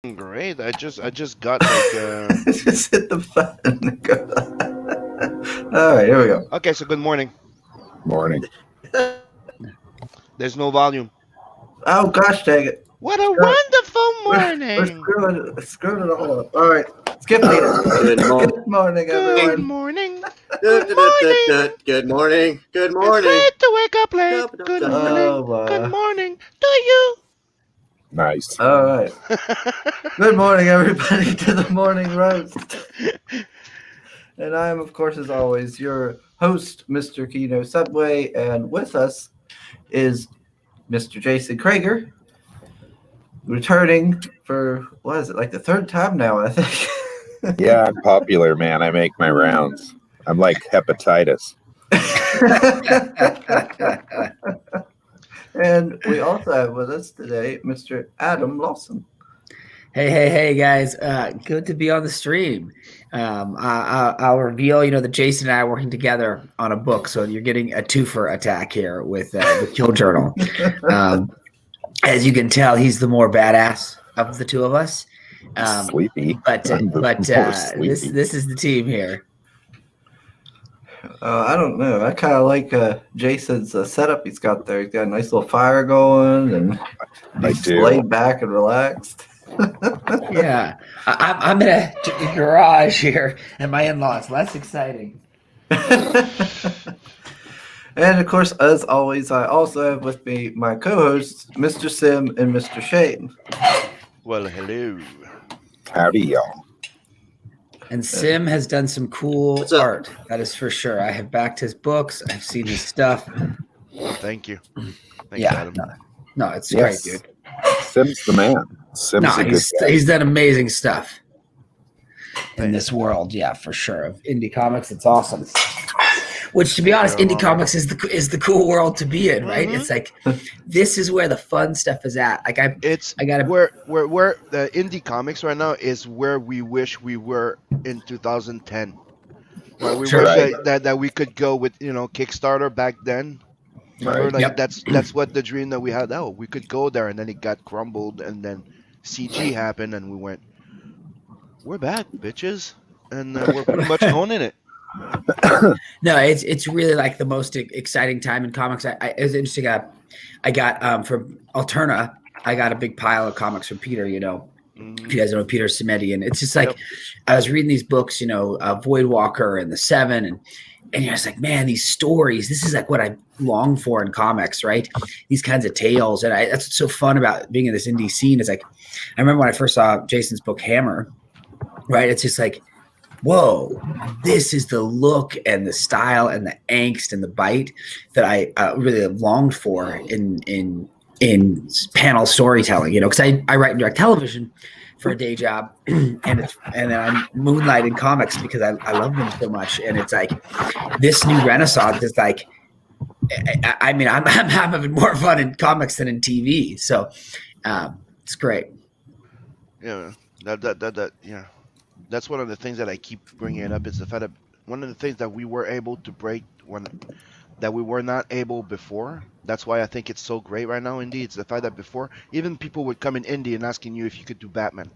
Great. I just got like Just hit the button. All right, here we go. okay, so good morning. Morning. There's no volume. Oh gosh, dang it! What a Scott, wonderful we're morning. screwing it all up. All right, Skip lead it. Good morning. Good morning, Good everyone. morning. Good morning. Good morning. Good It's morning. great to wake up late. Good morning. Oh, Good morning to you. Nice. all right. Good morning, everybody, to the morning roast. And I am, of course, as always, your host, Mr. Kino Subway, and with us is Mr. Jason Crager, returning for what is it, like the third time now, I think. Yeah, I'm popular, man. I make my rounds. I'm like hepatitis. And we also have with us today Mr. Adam Lawson. Hey, guys! Good to be on the stream. I'll reveal, that Jason and I are working together on a book, so you're getting a twofer attack here with the Kill Journal. As you can tell, he's the more badass of the two of us. Sleepy. But I'm the most sleepy. this is the team here. I don't know. I kind of like Jason's setup he's got there. He's got a nice little fire going, and I he's do. laid back and relaxed. Yeah, I'm in a garage here, and my in-laws. Less exciting. And of course, as always, I also have with me my co-hosts, Mr. Sim and Mr. Shane. Well, hello. Howdy, y'all. And Sim has done some cool What's up? art. That is for sure. I have backed his books. I've seen his stuff. Thank you. Thank you, Yeah, Adam. no, it's Yes. great, dude. Sim's the man. Sim's No, a good he's guy. he's done amazing stuff in Thank this world. Yeah, for sure. Of indie comics, it's awesome. Which, to be honest, indie comics is the cool world to be in, right? Mhm. It's like this is where the fun stuff is at. Like I got where the indie comics right now is where we wish we were in 2010. Where we Sure. wish Right. that we could go with Kickstarter back then. Remember, Right. like Yep. that's what the dream that we had. Oh, we could go there, and then it got crumbled, and then CG happened, and we went, we're back, bitches, and we're pretty much owning it. No, it's really like the most exciting time in comics. It was interesting. I got from Alterna. I got a big pile of comics from Peter. If Mhm. you guys know Peter Samedi, and it's just like Yep. I was reading these books, Void Walker and the Seven, and you're just like, man, these stories. This is like what I long for in comics, right? These kinds of tales, and that's what's so fun about being in this indie scene. Is like, I remember when I first saw Jason's book Hammer, right? It's just like, whoa, this is the look and the style and the angst and the bite that I really have longed for in panel storytelling, because I write and direct television for a day job, and then I'm moonlighting comics because I love them so much, and it's like this new renaissance is like, I mean, I'm having more fun in comics than in TV, so it's great. Yeah, yeah. That's one of the things that I keep bringing it up is the fact that one of the things that we were able to break that we were not able before. That's why I think it's so great right now. Indeed, it's the fact that before even people would come in indie and asking you if you could do Batman.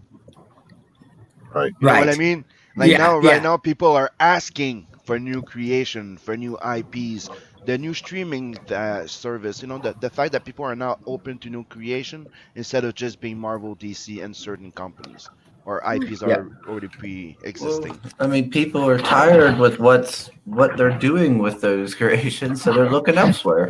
Right. You know what I Right. mean? Like Yeah, right yeah. now, people are asking for new creation, for new IPs, the new streaming service. The fact that people are now open to new creation instead of just being Marvel, DC, and certain companies or IPs Yeah. are already pre-existing. I mean, people are tired with what they're doing with those creations, so they're looking elsewhere.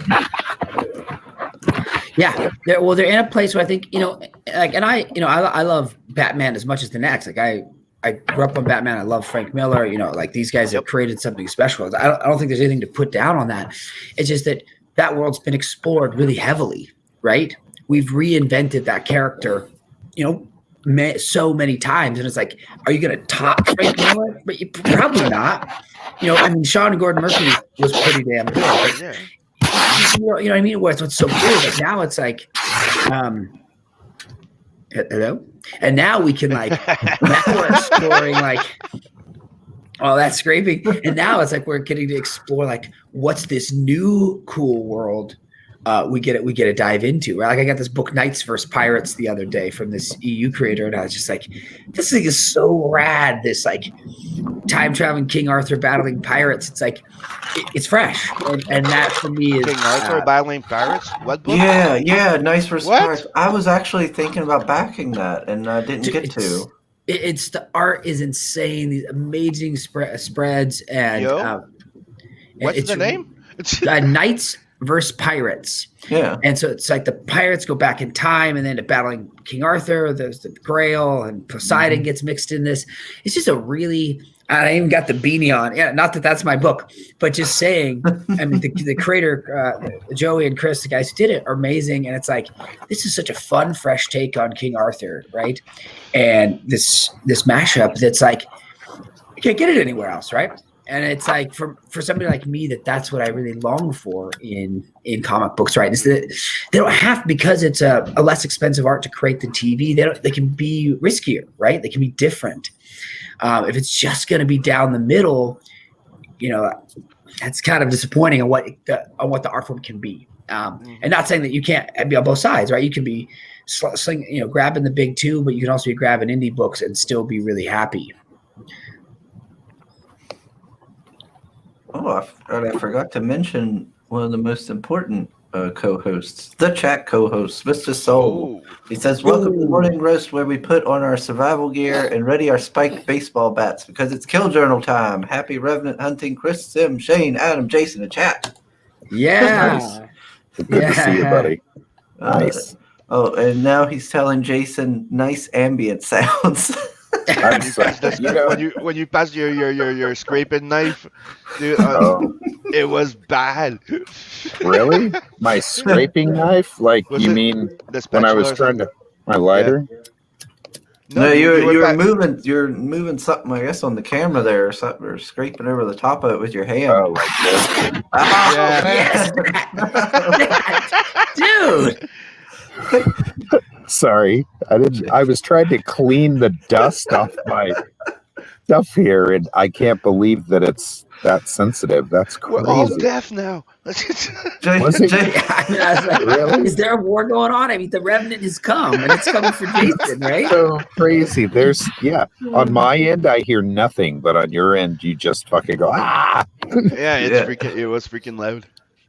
Yeah, they're in a place where I think and I love Batman as much as the next. Like I grew up on Batman. I love Frank Miller. Like these guys have created something special. I don't think there's anything to put down on that. It's just that world's been explored really heavily, right? We've reinvented that character, so many times, and it's like, are you going to top Frank Miller? But you probably not. I mean, Sean Gordon Murphy was pretty damn good. But, Yeah. you know what I mean? What's so cool is now it's like, hello, and now we can now we're exploring all that scraping, and now it's like we're getting to explore what's this new cool world we get to dive into. Right? Like I got this book Knights vs. Pirates the other day from this EU creator, and I was just like, this thing is so rad. This like time traveling King Arthur battling pirates. It's like it's fresh, and that for me is King Arthur battling pirates. What book? Yeah, nice for What? Pirates. I was actually thinking about backing that, and I didn't get to. It's the art is insane. These amazing spreads and What's the name? Knights versus Pirates. Yeah, and so it's like the pirates go back in time, and then to battling King Arthur. There's the Grail, and Poseidon gets mixed in this. It's just a really. I even got the beanie on. Yeah, not that that's my book, but just saying. I mean, the creator, Joey and Chris, the guys who did it, are amazing. And it's like this is such a fun, fresh take on King Arthur, right? And this mashup that's like you can't get it anywhere else, right? And it's like for somebody like me that's what I really long for in comic books, right? Is that they don't have, because it's a less expensive art to create the TV. They can be riskier, right? They can be different. If it's just going to be down the middle, that's kind of disappointing on what the art form can be. And not saying that you can't be on both sides, right? You can be grabbing the big two, but you can also be grabbing indie books and still be really happy. Oh, I forgot to mention one of the most important co-hosts, the chat co-host, Mr. Soul. He says, welcome to Morning Roast, where we put on our survival gear and ready our spiked baseball bats because it's Kill Journal time. Happy Revenant hunting, Chris, Sim, Shane, Adam, Jason, and chat. Yeah. Nice. Good to see you, buddy. Nice. And now he's telling Jason nice ambient sounds. When you pass your scraping knife, dude, it was bad. Really? My scraping knife? Like Was you it mean the when I spatula was or trying something? to my lighter? No, you you're moving. You're moving something, I guess, on the camera there, or something, or scraping over the top of it with your hand. Oh, like this. Yes, dude. Sorry, I didn't. I was trying to clean the dust off my stuff here, and I can't believe that it's that sensitive. That's We're all crazy. deaf now. Was it? Really? Is there a war going on? I mean, the Revenant has come, and it's coming for Jason, right? So crazy. There's on my end I hear nothing, but on your end you just fucking go ah. Yeah, it was freaking loud.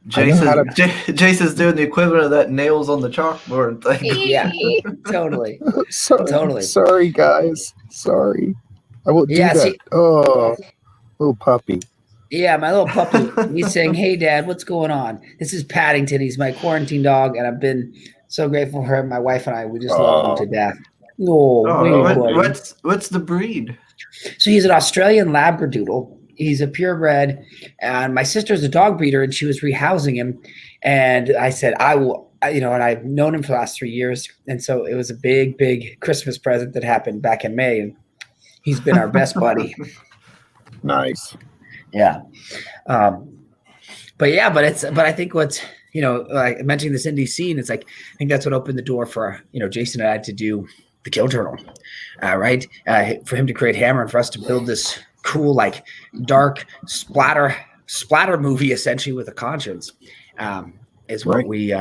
Jason's doing the equivalent of that nails on the chalkboard thing. Yeah, totally. Totally. Sorry, guys. Sorry. I won't do that. Oh, little puppy. Yeah, my little puppy. He's saying, "Hey, Dad, what's going on?" This is Paddington. He's my quarantine dog, and I've been so grateful for him. My wife and I, we just love him to death. What's the breed? So he's an Australian Labradoodle. He's a purebred, and my sister's a dog breeder, and she was rehousing him. And I said, I will, and I've known him for the last 3 years. And so it was a big, big Christmas present that happened back in May. And he's been our best buddy. Nice. Yeah. But I think what's, like mentioning this indie scene, it's like, I think that's what opened the door for, Jason and I to do the Kill Journal, right? For him to create Hammer and for us to build this cool, like dark splatter movie, essentially with a conscience, is what we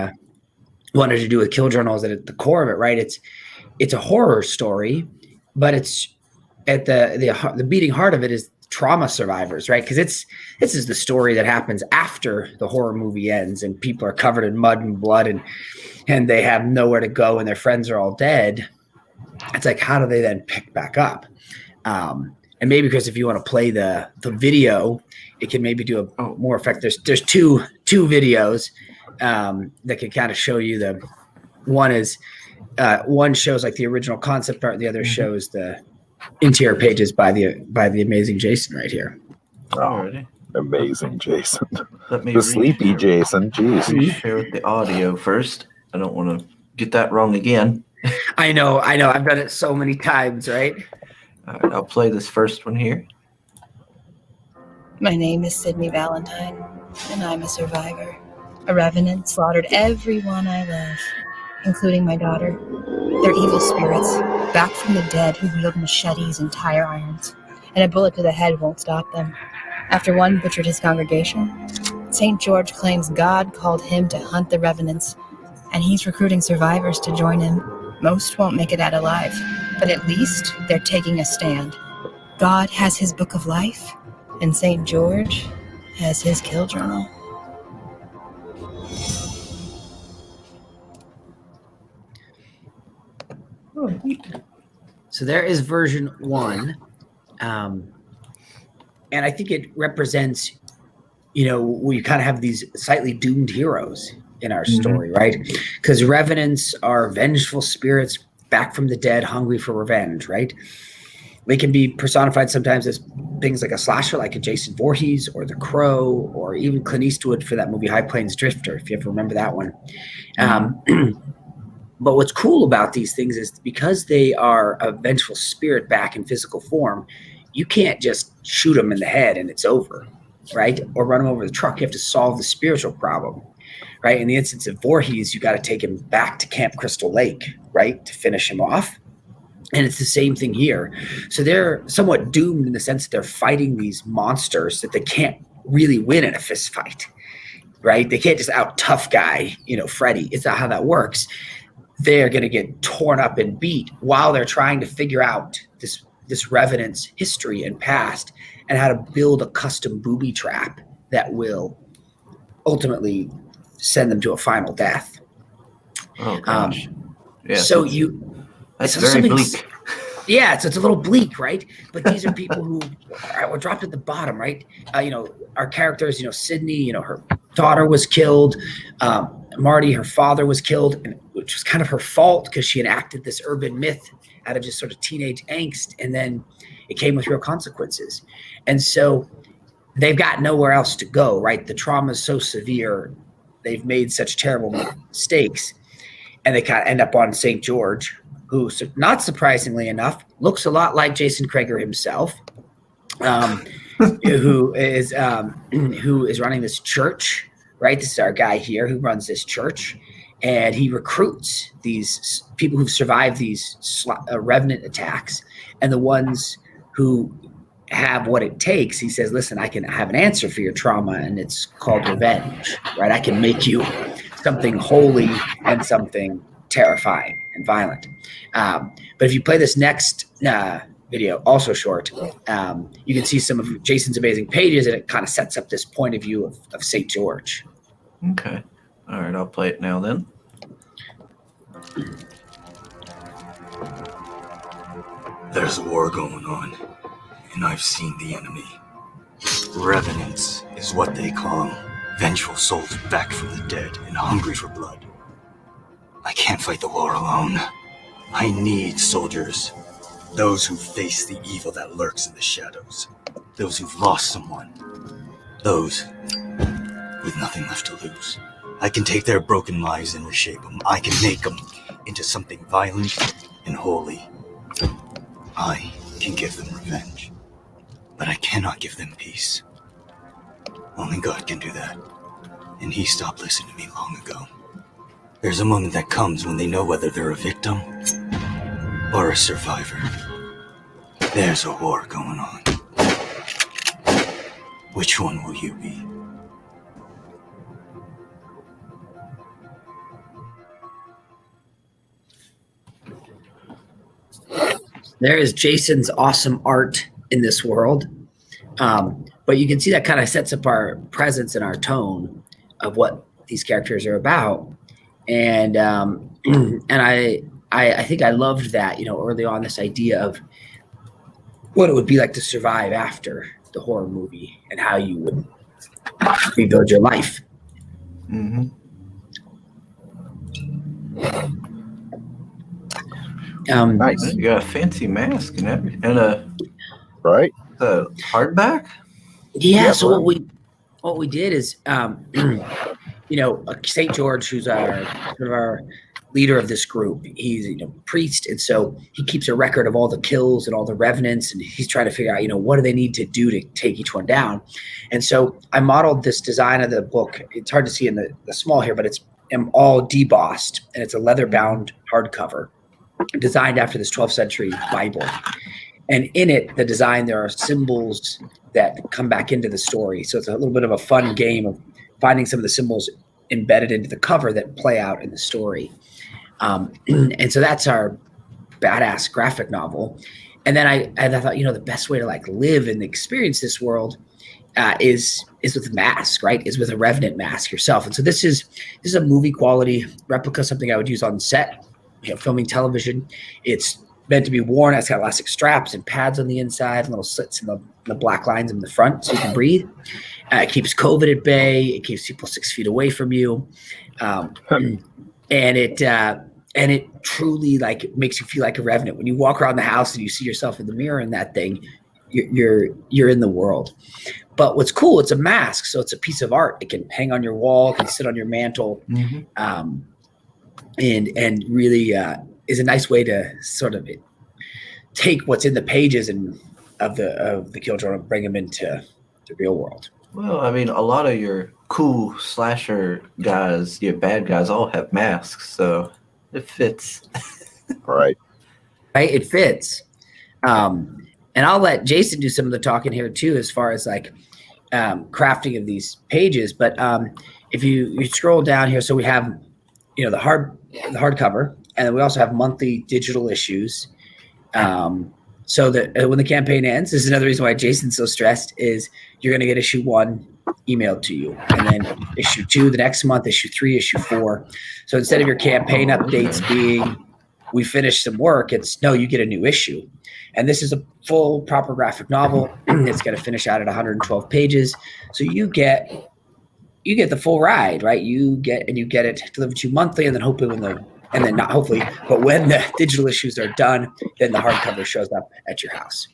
wanted to do with Kill Journal. Is at the core of it, right? It's a horror story, but it's at the beating heart of it is trauma survivors, right? Because this is the story that happens after the horror movie ends and people are covered in mud and blood and they have nowhere to go and their friends are all dead. It's like, how do they then pick back up? And maybe because if you want to play the video, it can maybe do a more effect. There's two videos that can kind of show you one shows like the original concept art, the other shows the interior pages by the amazing Jason right here. Oh, amazing Jason. Let me the sleepy Jason. Jeez. Share with the audio first. I don't want to get that wrong again. I know. I've done it so many times, right? All right, I'll play this first one here. My name is Sydney Valentine, and I'm a survivor. A revenant slaughtered everyone I love, including my daughter. They're evil spirits, back from the dead who wield machetes and tire irons, and a bullet to the head won't stop them. After one butchered his congregation, St. George claims God called him to hunt the revenants, and he's recruiting survivors to join him. Most won't make it out alive, but at least they're taking a stand. God has his book of life, and St. George has his kill journal. So there is version 1. And I think it represents, we kind of have these slightly doomed heroes in our story, right? Because revenants are vengeful spirits back from the dead, hungry for revenge, right? They can be personified sometimes as things like a slasher, like a Jason Voorhees or The Crow, or even Clint Eastwood for that movie High Plains Drifter, if you ever remember that one. But what's cool about these things is because they are a vengeful spirit back in physical form, you can't just shoot them in the head and it's over, right? Or run them over the truck. You have to solve the spiritual problem, right? In the instance of Voorhees, you got to take him back to Camp Crystal Lake, right, to finish him off. And it's the same thing here. So they're somewhat doomed in the sense that they're fighting these monsters that they can't really win in a fist fight, right? They can't just out tough guy, Freddy. It's not how that works. They're going to get torn up and beat while they're trying to figure out this revenant's history and past and how to build a custom booby trap that will ultimately send them to a final death. Oh gosh. So that's very bleak. Yeah, so it's a little bleak, right? But these are people who were dropped at the bottom, right? Our characters, Sydney, her daughter was killed. Marty, her father was killed, which was kind of her fault because she enacted this urban myth out of just sort of teenage angst, and then it came with real consequences. And so they've got nowhere else to go, right? The trauma is so severe. They've made such terrible mistakes, and they kind of end up on St. George, who, not surprisingly enough, looks a lot like Jason Crager himself, who is running this church, right? This is our guy here who runs this church, and he recruits these people who've survived these revenant attacks, and the ones who have what it takes. He says, listen, I can have an answer for your trauma, and it's called revenge, right? I can make you something holy and something terrifying and violent. But if you play this next video, also short, you can see some of Jason's amazing pages, and it kind of sets up this point of view of St. George. Okay. All right, I'll play it now then. There's a war going on, and I've seen the enemy. Revenants is what they call them. Vengeful souls back from the dead and hungry for blood. I can't fight the war alone. I need soldiers. Those who face the evil that lurks in the shadows. Those who've lost someone. Those with nothing left to lose. I can take their broken lives and reshape them. I can make them into something violent and holy. I can give them revenge, but I cannot give them peace. Only God can do that, and He stopped listening to me long ago. There's a moment that comes when they know whether they're a victim or a survivor. There's a war going on. Which one will you be? There is Jason's awesome art in this world. But you can see that kind of sets up our presence and our tone of what these characters are about. And I think I loved that, early on, this idea of what it would be like to survive after the horror movie and how you would rebuild your life. Mm-hmm. Nice. You got a fancy mask and everything, and a hardback. Yeah. So what we did is, St. George, who's our leader of this group, he's priest, and so he keeps a record of all the kills and all the revenants, and he's trying to figure out what do they need to do to take each one down. And so I modeled this design of the book. It's hard to see in the small here, but it's all debossed, and it's a leather-bound hardcover designed after this 12th century Bible. And in it, the design, there are symbols that come back into the story. So it's a little bit of a fun game of finding some of the symbols embedded into the cover that play out in the story. And so that's our badass graphic novel. And then I thought, the best way to like live and experience this world is with a mask, right? Is with a Revenant mask yourself. And so this is a movie quality replica, something I would use on set, filming television. It's meant to be worn. It's got elastic straps and pads on the inside, little slits in the black lines in the front, so you can breathe. It keeps COVID at bay. It keeps people 6 feet away from you, and it truly like makes you feel like a revenant when you walk around the house and you see yourself in the mirror in that thing. You're in the world. But what's cool? It's a mask, so it's a piece of art. It can hang on your wall. It can sit on your mantle, and really is a nice way to sort of take what's in the pages and of the Killjoy and bring them into the real world. Well, I mean, a lot of your cool slasher guys, your bad guys, all have masks, so it fits. Right. Right? It fits. And I'll let Jason do some of the talking here too, as far as like crafting of these pages. But if you scroll down here, so we have the hardcover, and then we also have monthly digital issues. So that when the campaign ends, this is another reason why Jason's so stressed, is you're going to get issue 1 emailed to you, and then issue 2 the next month, issue 3, issue 4. So instead of your campaign updates being, we finished some work, it's no, you get a new issue. And this is a full proper graphic novel. It's going to finish out at 112 pages. So you get the full ride, right? You get it delivered to you monthly, and then hopefully but when the digital issues are done, then the hardcover shows up at your house.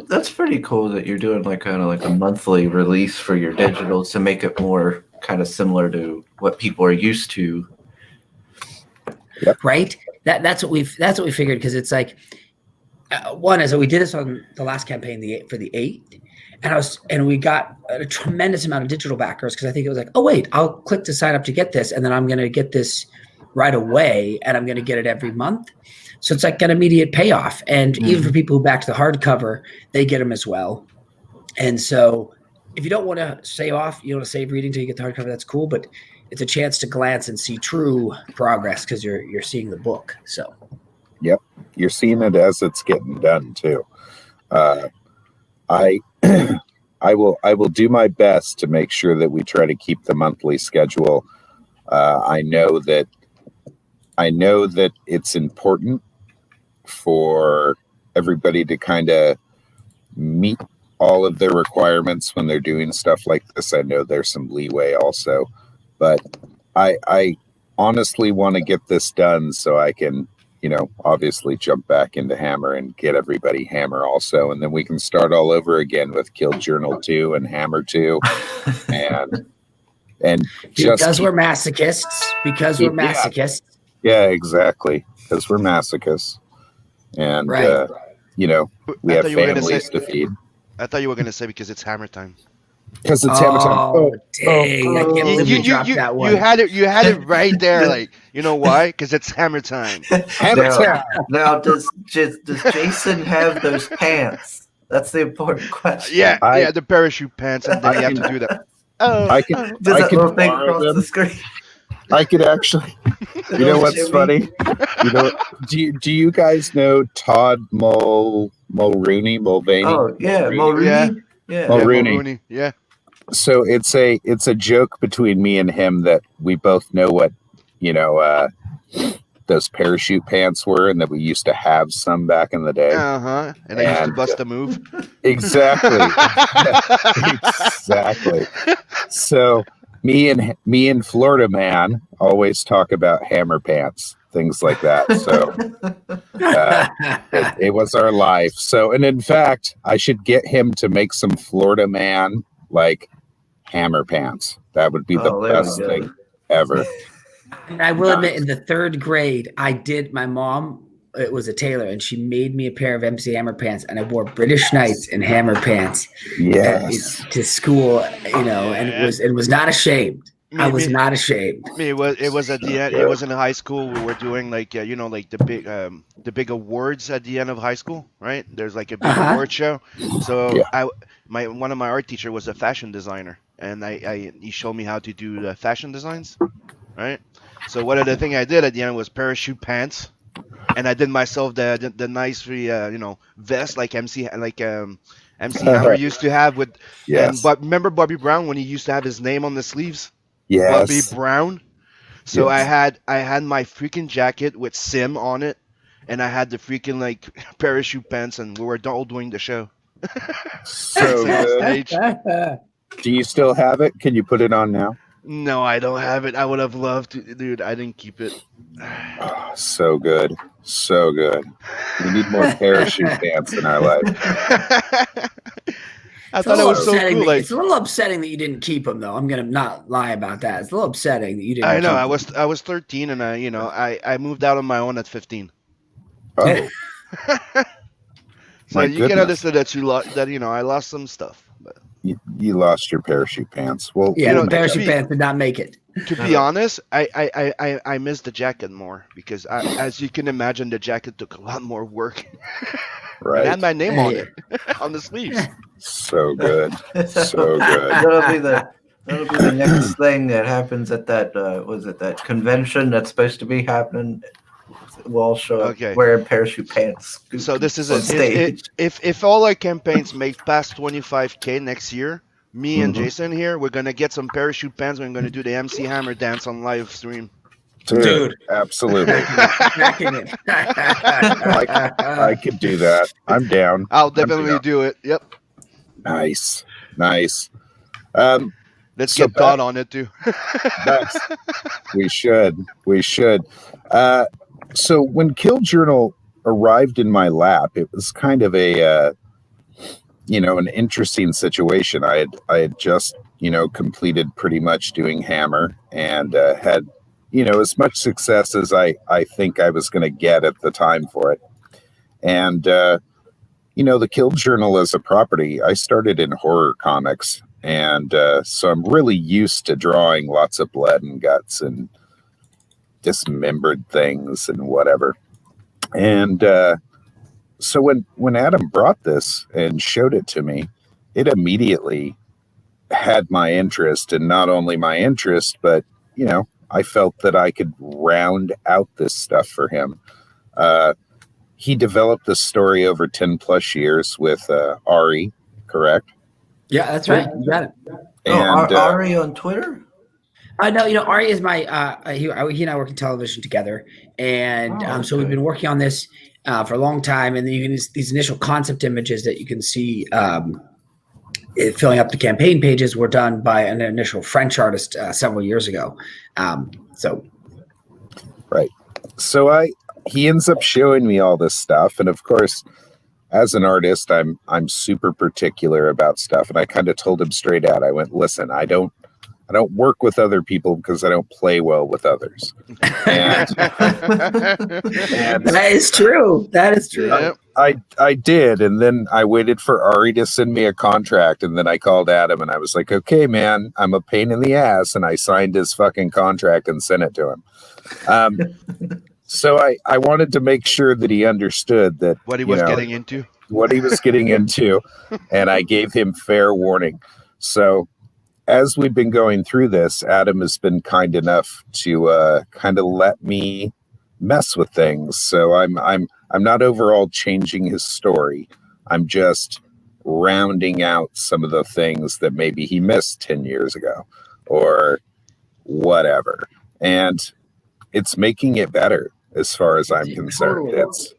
That's pretty cool that you're doing like kind of like a monthly release for your digitals to make it more kind of similar to what people are used to. Yep. Right? That's what we figured, because it's like one is that we did this on the last campaign for the 8th, and we got a tremendous amount of digital backers, because I think it was like, oh wait, I'll click to sign up to get this, and then I'm going to get this right away, and I'm going to get it every month. So it's like an immediate payoff. And even for people who backed the hardcover, they get them as well. And so if you don't want to save off, you want to save reading till you get the hardcover, that's cool. But it's a chance to glance and see true progress, because you're seeing the book. So, yep, you're seeing it as it's getting done too. I will do my best to make sure that we try to keep the monthly schedule. I know that it's important for everybody to kind of meet all of their requirements when they're doing stuff like this. I know there's some leeway also, but I honestly want to get this done so I can, obviously jump back into Hammer and get everybody Hammer also. And then we can start all over again with Kill Journal 2 and Hammer 2. And because we're masochists. Yeah, exactly. Because we're masochists. And, right. We have families to feed. I thought you were going to say because it's Hammer time. Because it's Hammer time. Oh, dang. I can't believe you dropped that one. You had it right there. Like, you know why? Because it's Hammer time. Hammer time. Now, does Jason have those pants? That's the important question. Yeah, the parachute pants, and then you have to do that. I can little thing across the screen. I could actually. You know what's funny? Do you guys know Todd Mulrooney? Oh yeah, Mulrooney. Yeah. Mulrooney. Yeah. So it's a joke between me and him that we both know what those parachute pants were, and that we used to have some back in the day. And I used to bust a move. Exactly. Exactly. So me and Florida man always talk about hammer pants, things like that. So it was our life. So, and in fact, I should get him to make some Florida man like hammer pants. That would be the best thing ever. And I will admit, in the 3rd grade, my mom, it was a tailor, and she made me a pair of MC Hammer pants, and I wore British Knights and Hammer pants to school, and it was not ashamed. I was not ashamed. It was at the end. It was in high school. We were doing like the big awards at the end of high school, right? There's like a big award show. So one of my art teacher was a fashion designer. and he showed me how to do the fashion designs, right? So one of the thing I did at the end was parachute pants, and I did myself the nice vest like MC Hammer used to have with, Yes. but remember Bobby Brown when he used to have his name on the sleeves, Bobby Yes. Brown. So Yes. I had my freaking jacket with Sim on it, and I had the freaking like parachute pants, and we were all doing the show. So Outside the good. stage. Do you still have it? Can you put it on now? No, I don't have it. I would have loved to, dude. I didn't keep it. Oh, so good. So good. We need more parachute pants in our life. I thought it was so cool. Like, it's a little upsetting that you didn't keep them, though. I'm gonna not lie about that. It's a little upsetting that you didn't. I know. Keep them. I was 13, and I moved out on my own at 15. Oh, So My you can goodness. understand that I lost some stuff. But you lost your parachute pants. Well, Yeah, know, the parachute to be- pants did not make it. to be honest, I miss the jacket more because as you can imagine, the jacket took a lot more work. It right. had my name on Yeah. it on the sleeves. So good. So good. That'll be the next thing that happens at that that convention that's supposed to be happening. We'll all show up Okay. wearing parachute pants. So this is on it. stage. If all our campaigns make past 25K next year, me and Mhm. Jason here, we're gonna get some parachute pants. We're gonna do the MC Hammer dance on live stream. Dude, absolutely. Backing it. I could do that. I'm down. I'll I'm definitely down. do it. Yep. Nice. Nice. Let's So get Todd on it too. That's, we should. We should. So when Kill Journal arrived in my lap, it was kind of a an interesting situation. I had just completed pretty much doing Hammer and had as much success as I think I was going to get at the time for it. And the Kill Journal as a property, I started in horror comics, and so I'm really used to drawing lots of blood and guts and dismembered things and whatever. And so when Adam brought this and showed it to me, it immediately had my interest, and not only my interest, but I felt that I could round out this stuff for him. He developed this story over 10 plus years with Ari, correct? Yeah, that's right. You got it. And Ari on Twitter? No, Ari is my he and I work in television together, and so we've been working on this for a long time. And then you can these initial concept images that you can see filling up the campaign pages were done by an initial French artist several years ago. Right. So he ends up showing me all this stuff, and of course, as an artist, I'm super particular about stuff, and I kind of told him straight out. I went, listen, I don't work with other people because I don't play well with others. And that is true. That is true. Yep. I did, and then I waited for Ari to send me a contract, and then I called Adam, and I was like, okay, man, I'm a pain in the ass, and I signed his fucking contract and sent it to him. So I wanted to make sure that he understood that What he was getting into. what he was getting into, and I gave him fair warning. So as we've been going through this, Adam has been kind enough to kind of let me mess with things. So I'm not overall changing his story. I'm just rounding out some of the things that maybe he missed 10 years ago or whatever. And it's making it better as far as I'm concerned.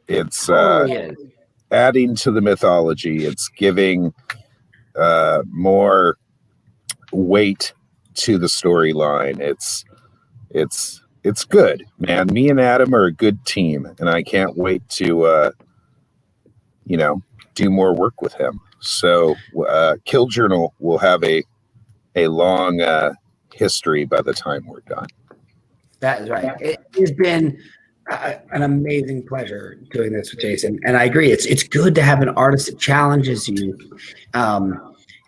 It's adding to the mythology. It's giving more weight to the storyline. It's good, man. Me and Adam are a good team, and I can't wait to do more work with him. So Kill Journal will have a long history by the time we're done. That is right. It has been an amazing pleasure doing this with Jason, and I agree. It's good to have an artist that challenges you,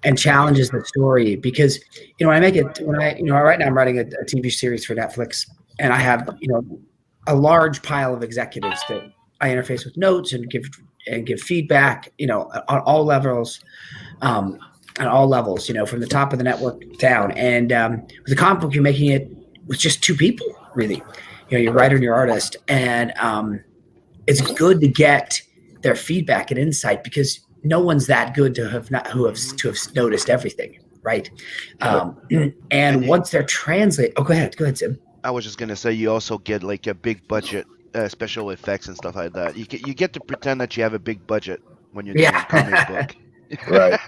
and challenges the story, because right now I'm writing a TV series for Netflix, and I have a large pile of executives that I interface with notes and give feedback on all levels. on all levels, from the top of the network down. And with the comic book, you're making it with just two people, really. Your writer and your artist. And it's good to get their feedback and insight because no one's that good to have noticed everything, right? And once they're translated, go ahead, Sim. I was just gonna say you also get like a big budget special effects and stuff like that. You get to pretend that you have a big budget when you're doing a comic book. Right.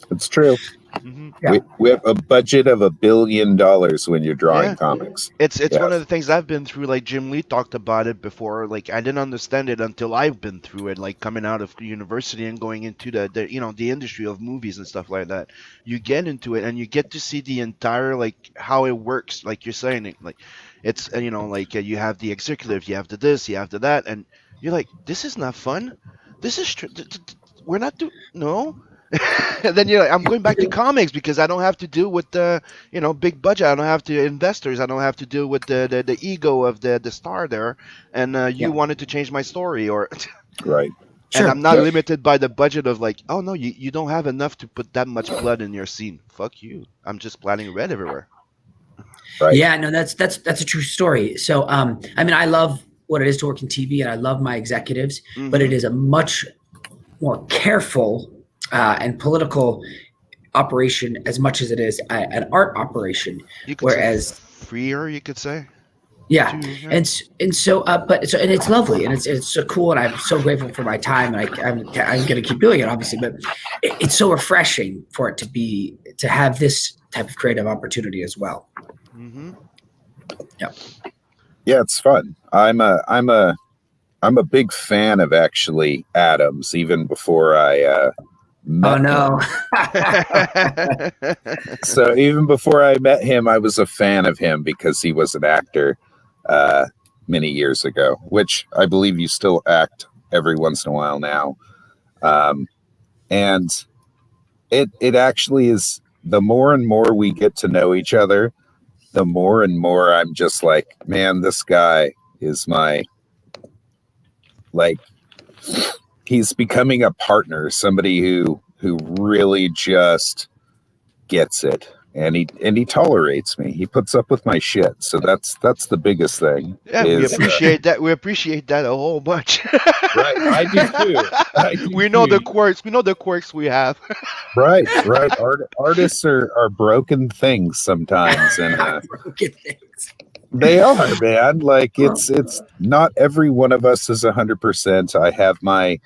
It's true. Mm-hmm. Yeah. We have a budget of $1 billion when you're drawing comics. It's one of the things I've been through. Like Jim Lee talked about it before. Like I didn't understand it until I've been through it. Like coming out of university and going into the industry of movies and stuff like that. You get into it and you get to see the entire like how it works. Like you're saying, like it's you have the executive, you have the this, you have the that, and you're like, this is not fun. This is we're not doing no. And then you're like, I'm going back to comics because I don't have to deal with the big budget. I don't have to investors. I don't have to deal with the ego of the star there. And you wanted to change my story or right. And I'm not limited by the budget of like, oh no, you don't have enough to put that much blood in your scene. Fuck you. I'm just splatting red everywhere. Right. Yeah, no, that's a true story. So I love what it is to work in TV and I love my executives, but it is a much more careful and political operation as much as it is an art operation. Whereas freer, you could say. Yeah, and so it's lovely and it's so cool and I'm so grateful for my time and I'm going to keep doing it obviously, but it's so refreshing for it to have this type of creative opportunity as well. Mm-hmm. Yeah. Yeah, it's fun. I'm a big fan of actually Adams even before I. Oh no. So even before I met him, I was a fan of him because he was an actor many years ago, which I believe you still act every once in a while now. And it actually is, the more and more we get to know each other, the more and more I'm just like, man, this guy is he's becoming a partner, somebody who really just gets it, and he tolerates me. He puts up with my shit. So that's the biggest thing. Yeah, we appreciate that. We appreciate that a whole bunch. Right, I do too. We know the quirks. We know the quirks we have. Right. Artists are broken things sometimes, and Broken things. they are, man. Like it's not every one of us is 100%. I have my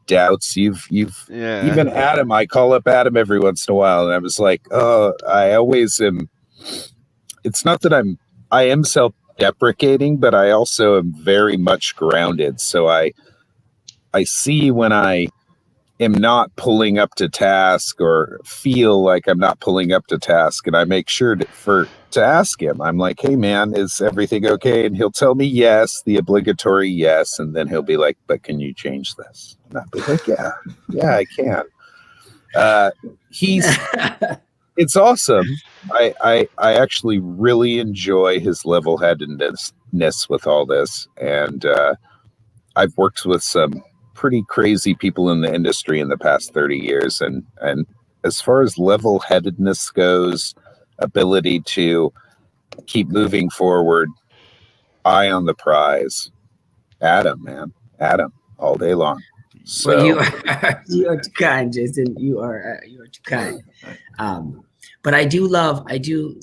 doubts. You've even Adam. I call up Adam every once in a while, and I was like, oh, I always am. It's not that I am self-deprecating, but I also am very much grounded. So I see when I am not pulling up to task or feel like I'm not pulling up to task, and I make sure to ask him. I'm like, hey man, is everything okay? And he'll tell me yes, the obligatory yes, and then he'll be like, but can you change this? And I'll be like, yeah, I can. It's awesome. I actually really enjoy his level-headedness with all this, and I've worked with some pretty crazy people in the industry in the past 30 years, and as far as level-headedness goes, ability to keep moving forward, eye on the prize, Adam, all day long. So well, you are too kind, Jason. You are too kind. But I do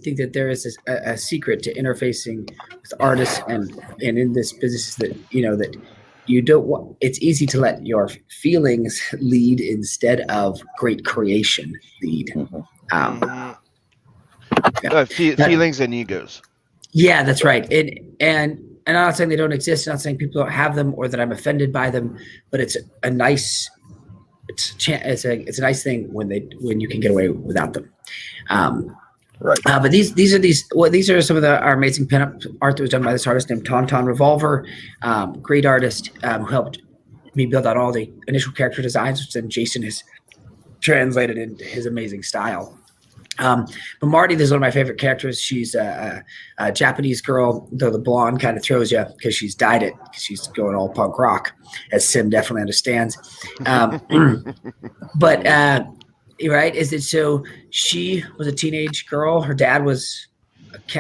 think that there is a secret to interfacing with artists and in this business that that you don't want. It's easy to let your feelings lead instead of great creation lead. Feelings and egos. Yeah, that's right. And I'm not saying they don't exist. I'm not saying people don't have them or that I'm offended by them. But it's a nice thing when you can get away without them. right. But these are some of our amazing pinup art that was done by this artist named Tauntaun Revolver, great artist who helped me build out all the initial character designs, which then Jason has translated into his amazing style. But Marty, this is one of my favorite characters. She's a Japanese girl, though the blonde kind of throws you because she's dyed it, because she's going all punk rock, as Sim definitely understands. But right? Is that so? She was a teenage girl. Her dad was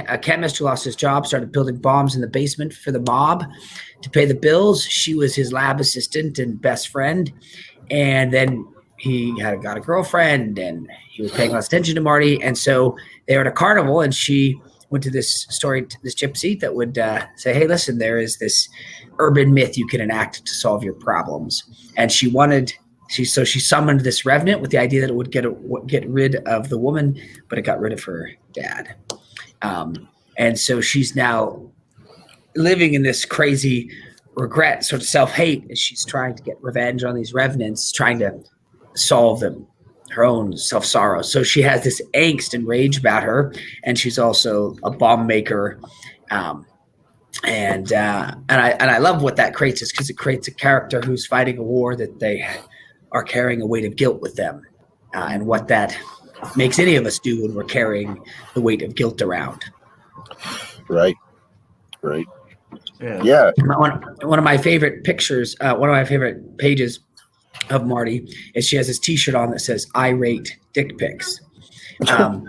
a chemist who lost his job, started building bombs in the basement for the mob to pay the bills. She was his lab assistant and best friend. And then he got a girlfriend, and he was paying less attention to Marty. And so they were at a carnival, and she went to this gypsy that would say, hey, listen, there is this urban myth you can enact to solve your problems. And she summoned this revenant with the idea that it would get rid of the woman, but it got rid of her dad. And so she's now living in this crazy regret, sort of self-hate, as she's trying to get revenge on these revenants, trying to solve her own self-sorrow. So she has this angst and rage about her, and she's also a bomb maker. And I love what that creates, is because it creates a character who's fighting a war that they are carrying a weight of guilt with them, and what that makes any of us do when we're carrying the weight of guilt around. Right. Yeah. One of my favorite pictures, one of my favorite pages of Marty is she has this T-shirt on that says "I rate dick pics," and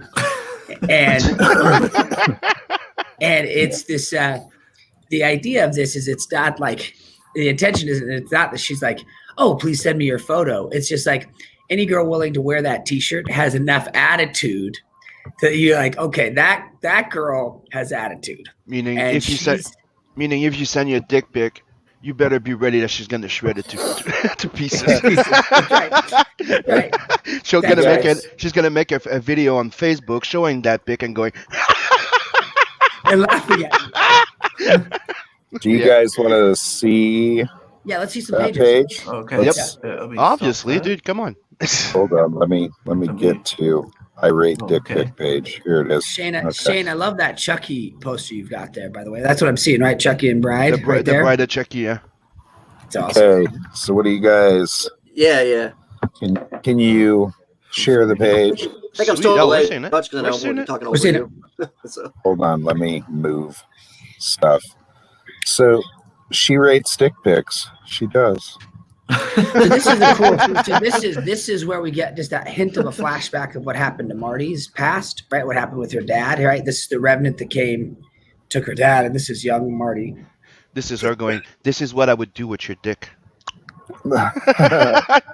it's this. The idea of this is it's not like the intention is it's not that she's like, oh, please send me your photo. It's just like any girl willing to wear that T-shirt has enough attitude that you're like, okay, that girl has attitude. Meaning if you send you a dick pic, you better be ready that she's gonna shred it to pieces. Right. She's gonna make a video on Facebook showing that pic and going and laughing at you. Do you guys want to see Yeah, let's see some that pages. page? Okay. Yep. Obviously, dude, come on. Hold on. Let me get to I rate dick Okay. pic page. Here it is. Shane, Okay. I love that Chucky poster you've got there, by the way. That's what I'm seeing, right? Chucky and Bride, The right there. bride of Chucky, yeah. It's awesome. Okay. So what do you guys? Yeah. Can you share the page? I think I'm Sweet. still Oh, we're away seeing it. much because I We're know seeing we're it. talking We're over seeing you. So, Hold on. Let me move stuff. So she rates dick pics. She does. So this is the cool. So this is where we get just that hint of a flashback of what happened to Marty's past, right? What happened with her dad, right? This is the revenant that took her dad, and this is young Marty. This is her going, this is what I would do with your dick.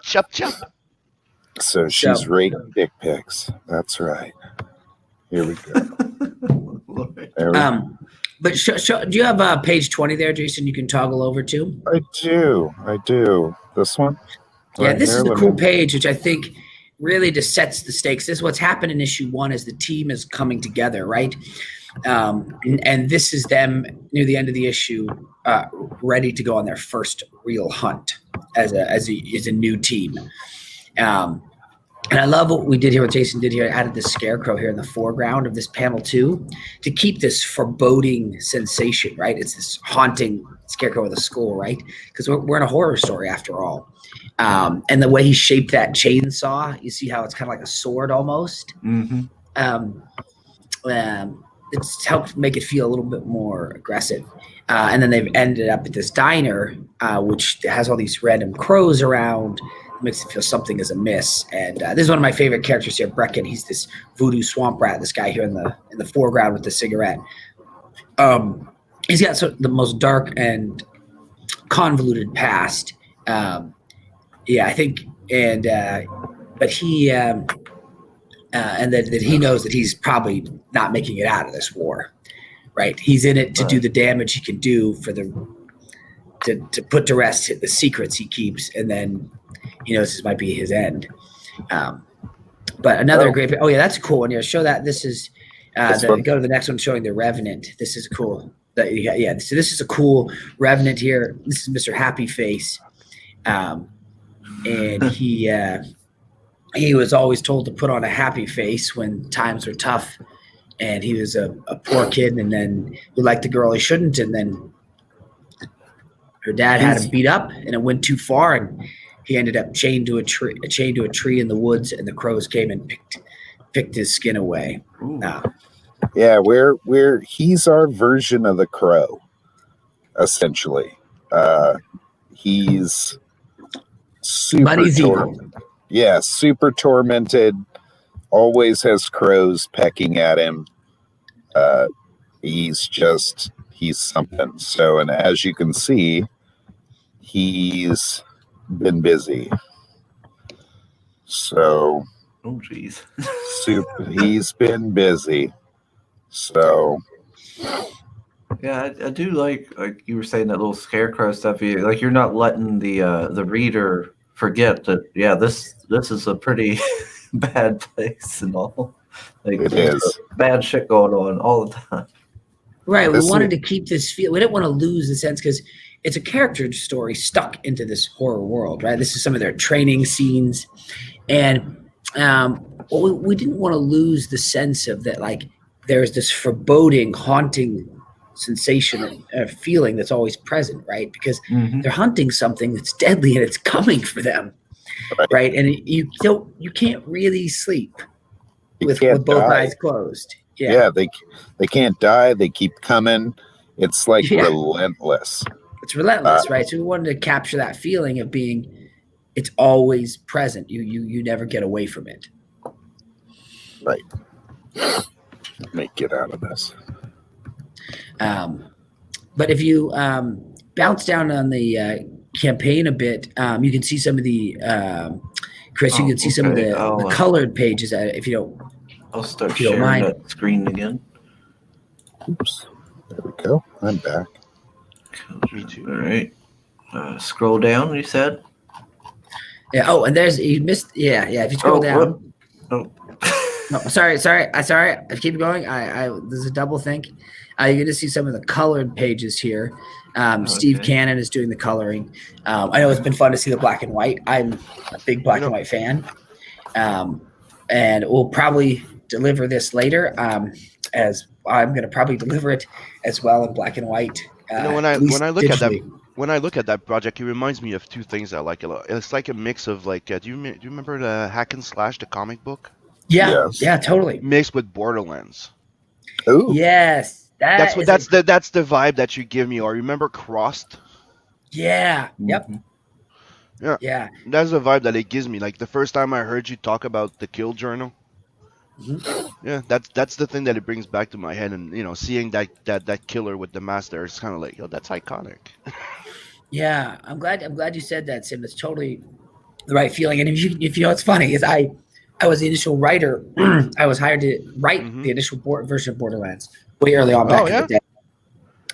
Chop chop. So she's rating dick pics. That's right. Here we go. There we go. But do you have page 20 there, Jason? You can toggle over to. I do. This one? Yeah, Right this here, is the let cool me- page, which I think really just sets the stakes. This is what's happened in issue 1 is the team is coming together, right? And this is them near the end of the issue, ready to go on their first real hunt as a new team. And I love what we did here, what Jason did here, added this scarecrow here in the foreground of this panel too, to keep this foreboding sensation, right? It's this haunting scarecrow with a skull, right? Because we're in a horror story after all. And the way he shaped that chainsaw, you see how it's kind of like a sword almost. Mm-hmm. It's helped make it feel a little bit more aggressive. And then they've ended up at this diner, which has all these random crows around. Makes it feel something is amiss. And this is one of my favorite characters here, Brecken. He's this voodoo swamp rat, this guy here in the foreground with the cigarette. He's got the most dark and convoluted past. I think, but he, and that he knows that he's probably not making it out of this war, right? He's in it to do the damage he can do for to put to rest the secrets he keeps, and then he knows this might be his end. But another great. Oh yeah, that's a cool one. Yeah, show that. This is. Go to the next one, showing the Revenant. This is cool. So this is a cool Revenant here. This is Mr. Happy Face, and he was always told to put on a happy face when times were tough, and he was a poor kid, and then he liked the girl he shouldn't, and then her dad had him beat up, and it went too far, and he ended up chained to a tree in the woods, and the crows came and picked his skin away. Yeah, we're he's our version of the crow, essentially. He's super But he's tortured. evil. Yeah, super tormented. Always has crows pecking at him. He's something. So, and as you can see, he's been busy. So, Oh, jeez. he's been busy. So, Yeah, I do like you were saying that little scarecrow stuff. Like you're not letting the reader forget that. Yeah, this is a pretty bad place and all. Like it there's is. bad shit going on all the time. Right. We This wanted is- to keep this feel. We didn't want to lose the sense because it's a character story stuck into this horror world, right? This is some of their training scenes. And we didn't want to lose the sense of that, like, there's this foreboding, haunting sensation, feeling that's always present, right? Because they're hunting something that's deadly and it's coming for them, right? And you can't really sleep with both eyes closed. Yeah, they can't die. They keep coming. It's like Yeah. relentless. It's relentless, right? So we wanted to capture that feeling of being, it's always present. You never get away from it. Right. Let me get out of this. But if you bounce down on the campaign a bit, you can see some of the Chris. You can see some of the colored pages. If you don't, I'll start if you don't sharing mind. that screen again. Oops. There we go. I'm back. Me too. All right. Scroll down. You said. Yeah. Oh, and there's you missed. Yeah. If you scroll down. Oh. No, sorry. I keep going. There's a double think. You're going to see some of the colored pages here. Steve Cannon is doing the coloring. I know it's been fun to see the black and white. I'm a big black and white fan. And we'll probably deliver this later, as I'm going to probably deliver it as well in black and white. When I look at that project, it reminds me of two things I like a lot. It's like a mix of like, do you remember the Hack and Slash, the comic book? Yeah, Yes. yeah, totally. Mixed with Borderlands. Ooh. Yes, That's the vibe that you give me. Or remember Crossed? Yeah. Yep. Yeah. Yeah. That's the vibe that it gives me. Like the first time I heard you talk about the Kill Journal. Mm-hmm. Yeah, that's the thing that it brings back to my head, and seeing that killer with the mask there, it's kind of like, that's iconic. Yeah, I'm glad you said that, Sim. It's totally the right feeling. And if you know what's funny is I was the initial writer. I was hired to write the initial version of Borderlands way early on back in the day.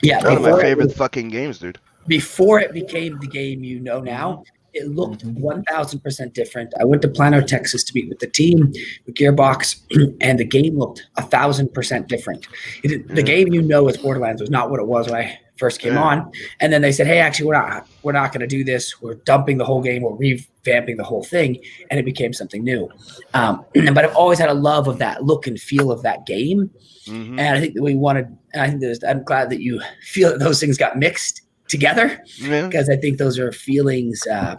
Yeah, one of my favorite fucking games, dude. Before it became the game you know now, it looked 1,000% different. I went to Plano, Texas to meet with the team, with Gearbox, and the game looked 1,000% different. The game you know as Borderlands was not what it was when I first came on. And then they said, hey, actually, we're not going to do this. We're dumping the whole game. We're revamping the whole thing. And it became something new. But I've always had a love of that look and feel of that game. And I think that I'm glad that you feel that those things got mixed together, because I think those are feelings that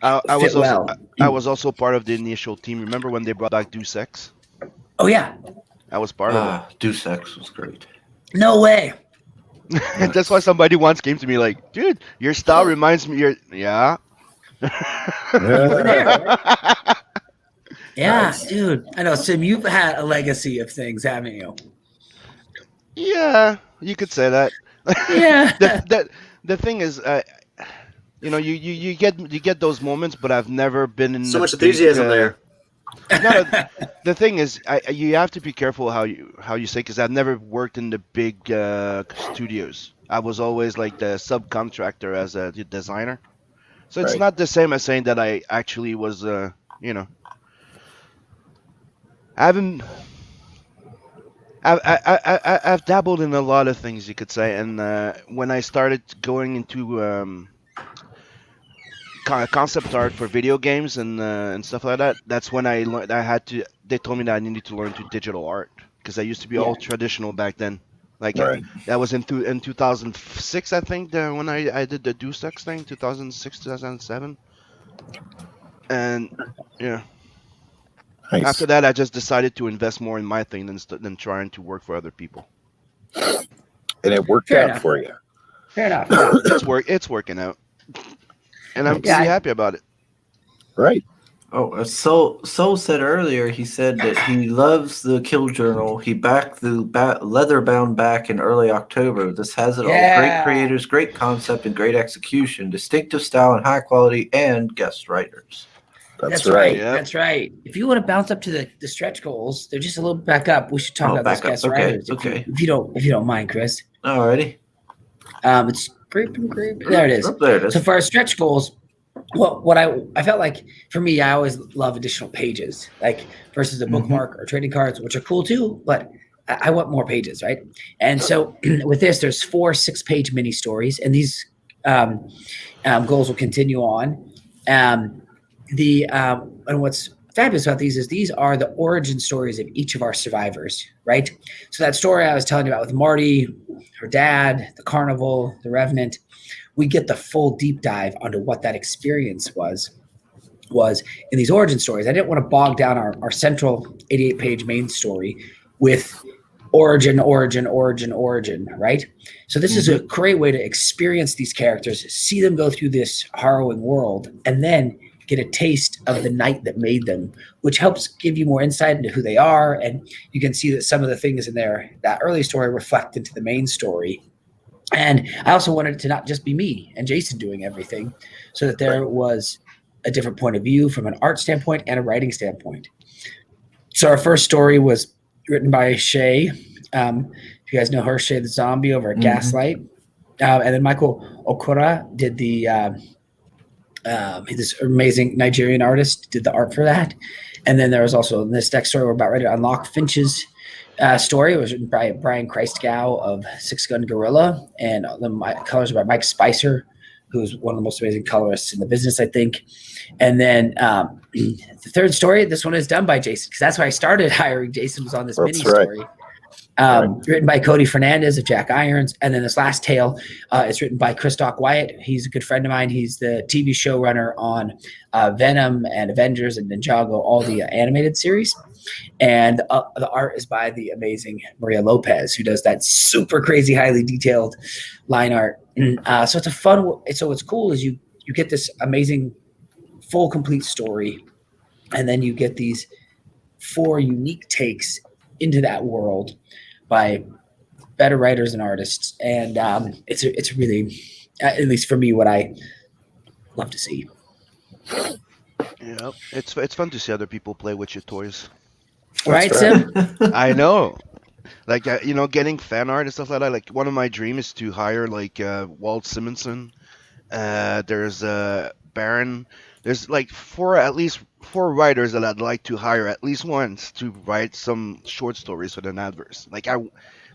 I was also part of the initial team. Remember when they brought back Deus Ex? Oh yeah, I was part of it. Deus Ex was great. No way. That's why somebody once came to me like, dude, your style reminds me. Yeah, nice. Dude. I know, Sim. You've had a legacy of things, haven't you? Yeah, you could say that. Yeah. The thing is, you get those moments, but I've never been in so much enthusiasm there. No, the thing is, you have to be careful how you say, because I've never worked in the big studios. I was always like the subcontractor as a designer, so it's not the same as saying that I actually was. I haven't. I've dabbled in a lot of things, you could say, and when I started going into concept art for video games and stuff like that, that's when I learned they told me that I needed to learn to digital art, because I used to be all traditional back then. Like that was in 2006, I think, when I did the Deus Ex thing, 2006, 2007, and yeah. Nice. After that, I just decided to invest more in my thing than trying to work for other people. And it worked out for you. Fair enough. It's working out, and I'm pretty happy about it. Right. Oh, Soul said earlier. He said that he loves the Kill Journal. He backed the leather-bound back in early October. This has it all: great creators, great concept, and great execution. Distinctive style and high quality, and guest writers. That's right. Yep. That's right. If you want to bounce up to the stretch goals, they're just a little back up. We should talk about those back up. guest Okay, writers. okay. If you don't mind, Chris. Alrighty. It's creeping. There it is. Oh, there it is. So for our stretch goals, well, what I felt like for me, I always love additional pages, like versus a bookmark or trading cards, which are cool too, but I want more pages, right? And so with this, there's 4 6-page mini stories, and these goals will continue on. And what's fabulous about these are the origin stories of each of our survivors, right? So that story I was telling you about with Marty, her dad, the carnival, the revenant, we get the full deep dive onto what that experience was in these origin stories. I didn't want to bog down our central 88-page main story with origin, right? So this is a great way to experience these characters, see them go through this harrowing world, and then get a taste of the night that made them, which helps give you more insight into who they are. And you can see that some of the things in that early story reflect into the main story. And I also wanted it to not just be me and Jason doing everything, so that there was a different point of view from an art standpoint and a writing standpoint. So our first story was written by Shay. If you guys know her, Shay the Zombie over at Gaslight. And then Michael Okura did this amazing Nigerian artist did the art for that. And then there was also this next story we're about ready to unlock, Finch's story. It was written by Brian Christgau of Six Gun Gorilla, and the colors are by Mike Spicer, who's one of the most amazing colorists in the business, I think. And then the third story, this one is done by Jason, because that's why I started hiring Jason, was on this mini story. Written by Cody Fernandez of Jack Irons. And then this last tale is written by Christoph Wyatt. He's a good friend of mine. He's the TV showrunner on Venom and Avengers and Ninjago, all the animated series. And the art is by the amazing Maria Lopez, who does that super crazy, highly detailed line art. So it's a fun. So what's cool is you get this amazing, full, complete story, and then you get these 4 unique takes into that world by better writers and artists. And it's really, at least for me, what I love to see. Yeah, it's fun to see other people play with your toys. Right, Sim? I know. Like, getting fan art and stuff like that. Like, one of my dreams is to hire, like, Walt Simonson. There's Baron. There's, like, at least four writers that I'd like to hire at least once to write some short stories for the Adverse. Like,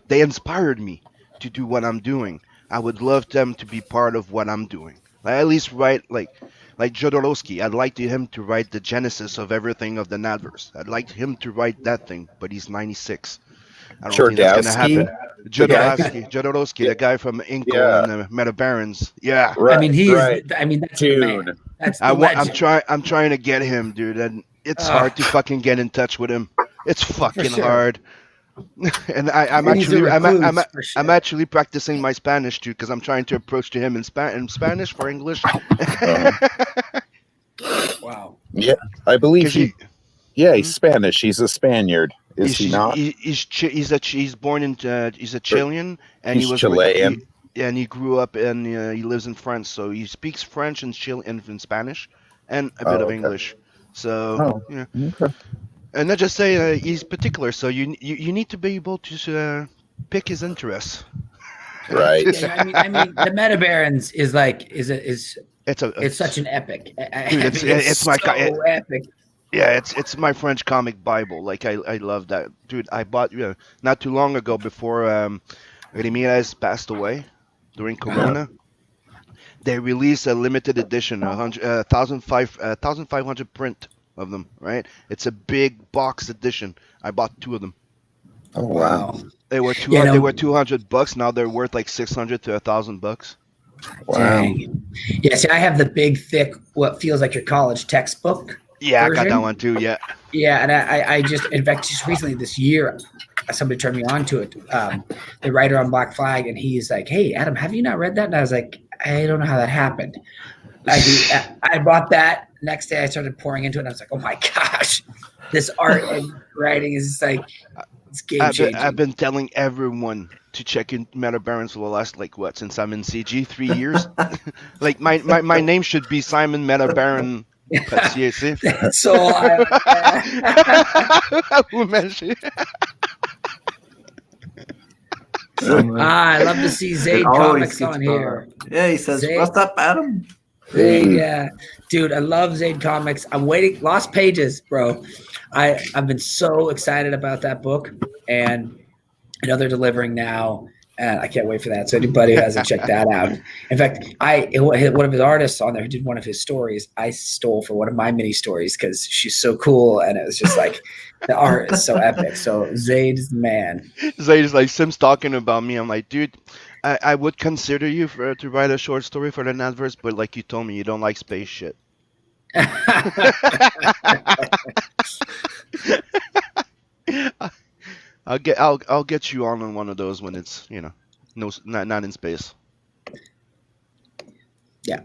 they inspired me to do what I'm doing. I would love them to be part of what I'm doing. Like, at least write, like Jodorowsky. I'd like him to write the genesis of everything of the Adverse. I'd like him to write that thing, but he's 96. I don't think that's gonna happen. Jodorowsky, the guy from Inkle and the Meta Barons. Yeah. Right, I mean, that's Dude. the man. I'm trying to get him, dude, and it's hard to fucking get in touch with him. It's fucking hard. And I'm actually practicing my Spanish too, because I'm trying to approach to him in Spanish for English. Wow. Yeah, I believe he's Spanish. He's a Spaniard. Is he not? He's born in he's a Chilean, and he's Chilean. And he grew up and he lives in France, so he speaks French and Spanish and a bit of English. So yeah. Okay. And I just say he's particular, so you need to be able to pick his interests. Right. I mean, the Meta Barons is such an epic. Dude, it's my epic. Yeah, it's my French comic Bible. Like I love that, dude. I bought not too long ago before Ramirez passed away during Corona. They released a limited edition, 1,500 print of them. Right, it's a big box edition. I bought 2 of them. Oh wow! They were They were $200. Now they're worth like $600 to $1,000. Wow! Dang. Yeah, see, I have the big, thick, what feels like your college textbook. Yeah, version. I got that one too. Yeah. Yeah, and I just, in fact, just recently this year, somebody turned me on to it. The writer on Black Flag, and he's like, "Hey, Adam, have you not read that?" And I was like, "I don't know how that happened." I bought that next day I started pouring into it, and I was like, oh my gosh, this art and writing is like it's game changing. I've been telling everyone to check in Meta Barons for the last since I'm in CG 3 years. Like my name should be Simon Meta Baron. So I love to see Zayd Comics on here. Yeah, he says, Zayd. "What's up, Adam?" Zayd, yeah, dude, I love Zayd Comics. I'm waiting. Lost Pages, bro. I've been so excited about that book, and I know they're delivering now, and I can't wait for that. So anybody who hasn't checked that out. In fact, one of his artists on there who did one of his stories, I stole for one of my mini stories because she's so cool, and it was just like the art is so epic. So Zayd is the man. Zayd is like Sim's talking about me. I'm like, dude, I would consider you to write a short story for the adverse, but like you told me, you don't like space shit. I'll get you on one of those when it's not in space. Yeah.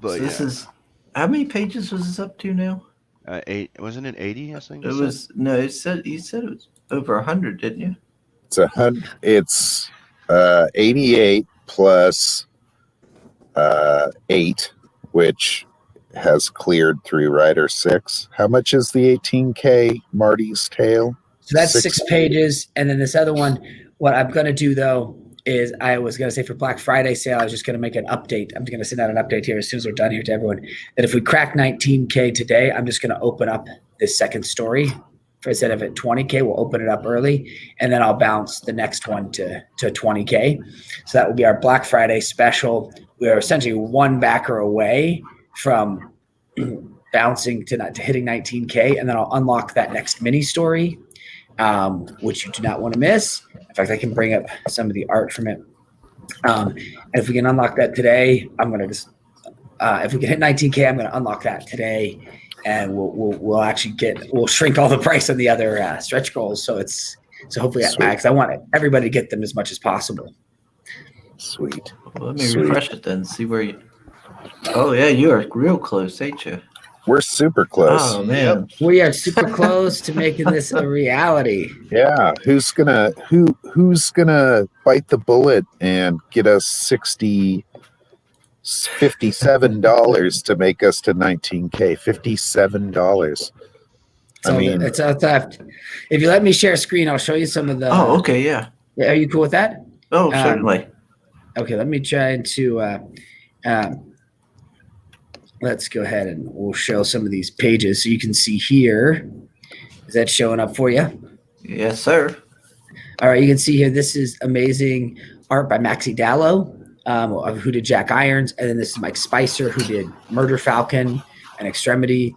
But this is how many pages was this up to now? 8, wasn't it 80? I think It was no. It said you said it was over 100, didn't you? It's 100. It's 88 plus 8, which has cleared through Rider 6. How much is the 18K Marty's Tale? So that's 6 pages, and then this other one. What I'm gonna do though is I was gonna say for Black Friday sale, I was just gonna make an update. I'm gonna send out an update here as soon as we're done here to everyone. That if we crack 19K today, I'm just gonna open up this second story. For instead of at 20K, we'll open it up early, and then I'll bounce the next one to 20K. So that will be our Black Friday special. We are essentially one backer away from bouncing to hitting 19K, and then I'll unlock that next mini story, which you do not want to miss. In fact, I can bring up some of the art from it. And if we can unlock that today, I'm going to just if we can hit 19K, I'm going to unlock that today, and we'll actually we'll shrink all the price on the other stretch goals. So hopefully, because I want everybody to get them as much as possible. Sweet. Well, let me refresh it then. See where you. Oh yeah, you are real close, ain't you? We're super close. Oh man, we are super close to making this a reality. Yeah, who's gonna bite the bullet and get us $57 to make us to 19K? $57. I mean, it's a theft. If you let me share a screen, I'll show you some of the. Oh, okay, yeah. Are you cool with that? Oh, certainly. Okay, let me try to. Let's go ahead and we'll show some of these pages so you can see here. Is that showing up for you? Yes, sir. All right, you can see here. This is amazing art by Maxi Dallo, who did Jack Irons, and then this is Mike Spicer, who did Murder Falcon and Extremity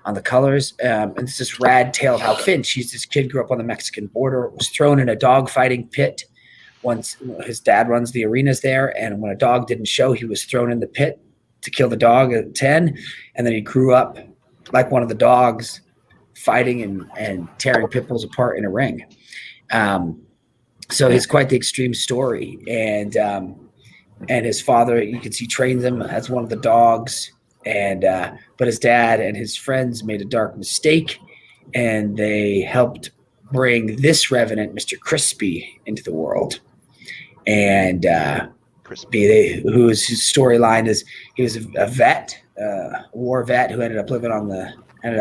on the colors. And it's this rad tale of how Finch, this kid grew up on the Mexican border, was thrown in a dogfighting pit. Once his dad runs the arenas there, and when a dog didn't show, he was thrown in the pit to kill the dog at 10, and then he grew up like one of the dogs, fighting and tearing pit bulls apart in a ring. So it's quite the extreme story, and his father, you can see, trains him as one of the dogs, and but his dad and his friends made a dark mistake, and they helped bring this revenant, Mr. Crispy, into the world, and whose storyline is he was a vet, a war vet who ended up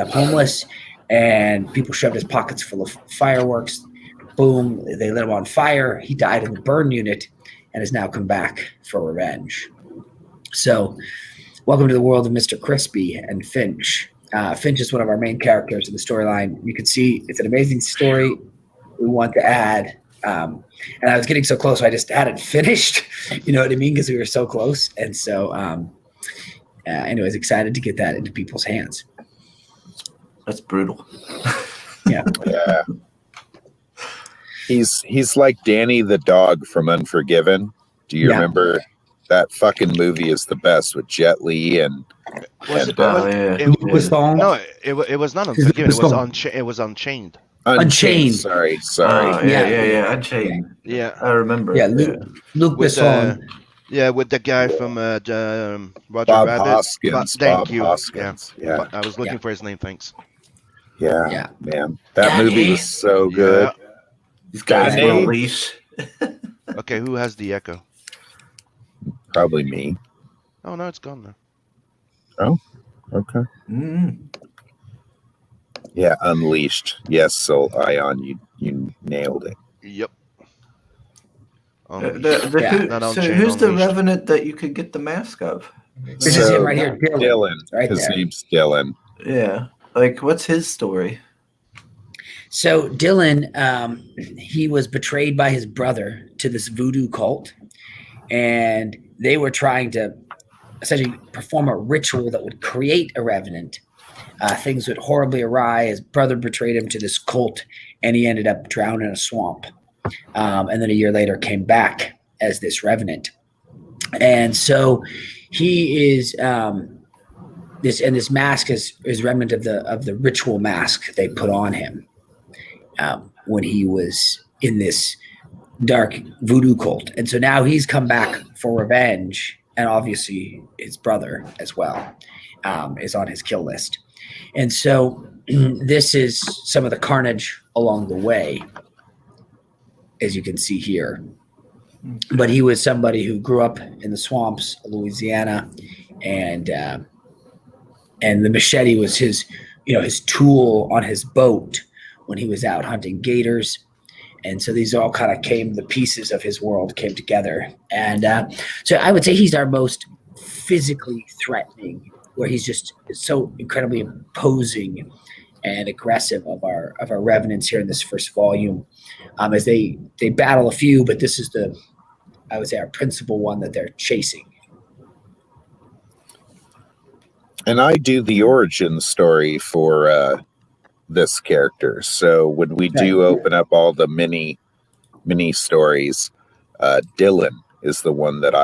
homeless, and people shoved his pockets full of fireworks. Boom, they lit him on fire. He died in the burn unit and has now come back for revenge. So welcome to the world of Mr. Crispy and Finch. Finch is one of our main characters in the storyline. You can see it's an amazing story. We want to add and I was getting so close, so I just hadn't finished. You know what I mean? Because we were so close. And so, anyways, excited to get that into people's hands. That's brutal. Yeah. Yeah. He's like Danny the dog from Unforgiven. Do you remember that fucking movie? Is the best with Jet Li and. It was not Unforgiven. It was Unchained. Unchained. Sorry. Yeah, Unchained. Yeah, I remember. Yeah, Luc Besson. Yeah, with the guy from Roger Bob Rabbit. Hoskins. Thank Bob you. Hoskins. Yeah. I was looking Yeah. for his name. Thanks. Yeah. Yeah. Man. That Daddy. movie was so good. Yeah. These guys Daddy. were on a leash. Okay, who has the echo? Probably me. Oh no, it's gone now. Okay. Mm. Yeah, Unleashed. Yes, Soul Ion, you nailed it. Yep. Yeah. Not on So chain, who's the unleashed. Revenant that you could get the mask of? This is him right here, Dylan. Dylan. Right His there. name's Dylan. Yeah. Like, what's his story? So Dylan, he was betrayed by his brother to this voodoo cult, and they were trying to essentially perform a ritual that would create a revenant. Things went horribly awry. His brother betrayed him to this cult, and he ended up drowned in a swamp. And then a year later came back as this revenant. And so he is this mask is remnant of the ritual mask they put on him when he was in this dark voodoo cult. And so now he's come back for revenge, and obviously his brother as well is on his kill list. And so this is some of the carnage along the way, as you can see here. But he was somebody who grew up in the swamps of Louisiana, and the machete was his tool on his boat when he was out hunting gators. And so these all kind of the pieces of his world came together. And so I would say he's our most physically threatening, where he's just so incredibly imposing and aggressive of our revenants here in this first volume, as they battle a few, but this is I would say our principal one that they're chasing. And I do the origin story for this character. So when we do open up all the mini stories, Dylan is the one that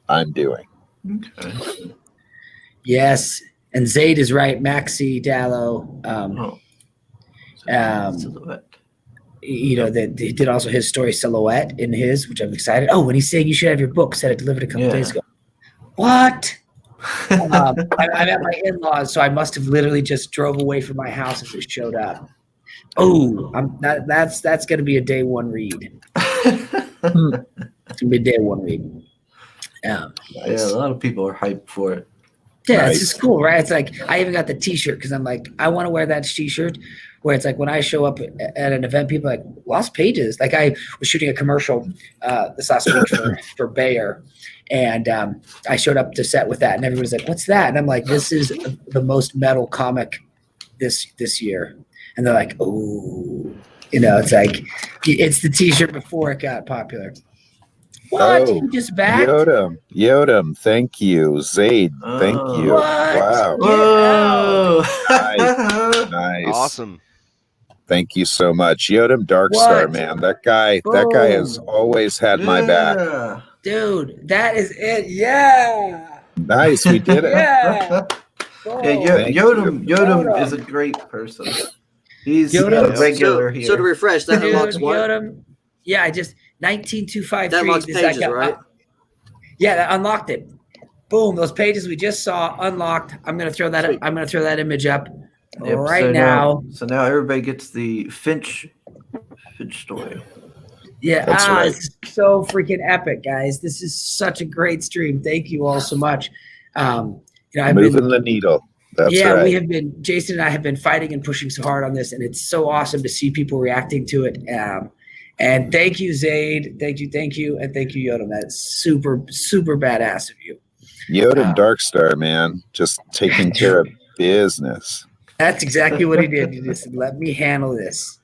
I'm doing. Okay. Yes, and Zaid is right. Maxi Dallo, Silhouette. that he did also his story Silhouette in his, which I'm excited. Oh, when he's saying you should have your book, said it delivered a couple days ago. What? I'm at my in-laws, so I must have literally just drove away from my house as it showed up. Oh, that's going to be a day one read. It's going to be a day one read. Yeah, a lot of people are hyped for it. Yeah, Nice. It's just cool, right? It's like I even got the T-shirt because I'm like, I want to wear that T-shirt. Where it's like when I show up at an event, people are like Lost Pages. Like I was shooting a commercial this last week for Bayer, and I showed up to set with that, and everybody's like, "What's that?" And I'm like, "This is the most metal comic this year." And they're like, "Oh, it's like it's the T-shirt before it got popular." What? Oh, You just back? Yodam, thank you. Zaid, thank you. What? Wow. Whoa! Nice. Awesome. Thank you so much. Yodam Darkstar, What? man. That guy has always had my back. Dude, that is it. Yeah. Nice, we did it. Yeah. Thank Yodam is a great person. He's Yodam- a regular here. So to refresh, that Dude, unlocks what? Yodam, yeah, I just 19253. That unlocks this pages, got- right? Yeah, that unlocked it. Boom! Those pages we just saw unlocked. I'm gonna throw that. Sweet. I'm gonna throw that image up Yep, right so now. So now everybody gets the Finch story. Yeah, That's right. This is so freaking epic, guys. This is such a great stream. Thank you all so much. I've Moving been the needle. That's yeah, right. we have been. Jason and I have been fighting and pushing so hard on this, and it's so awesome to see people reacting to it. And thank you, Zaid. Thank you, and thank you, Yodam. That's super, super badass of you. Yodam Darkstar, man. Just taking care of business. That's exactly what he did. He just said, let me handle this.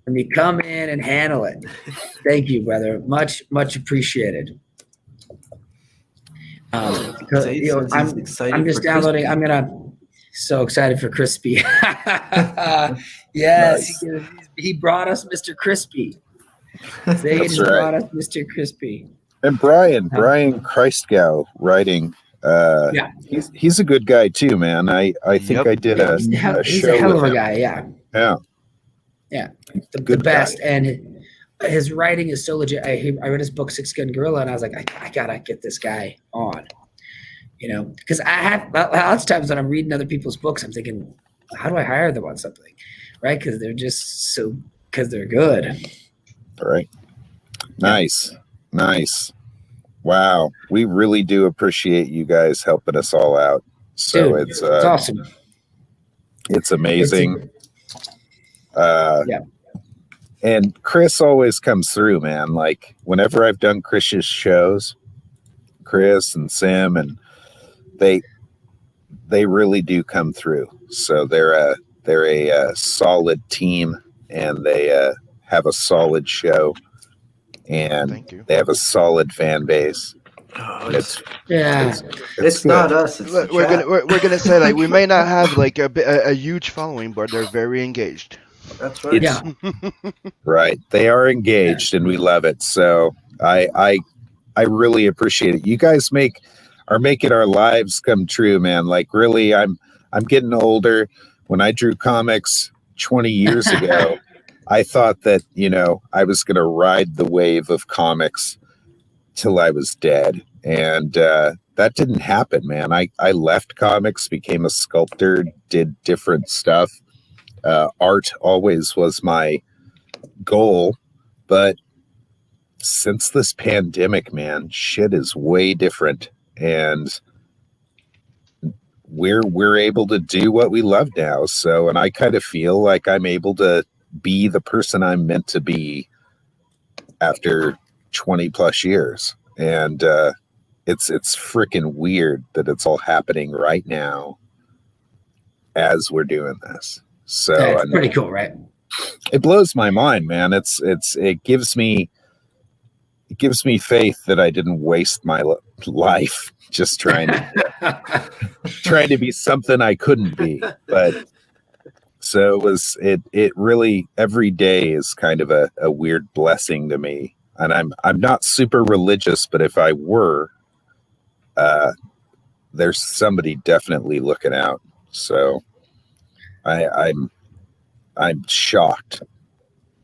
Let me come in and handle it. Thank you, brother. Much, much appreciated. Because, I'm just downloading. So excited for Crispy. Yes, Nice. he brought us Mr. Crispy. Zaid That's brought right. us Mr. Crispy. And Brian Christgau writing. Yeah. He's a good guy too, man. I think Yep. I did a He's show a hell with of a him. guy. Yeah. Yeah. Yeah. The Good best. guy. And his writing is so legit. I read his book Six Gun Gorilla, and I was like, I gotta get this guy on, because I have lots of times when I'm reading other people's books, I'm thinking, how do I hire them on something, right? Because they're good. All right. Nice. Wow, we really do appreciate you guys helping us all out. So Dude, it's awesome. It's amazing. Yeah. And Chris always comes through, man. Like whenever I've done Chris's shows, Chris and Sim, and they really do come through. So they're a solid team, and they have a solid show, and Thank you. they have a solid fan base. It's It's not good. us. It's the We're chat. gonna say like we may not have like a huge following, but they're very engaged. That's right. Yeah. Right. They are engaged, and we love it. So I really appreciate it. You guys are making our lives come true, man. Like really, I'm getting older. When I drew comics 20 years ago, I thought that, I was going to ride the wave of comics till I was dead. And that didn't happen, man. I left comics, became a sculptor, did different stuff. Art always was my goal, but since this pandemic, man, shit is way different, and we're able to do what we love now. So, and I kind of feel like I'm able to be the person I'm meant to be after 20 plus years, and it's freaking weird that it's all happening right now as we're doing this. So That's pretty cool, right? It blows my mind, man. It gives me faith that I didn't waste my life just trying to be something I couldn't be. But so it really, every day is kind of a weird blessing to me. And I'm not super religious, but if I were, there's somebody definitely looking out. So I'm shocked.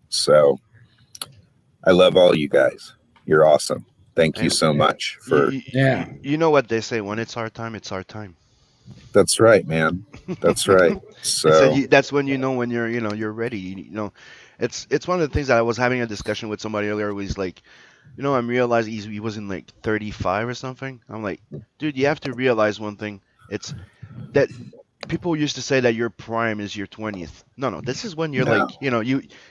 So I love all you guys. You're awesome. Thank you so much for. You know what they say: when it's our time, it's our time. That's right, man. That's right. So That's when when you're ready. It's one of the things that I was having a discussion with somebody earlier. Was like, I'm realizing he was in like 35 or something. I'm like, dude, you have to realize one thing. It's that people used to say that your prime is your 20th. No, this is when you're No. like,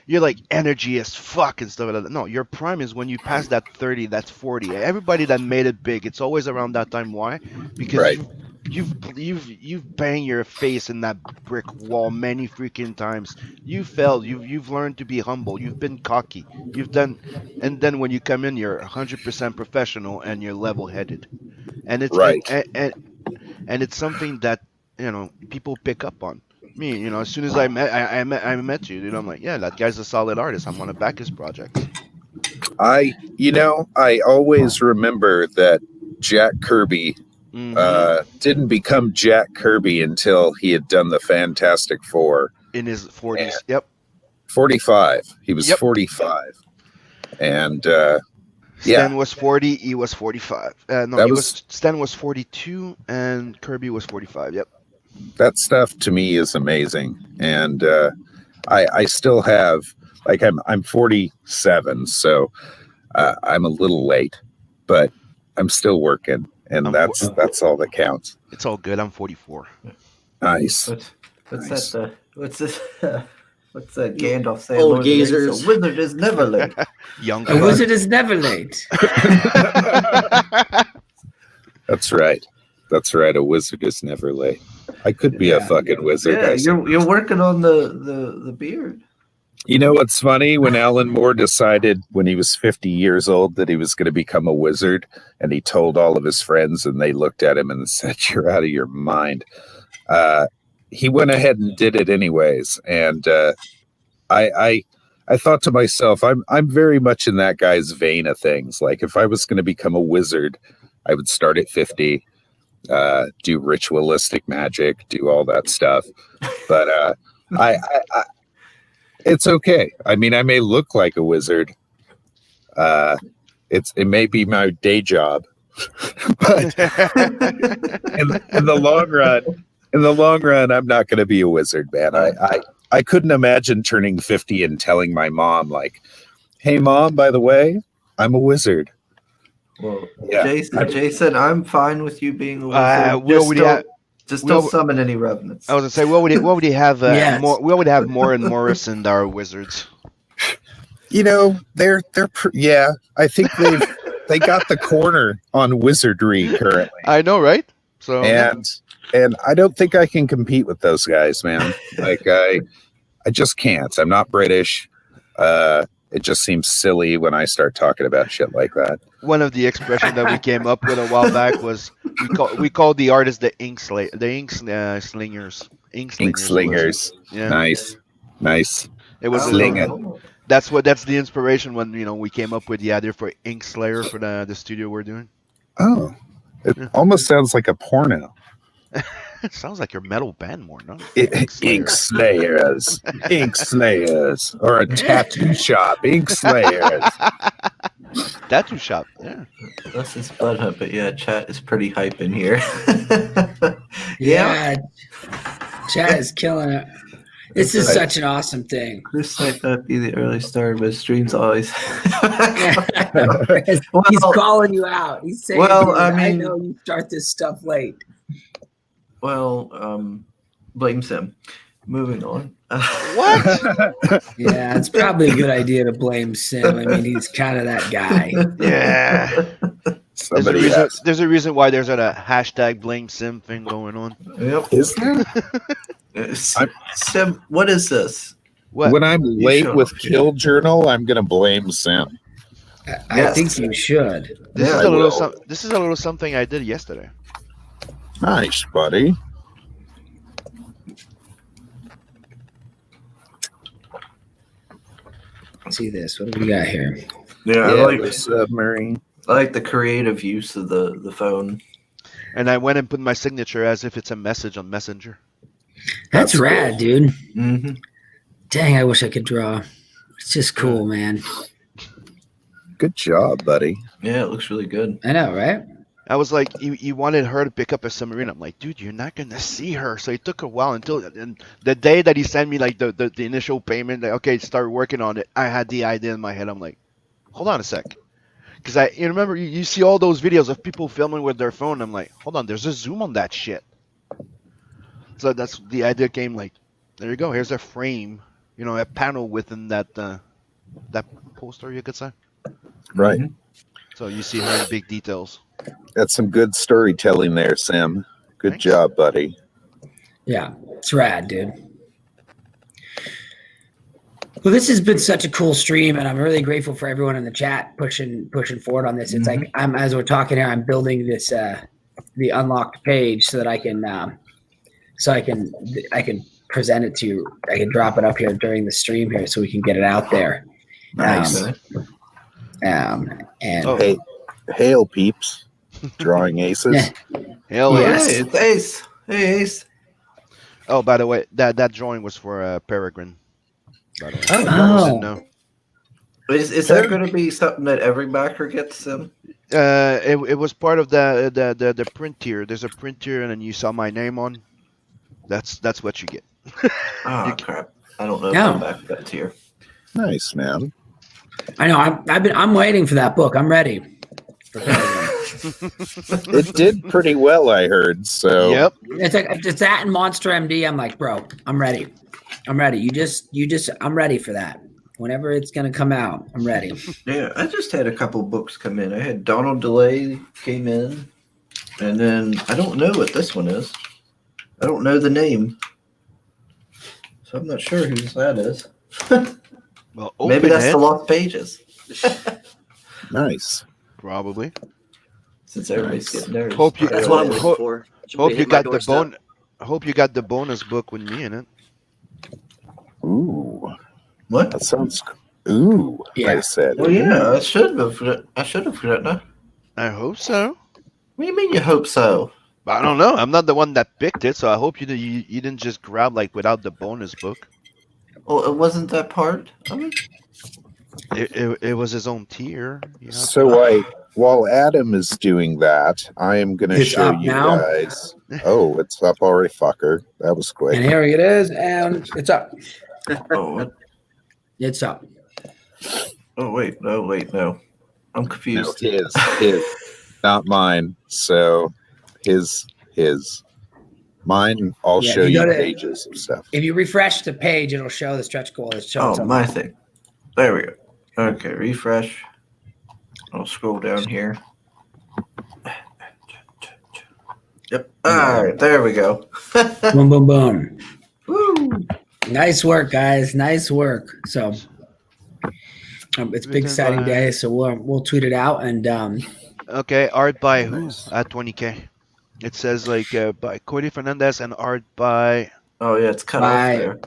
you're like energy as fuck and stuff like that. No, your prime is when you pass that 30, that's 40. Everybody that made it big, it's always around that time. Why? Because Right. you've banged your face in that brick wall many freaking times. You failed. You've learned to be humble. You've been cocky. You've done, and then when you come in, you're 100% professional and you're level-headed. And it's Right. and it's something that people pick up on. Me, as soon as I met you, I'm like, yeah, that guy's a solid artist. I'm gonna back his projects. I always remember that Jack Kirby didn't become Jack Kirby until he had done the Fantastic Four In his 40s. Yep. 45. He was Yep. 45, and Stan was 40. He was 45. No, That he was- Stan was 42, and Kirby was 45. Yep. that stuff to me is amazing. And I still have, like, I'm 47, so I'm a little late, but I'm still working, and that's all that counts. It's all good. I'm 44. Nice. What's Nice. that? What's this? What's that Gandalf saying? Old Lord of the Rings? geezers. A wizard is never late. Young. A wizard is never late. That's right. That's right. A wizard is never late. I could be a fucking wizard. Yeah, I you're working on the beard. You know what's funny? When Alan Moore decided when he was 50 years old that he was going to become a wizard, and he told all of his friends, and they looked at him and said, "You're out of your mind." He went ahead and did it anyways. And I thought to myself, I'm very much in that guy's vein of things. Like if I was going to become a wizard, I would start at 50, do ritualistic magic, do all that stuff. But I it's okay. I mean, I may look like a wizard, It may be my day job, but in the long run, I'm not going to be a wizard, man. I couldn't imagine turning 50 and telling my mom, like, "Hey, mom, by the way, I'm a wizard." Well, Yeah. Jason, I'm fine with you being a wizard. Don't summon any revenants. I was gonna say, what would he have? Yes. What would have more and Morrison our wizards? You know, yeah. I think they got the corner on wizardry currently, I know, right? So and I don't think I can compete with those guys, man. Like I just can't. I'm not British. It just seems silly when I start talking about shit like that. one of the expressions that we came up with a while back was we called the artists the slingers. Ink slingers. Yeah, Nice. it was Sling it. That's the inspiration when we came up with the idea for Ink Slayer for the studio we're doing. Oh, it almost sounds like a porno. It sounds like your metal band more, no? Ink Slayers, or a tattoo shop, Ink Slayers. Tattoo shop, yeah. This is Blood Hunt, but yeah, chat is pretty hype in here. Yeah. Chat is killing it. This is such an awesome thing. This might not be the early start, but streams always. He's calling you out. He's saying, I know you start this stuff late. Well, blame Sim. Moving on. What? Yeah, it's probably a good idea to blame Sim. I mean, he's kind of that guy. Yeah. There's a reason why there's a hashtag blame Sim thing going on. Yep. Is there? Sim, what is this? What? When I'm late with Kill Journal, I'm gonna blame Sim. I think you should. This is a little something I did yesterday. Nice, buddy. Let's see this. What do we got here? Yeah, I like the submarine. I like the creative use of the phone. And I went and put my signature as if it's a message on Messenger. That's rad, dude. Mm-hmm. Dang, I wish I could draw. It's just cool, man. Good job, buddy. Yeah, it looks really good. I know, right? I was like, you wanted her to pick up a submarine. I'm like, dude, you're not gonna see her. So it took a while and the day that he sent me like the initial payment, like, okay, start working on it. I had the idea in my head. I'm like, hold on a sec, because you remember you see all those videos of people filming with their phone. I'm like, hold on, there's a zoom on that shit. So that's the idea came like, there you go. Here's a frame, a panel within that poster, you could say. Right. Mm-hmm. So you see her in big details. That's some good storytelling there, Sam. Good Thanks. job, buddy. Yeah, it's rad, dude. Well, this has been such a cool stream, and I'm really grateful for everyone in the chat pushing forward on this. It's like as we're talking here, I'm building this the unlocked page so that I can present it to you. I can drop it up here during the stream here so we can get it out there. Nice. And Hey, hail peeps, drawing aces. Hell Yes. Hey, it's Ace. Hey, Ace. Oh, by the way, that drawing was for Peregrine. By the way, Oh. no. Is that going to be something that every backer gets? It was part of the print tier. There's a print tier, and then you saw my name on. That's what you get. Oh crap! I don't know if No. I'm back that tier. Nice, man. I know I'm waiting for that book. I'm ready. It did pretty well, I heard. So Yep. It's that and Monster MD. I'm like, bro, I'm ready. I'm ready for that. Whenever it's gonna come out, I'm ready. Yeah, I just had a couple books come in. I had Donald DeLay came in, and then I don't know what this one is. I don't know the name, so I'm not sure whose that is. Well, Maybe that's Openhead, the Lost Pages, nice. probably. since everybody's getting theirs. Hope you- That's what I'm looking for. Should Hope be you hitting my got the doorstep. Hope you got the bonus book with me in it. Ooh, What? that sounds. Ooh, Yeah. I said. Well, yeah, I should have written that. I hope so. What do you mean you hope so? But I don't know. I'm not the one that picked it, so I hope you didn't just grab like without the bonus book. Well, it wasn't that part of it. It was his own tier. You have So while Adam is doing that, I am going to It's show up you now. guys. Oh, it's up already, fucker. That was And quick. here it is, and it's up. Oh, It's up. wait, no. I'm No, confused. his, not mine. So his. Mine, I'll Yeah, show if you you go to- pages of stuff. If you refresh the page, it'll show the stretch goal. It's showing Oh, something. my thing. There we go. Okay, refresh. I'll scroll down here. Yep. All right, there we go. Boom, boom, boom. Woo! Nice work, guys. Nice work. So it's a big Written exciting by- day. So we'll tweet it out and Okay, art by who Nice. at 20K? It says like by Cody Fernandez and art by. Oh yeah, it's cut off Bye. there.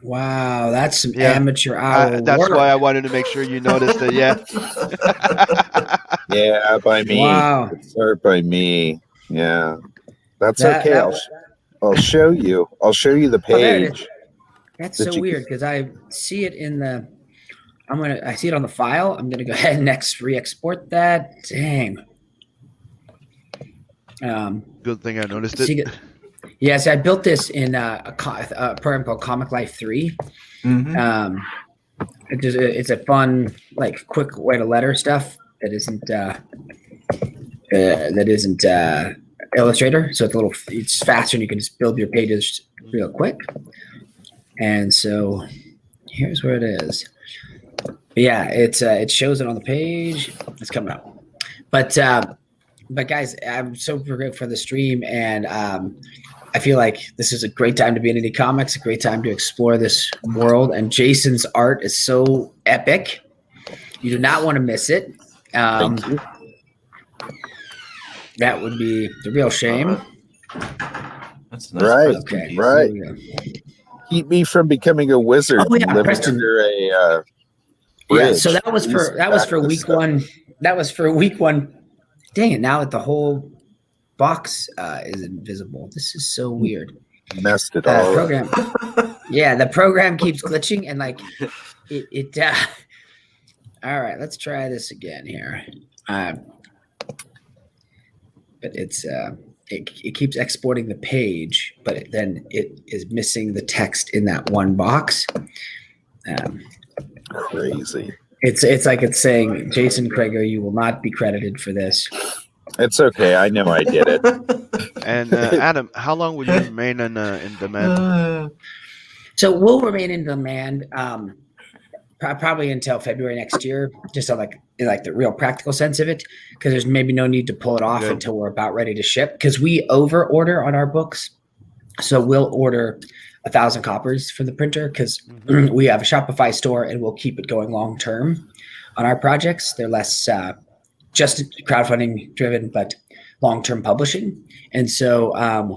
wow, that's some Yeah. amateur hour That's work. why I wanted to make sure you noticed it. Yeah. Yeah, by me. Wow. It's art by me. Yeah, that's That- okay. that- I'll show you. I'll show you the Oh, there it page. is. That's that so you weird because I see it in the. I see it on the file. I'm gonna go ahead and re-export that. Dang. Good thing I noticed it. See, yes, I built this in a program called Comic Life 3. Mhm. It's a fun, like, quick way to letter stuff that isn't Illustrator. So it's faster, and you can just build your pages real quick. And so here's where it is. But yeah, it shows it on the page. It's coming up. But guys, I'm super grateful for the stream, and I feel like this is a great time to be in indie comics, a great time to explore this world. And Jason's art is so epic. You do not want to miss it. Thank you. That would be the real shame. That's a nice Right, present Okay. piece. right. Here we go. Keep me from becoming a wizard Oh, yeah, and living Preston. under a Yeah, bridge. so that was for Please week back this one. That was for week one. Dang it! Now that the whole box is invisible, this is so weird. up. Messed it all up. Program. Yeah, the program keeps glitching and like it. All right, let's try this again here. But it keeps exporting the page, but then it is missing the text in that one box. Crazy. It's like it's saying, Jason Crager, you will not be credited for this. It's okay. I know I did it. And Adam, how long will you remain in demand? So we'll remain in demand probably until February next year, just on like the real practical sense of it, because there's maybe no need to pull it off Good. until we're about ready to ship, because we over order on our books. So we'll order 1,000 copies for the printer because we have a Shopify store and we'll keep it going long term on our projects. They're less just crowdfunding driven, but long-term publishing. And so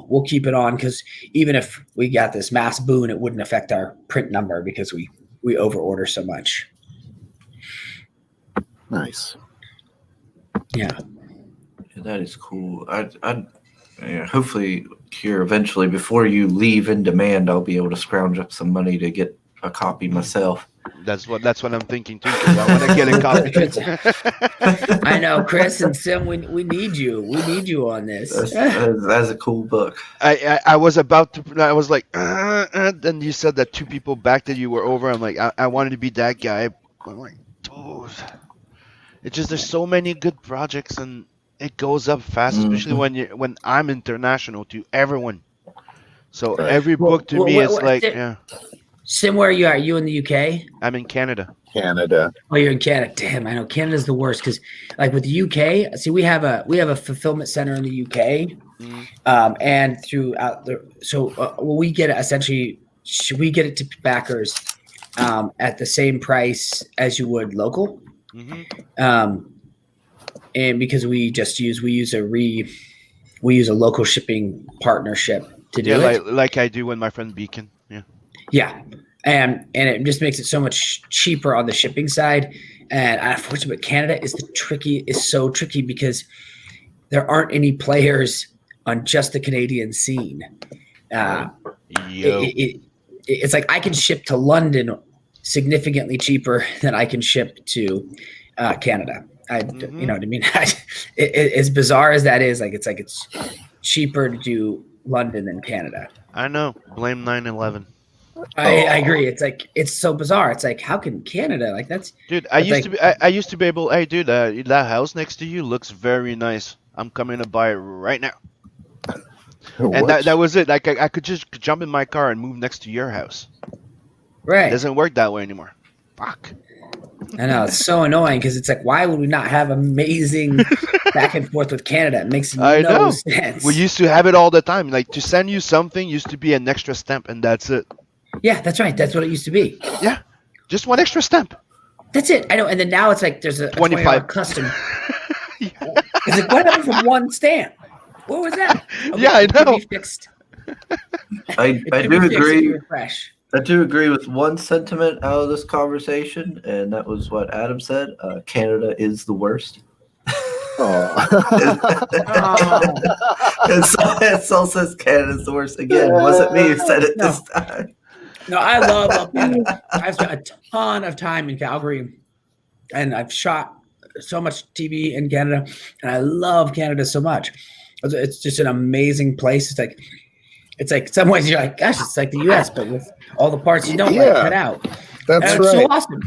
we'll keep it on because even if we got this mass boon, it wouldn't affect our print number because we over order so much. Nice. Yeah. That is cool. Hopefully here eventually before you leave in demand, I'll be able to scrounge up some money to get a copy myself. That's what I'm thinking too. 'Cause I want to get a copy. I know, Chris and Sim, we need you. We need you on this. That's a cool book. I was about to. I was like, then you said that 2 people back that you were over. I'm like, I wanted to be that guy. I'm like, dude, it's just there's so many good projects and it goes up fast, especially when I'm international to everyone. So Right. every book to me, it's like, yeah, Sim, where are you? Are you in the UK? I'm in Canada. Canada. Oh, you're in Canada. Damn, I know Canada's the worst because, like with the UK, see, we have a fulfillment center in the UK, and throughout we get it essentially. We get it to backers at the same price as you would local, and because we use a local shipping partnership to do it. like I do with my friend Beacon. Yeah. Yeah. And it just makes it so much cheaper on the shipping side. And unfortunately, Canada is so tricky because there aren't any players on just the Canadian scene. Yo. It's like I can ship to London significantly cheaper than I can ship to Canada. You know what I mean? As bizarre as that is, it's cheaper to do London than Canada. I know. Blame 9/11. I agree. It's like it's so bizarre. It's like how can Canada like that's Dude, I that's used like to be. I used to be able. Hey, dude, that house next to you looks very nice. I'm coming to buy it right now. And that was it. Like I could just jump in my car and move next to your house. It right. doesn't work that way anymore. Fuck. I know it's so annoying because it's like why would we not have amazing back and forth with Canada? It makes I no know. sense. We used to have it all the time. Like to send you something used to be an extra stamp, and that's it. Yeah, that's right. That's what it used to be. Yeah, just one extra stamp. That's it. I know. And then now it's like there's a 25 $20 custom. It's like what happened from one stamp? What was that? Okay, Yeah, I it could know. be fixed. I It do could be fixed if agree. you refresh. I do agree with one sentiment out of this conversation, and that was what Adam said. Canada is the worst. And Sol says Canada's the worst. Again, wasn't me who said it this time. No, I love Canada. I've spent a ton of time in Calgary, and I've shot so much TV in Canada, and I love Canada so much. It's just an amazing place. It's like in some ways you're like, gosh, it's like the U.S., but with all the parts you don't like cut out. That's and it's right. so awesome.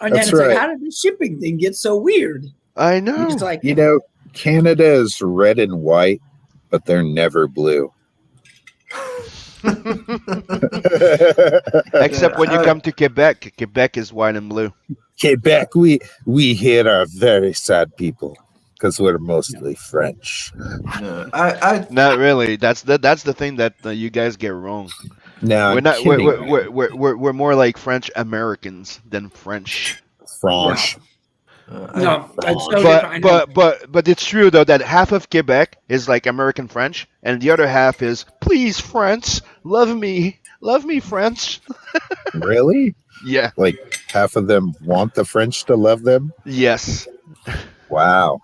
And That's then it's right. like, how did the shipping thing get so weird? I You know. just like, You know, Canada is red and white, but they're never blue. Except when you come to Quebec. Quebec is white and blue. Quebec, we here are very sad people because we're mostly French. No, I Not really. That's the thing that you guys get wrong. No, We're I'm not. kidding. We're more like French Americans than French. French. no, it's so different. But it's true though that half of Quebec is like American French, and the other half is please French, love me, French. Really? Yeah. Like half of them want the French to love them? Yes. Wow.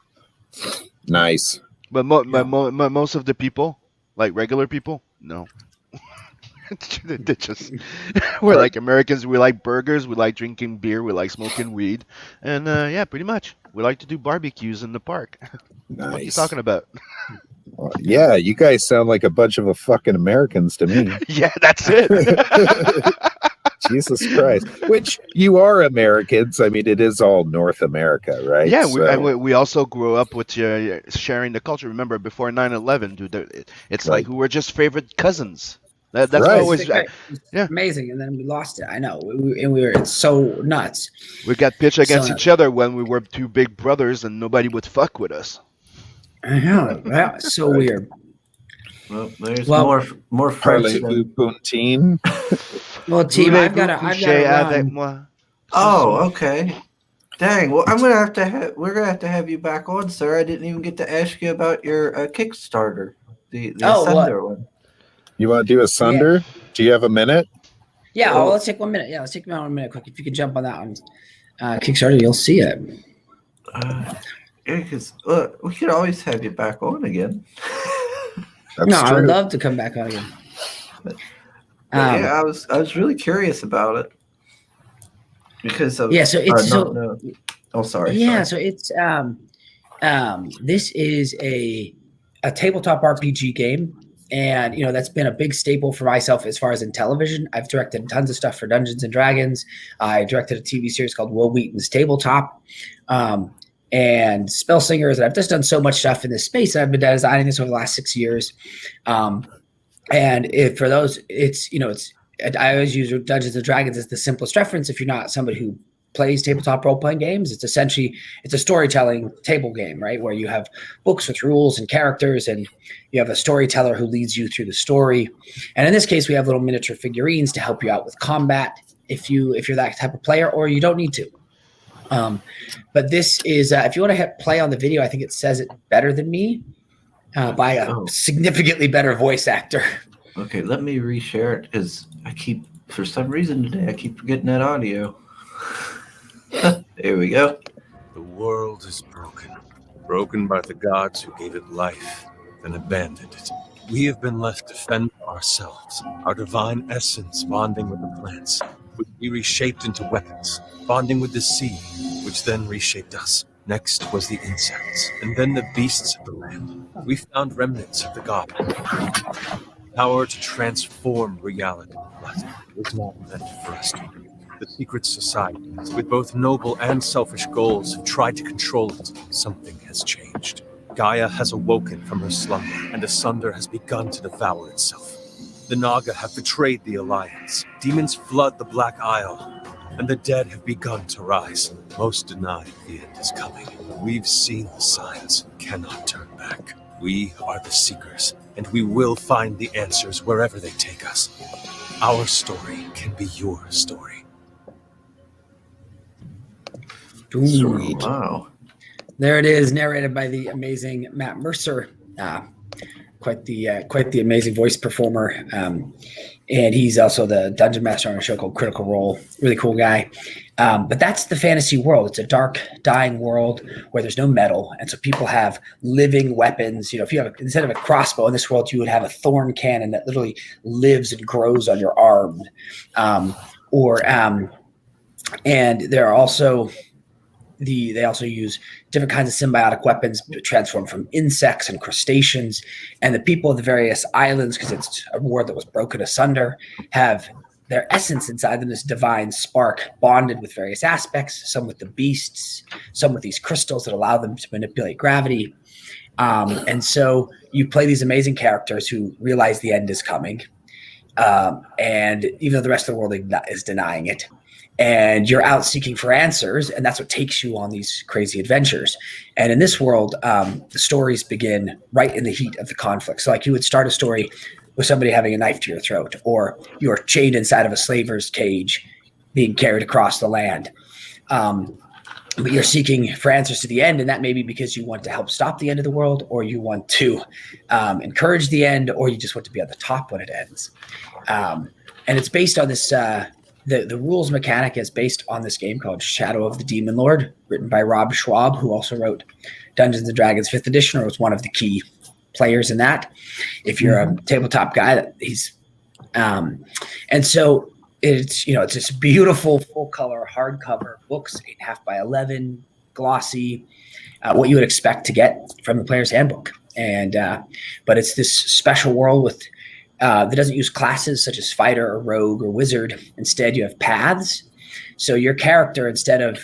Nice. But most of the people, like regular people, no. They just we're like Americans. We like burgers. We like drinking beer. We like smoking weed, and yeah, pretty much. We like to do barbecues in the park. Nice. What are you talking about? Well, yeah, you guys sound like a bunch of fucking Americans to me. Yeah, that's it. Jesus Christ. Which you are Americans. I mean, it is all North America, right? Yeah, So- we also grew up with sharing the culture. Remember, before 9/11, dude, it's like we were just favorite cousins. That's Right. always. It's yeah. amazing, and then we lost it. I know, it's so nuts. We got pitched against So- each other when we were two big brothers, and nobody would fuck with us. I know, that's so weird. well, there's Well, more French Parlez-vous than, poutine? Well, team, I've got Voulez-vous to coucher avec run. moi? Oh, okay. Dang. Well, we're gonna have to have you back on, sir. I didn't even get to ask you about your Kickstarter, the Oh, what? Asunder one. You want to do a Sunder? Do you have a minute? Yeah, let's take 1 minute. Yeah, let's take 1 minute quick. If you could jump on that one, Kickstarter, you'll see it. Yeah, because we could always have you back on again. That's No, I would true. love to come back on again. But yeah, I was really curious about it because of Yeah, so it's no. Oh, sorry. Yeah, sorry. so it's this is a tabletop RPG game, and that's been a big staple for myself as far as in television. I've directed tons of stuff for Dungeons and Dragons. I directed a TV series called Will Wheaton's Tabletop, and Spell Singers, and I've just done so much stuff in this space. And I've been designing this over the last 6 years, for those, it's I always use Dungeons and Dragons as the simplest reference. If you're not somebody who plays tabletop role-playing games, it's a storytelling table game, right? Where you have books with rules and characters, and you have a storyteller who leads you through the story. And in this case, we have little miniature figurines to help you out with combat if you're that type of player, or you don't need to. But this is if you want to hit play on the video, I think it says it better than me by a significantly better voice actor. Okay, let me reshare it because for some reason today, I keep forgetting that audio. There we go. The world is broken by the gods who gave it life and abandoned it. We have been left to fend for ourselves, our divine essence bonding with the plants. would be reshaped into weapons, bonding with the sea, which then reshaped us. Next was the insects, and then the beasts of the land. We found remnants of the god. Power to transform reality, but it was not meant for us to do. The secret societies, with both noble and selfish goals, have tried to control it. Something has changed. Gaia has awoken from her slumber, and Asunder has begun to devour itself. The Naga have betrayed the Alliance. Demons flood the Black Isle, and the dead have begun to rise. Most deny the end is coming. We've seen the signs, cannot turn back. We are the Seekers, and we will find the answers wherever they take us. Our story can be your story. Sweet. Wow. There it is, narrated by the amazing Matt Mercer. Quite the amazing voice performer. And he's also the dungeon master on a show called Critical Role. Really cool guy. But that's the fantasy world. It's a dark, dying world where there's no metal. And so people have living weapons. If you have, instead of a crossbow in this world, you would have a thorn cannon that literally lives and grows on your arm. And there are also they also use different kinds of symbiotic weapons transformed from insects and crustaceans. And the people of the various islands, because it's a world that was broken asunder, have their essence inside them, this divine spark, bonded with various aspects, some with the beasts, some with these crystals that allow them to manipulate gravity. And so you play these amazing characters who realize the end is coming. And even though the rest of the world is denying it, and you're out seeking for answers, and that's what takes you on these crazy adventures. And in this world, the stories begin right in the heat of the conflict. So like you would start a story with somebody having a knife to your throat, or you're chained inside of a slaver's cage being carried across the land. But you're seeking for answers to the end, and that may be because you want to help stop the end of the world, or you want to encourage the end, or you just want to be on the top when it ends. And it's based on this... The rules mechanic is based on this game called Shadow of the Demon Lord, written by Rob Schwab, who also wrote Dungeons & Dragons 5th edition, or was one of the key players in that. If you're a tabletop guy, he's and so it's this beautiful full color hardcover books, 8.5 by 11, glossy, what you would expect to get from the player's handbook. And but it's this special world with that doesn't use classes such as fighter or rogue or wizard. Instead, you have paths. So your character, instead of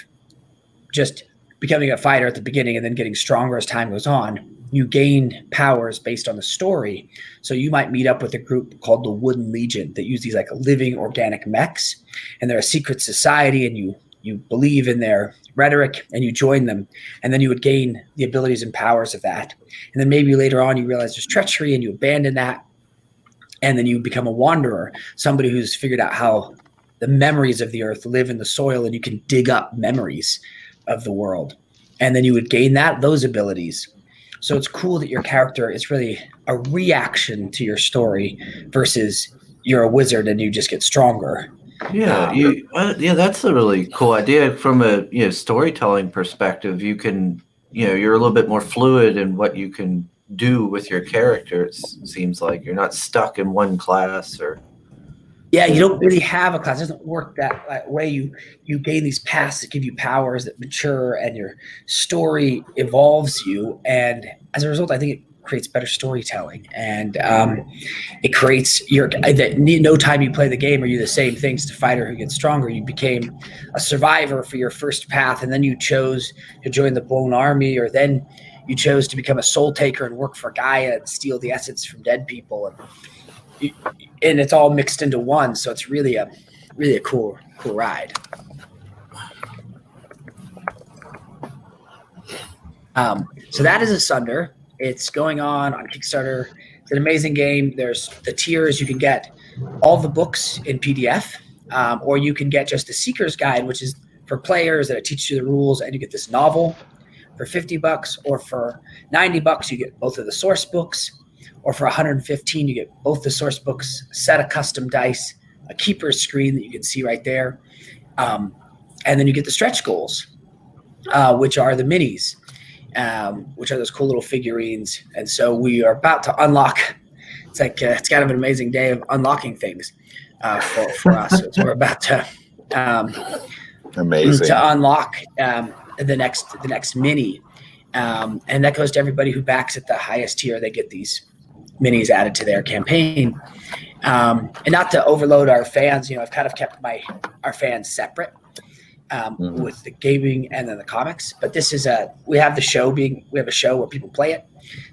just becoming a fighter at the beginning and then getting stronger as time goes on, you gain powers based on the story. So you might meet up with a group called the Wooden Legion that use these like living organic mechs, and they're a secret society, and you believe in their rhetoric and you join them, and then you would gain the abilities and powers of that. And then maybe later on you realize there's treachery and you abandon that. And then you become a wanderer, somebody who's figured out how the memories of the earth live in the soil, and you can dig up memories of the world. And then you would gain those abilities. So it's cool that your character is really a reaction to your story versus you're a wizard and you just get stronger. Yeah, that's a really cool idea from a storytelling perspective. You can, you're a little bit more fluid in what you can do with your character. It seems like you're not stuck in one class or. Yeah, you don't really have a class. It doesn't work that way. You gain these paths that give you powers that mature, and your story evolves you. And as a result, I think it creates better storytelling, and it creates no time you play the game are you the same things to fighter who gets stronger. You became a survivor for your first path, and then you chose to join the Blown Army, or then you chose to become a soul taker and work for Gaia and steal the essence from dead people, and it's all mixed into one. So it's really a cool ride. So that is Asunder. It's going on Kickstarter. It's an amazing game. There's the tiers. You can get all the books in PDF, or you can get just the Seeker's Guide, which is for players that it teaches you the rules, and you get this novel for $50, or for $90 you get both of the source books, or for $115 you get both the source books, a set of custom dice, a keeper's screen that you can see right there, and then you get the stretch goals, which are the minis, which are those cool little figurines. And so we are about to unlock. It's like it's kind of an amazing day of unlocking things. for us. So we're about Amazing. to unlock the next mini, and that goes to everybody who backs at the highest tier. They get these minis added to their campaign, and not to overload our fans. I've kind of kept our fans separate with the gaming and then the comics. But this is we have a show where people play it,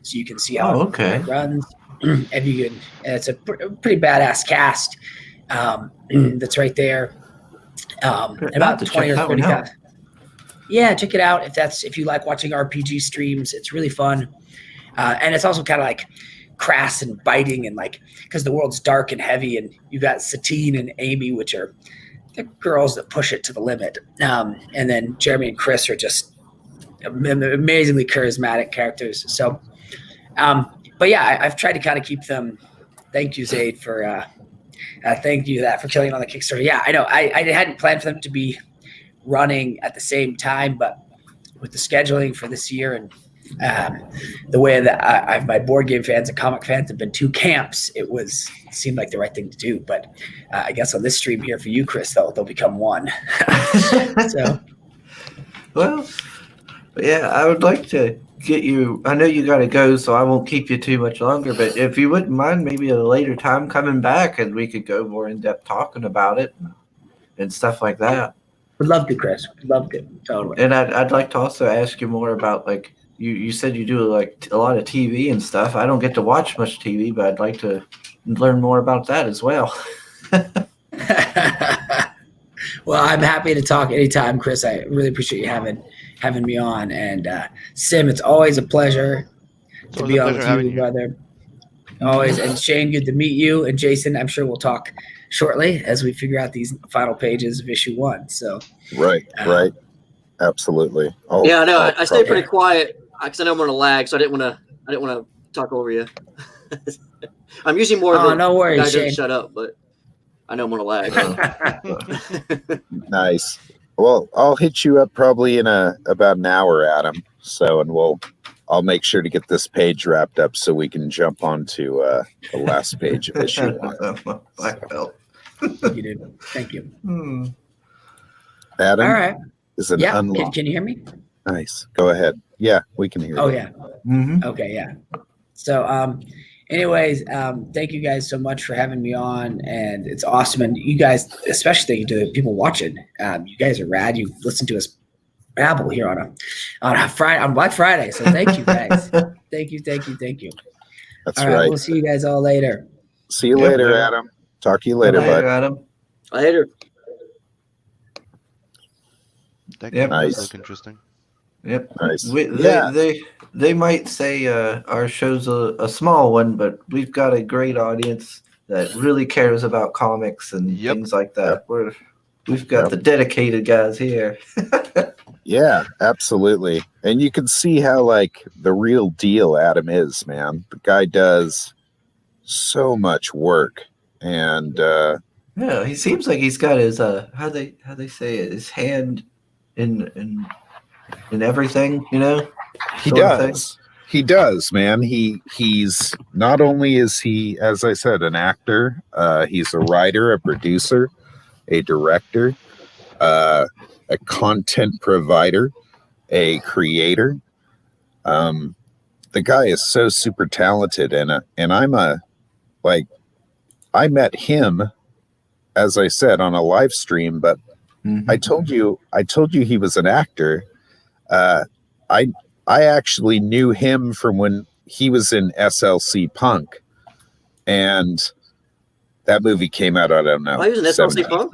so you can see how it runs. And it's a pretty badass cast that's right there. About 20 or 30 guys. Yeah, check it out if you like watching RPG streams. It's really fun, and it's also kind of like crass and biting, and like because the world's dark and heavy, and you got Satine and Amy, which are the girls that push it to the limit, and then Jeremy and Chris are just amazingly charismatic characters. So, but yeah, I've tried to kind of keep them. Thank you, Zaid, for thank you for killing it on the Kickstarter. Yeah, I know I hadn't planned for them to be running at the same time, but with the scheduling for this year and the way that my board game fans and comic fans have been two camps, it seemed like the right thing to do. But I guess on this stream here for you, Chris, they'll become one. So, well, yeah, I would like to get you. I know you got to go, so I won't keep you too much longer. But if you wouldn't mind, maybe at a later time coming back, and we could go more in depth talking about it and stuff like that. Would love to, Chris. Would love to, totally. And I'd like to also ask you more about like you said you do like a lot of TV and stuff. I don't get to watch much TV, but I'd like to learn more about that as well. Well, I'm happy to talk anytime, Chris. I really appreciate you having me on. And Sim, it's always a pleasure to be on with you, brother. Always. And Shane, good to meet you. And Jason, I'm sure we'll talk shortly as we figure out these final pages of issue 1. So right. Absolutely. Yeah, no, I stay pretty quiet because I know I'm going to lag, so I didn't want to talk over you. I'm usually more of no worries, guy Shane. doesn't shut up, but I know I'm going to lag. Nice. Well, I'll hit you up probably in about an hour, Adam. So, and I'll make sure to get this page wrapped up so we can jump onto the last page of issue 1. Black belt. Thank you. Adam, all right. Is an unlock. Can you hear me? Nice. Go ahead. Yeah, we can hear you. Oh, yeah. Mm-hmm. Okay, yeah. So, anyways, thank you guys so much for having me on, and it's awesome. And you guys, especially thank you to the people watching. You guys are rad. You listen to us babble here on Black Friday. So thank you guys. Thank you. That's all right. We'll see you guys all later. See you later, Adam. Talk to you later, bud. Adam. Later. That Yep. Nice. Look interesting. Yep. Nice. They might say our show's a small one, but we've got a great audience that really cares about comics and things like that. We've got the dedicated guys here. Yeah, absolutely. And you can see how like the real deal Adam is, man. The guy does so much work, and yeah, he seems like he's got his how they say it, his hand in everything, you know. He does. He does, man. He's not only is he, as I said, an actor. He's a writer, a producer, a director, a content provider, a creator. The guy is so super talented, and I met him, as I said, on a live stream, but I told you he was an actor. I actually knew him from when he was in SLC Punk, and that movie came out. I don't know. Oh, he was in SLC Punk?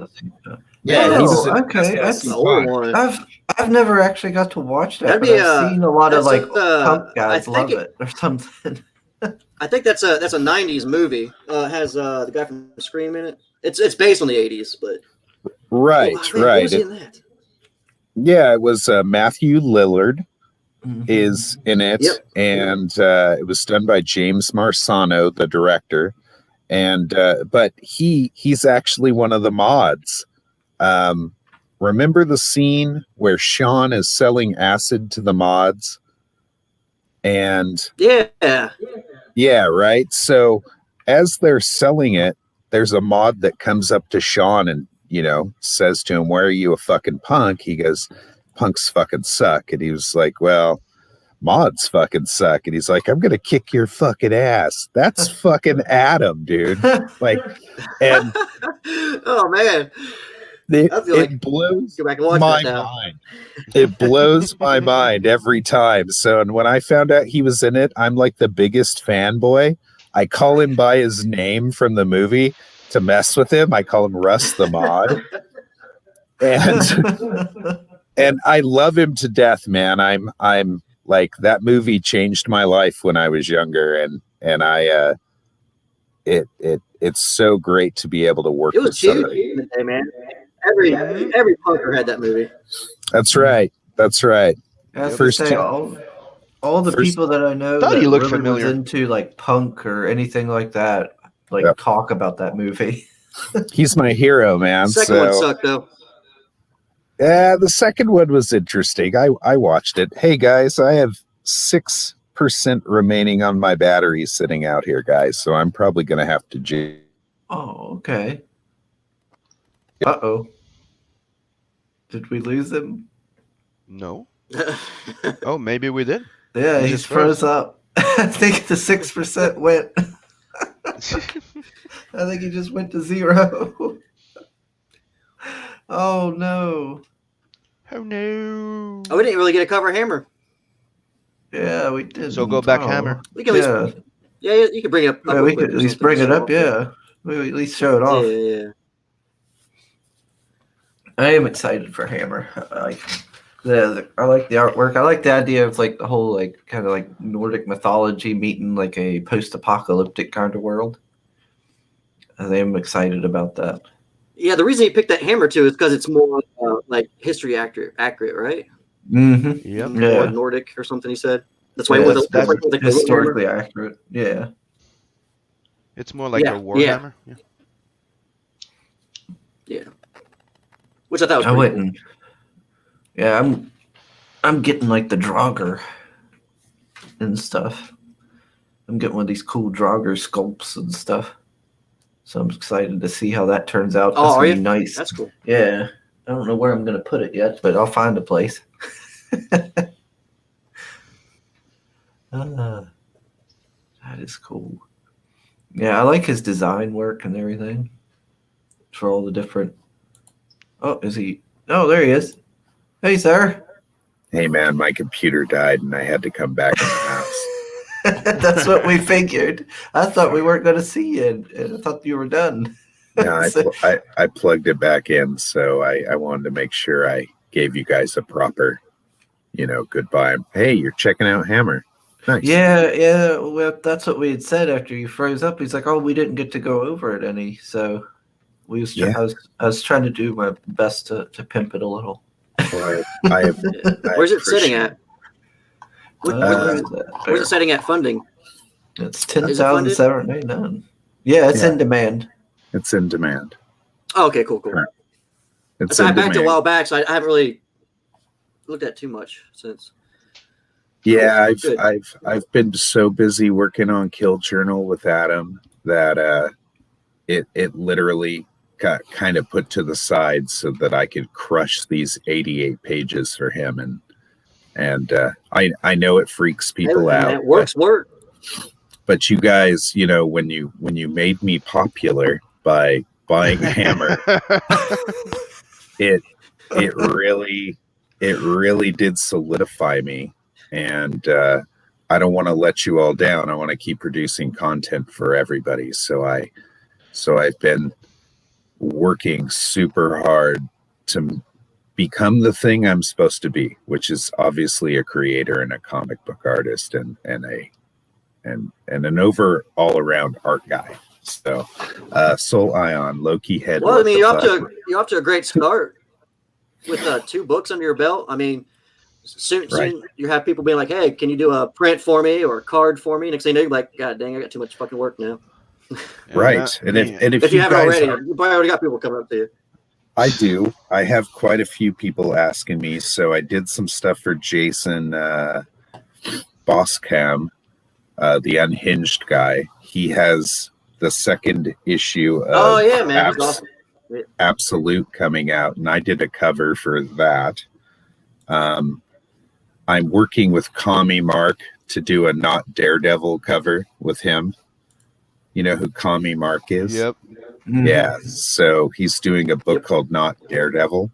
Yeah, he was okay. That's the old one. I've never actually got to watch that. That'd be, I've seen a lot of like punk guys love it or something. I think that's a '90s movie. It has the guy from Scream in it. It's based on the '80s, but right. Who was in that? Yeah, it was Matthew Lillard is in it, and it was done by James Marsano, the director, and but he's actually one of the mods. Remember the scene where Sean is selling acid to the mods? And yeah, right. So as they're selling it, there's a mod that comes up to Sean and, says to him, "Why are you a fucking punk?" He goes, "Punks fucking suck." And he was like, "Well, mods fucking suck." And he's like, "I'm going to kick your fucking ass." That's fucking Adam, dude. Like, and oh man, it blows go back and watch my that now. mind. It blows my mind every time. So, and when I found out he was in it, I'm like the biggest fanboy. I call him by his name from the movie to mess with him. I call him Russ the Mod. And I love him to death, man. I'm like, that movie changed my life when I was younger, and I it's so great to be able to work It was with huge somebody. in the day, man. Every punker had that movie. That's right. That's right. I have to First say, all the first- people that I know Thought that he looked really familiar. was into like punk or anything like that, like Yep. talk about that movie. He's my hero, man. Second one sucked though. Yeah, the second one was interesting. I watched it. Hey guys, I have 6% remaining on my battery sitting out here, guys. So I'm probably gonna have to Oh, okay. Uh-oh. Did we lose him? No. Oh, maybe we did. Yeah, He he just froze up. I think the 6% went. I think he just went to 0. Oh no. Oh no. Oh, we didn't really get a cover Hammer. Yeah, we did. So go back, Hammer. We can at least, yeah, you can bring it up. Yeah, we could at least bring it up. Yeah, we at least show it off. Yeah. I am excited for Hammer. I like the artwork. I like the idea of like the whole like kind of like Nordic mythology meeting like a post-apocalyptic kind of world. I am excited about that. Yeah, the reason he picked that Hammer too is because it's more like history accurate, right? Mm-hmm. Yep. Or Yeah, Nordic or something. He said that's why Yeah, he went that's with the historically accurate. Yeah. It's more like Yeah, a Warhammer. Yeah. Yeah, which I thought was I pretty cool. wouldn't. Yeah, I'm getting like the Draugr and stuff. I'm getting one of these cool Draugr sculpts and stuff. So I'm excited to see how that turns out. Oh, That's are gonna you? be nice. That's cool. Yeah. I don't know where I'm gonna put it yet, but I'll find a place. That is cool. Yeah, I like his design work and everything. For all the different. Oh, is he? Oh, there he is. Hey, sir. Hey man, my computer died and I had to come back in the house. That's what we figured. I thought we weren't going to see you, and I thought you were done. No, I plugged it back in, so I wanted to make sure I gave you guys a proper, goodbye. Hey, you're checking out Hammer. Nice. Yeah. Well, that's what we had said after you froze up. He's like, "Oh, we didn't get to go over it any." So we was. Yeah. I was trying to do my best to pimp it a little. Well, I Where's it sitting at? Where's Where's it sitting at funding? It's Is it funded? $10,789. Yeah, it's Yeah. in demand. It's in demand. Oh, okay, cool. It's I in backed it a demand. while back, so I haven't really looked at too much since. Yeah, Good. I've been so busy working on Kill Journal with Adam that it literally got kind of put to the side so that I could crush these 88 pages for him, and I know it freaks people out. That works. But you guys, when you made me popular by buying Hammer, it really did solidify me, and I don't want to let you all down. I want to keep producing content for everybody. So I've been working super hard to become the thing I'm supposed to be, which is obviously a creator and a comic book artist and an all around art guy. So Soul Ion, Loki Head. Well, I What mean, the you're off to a great start with 2 books under your belt. I mean, soon you have people being like, "Hey, can you do a print for me or a card for me?" Next thing you know, you're like, "God dang, I got too much fucking work now." Right. And if If you haven't guys already, are- you probably already got people coming up to you. I do. I have quite a few people asking me. So I did some stuff for Jason Bosscam, the unhinged guy. He has the second issue of Oh yeah, man, that's awesome. Absolute coming out, and I did a cover for that. I'm working with Kami Mark to do a Not Daredevil cover with him. You know who Kami Mark is? Yep. Yeah, so he's doing a book called Not Daredevil,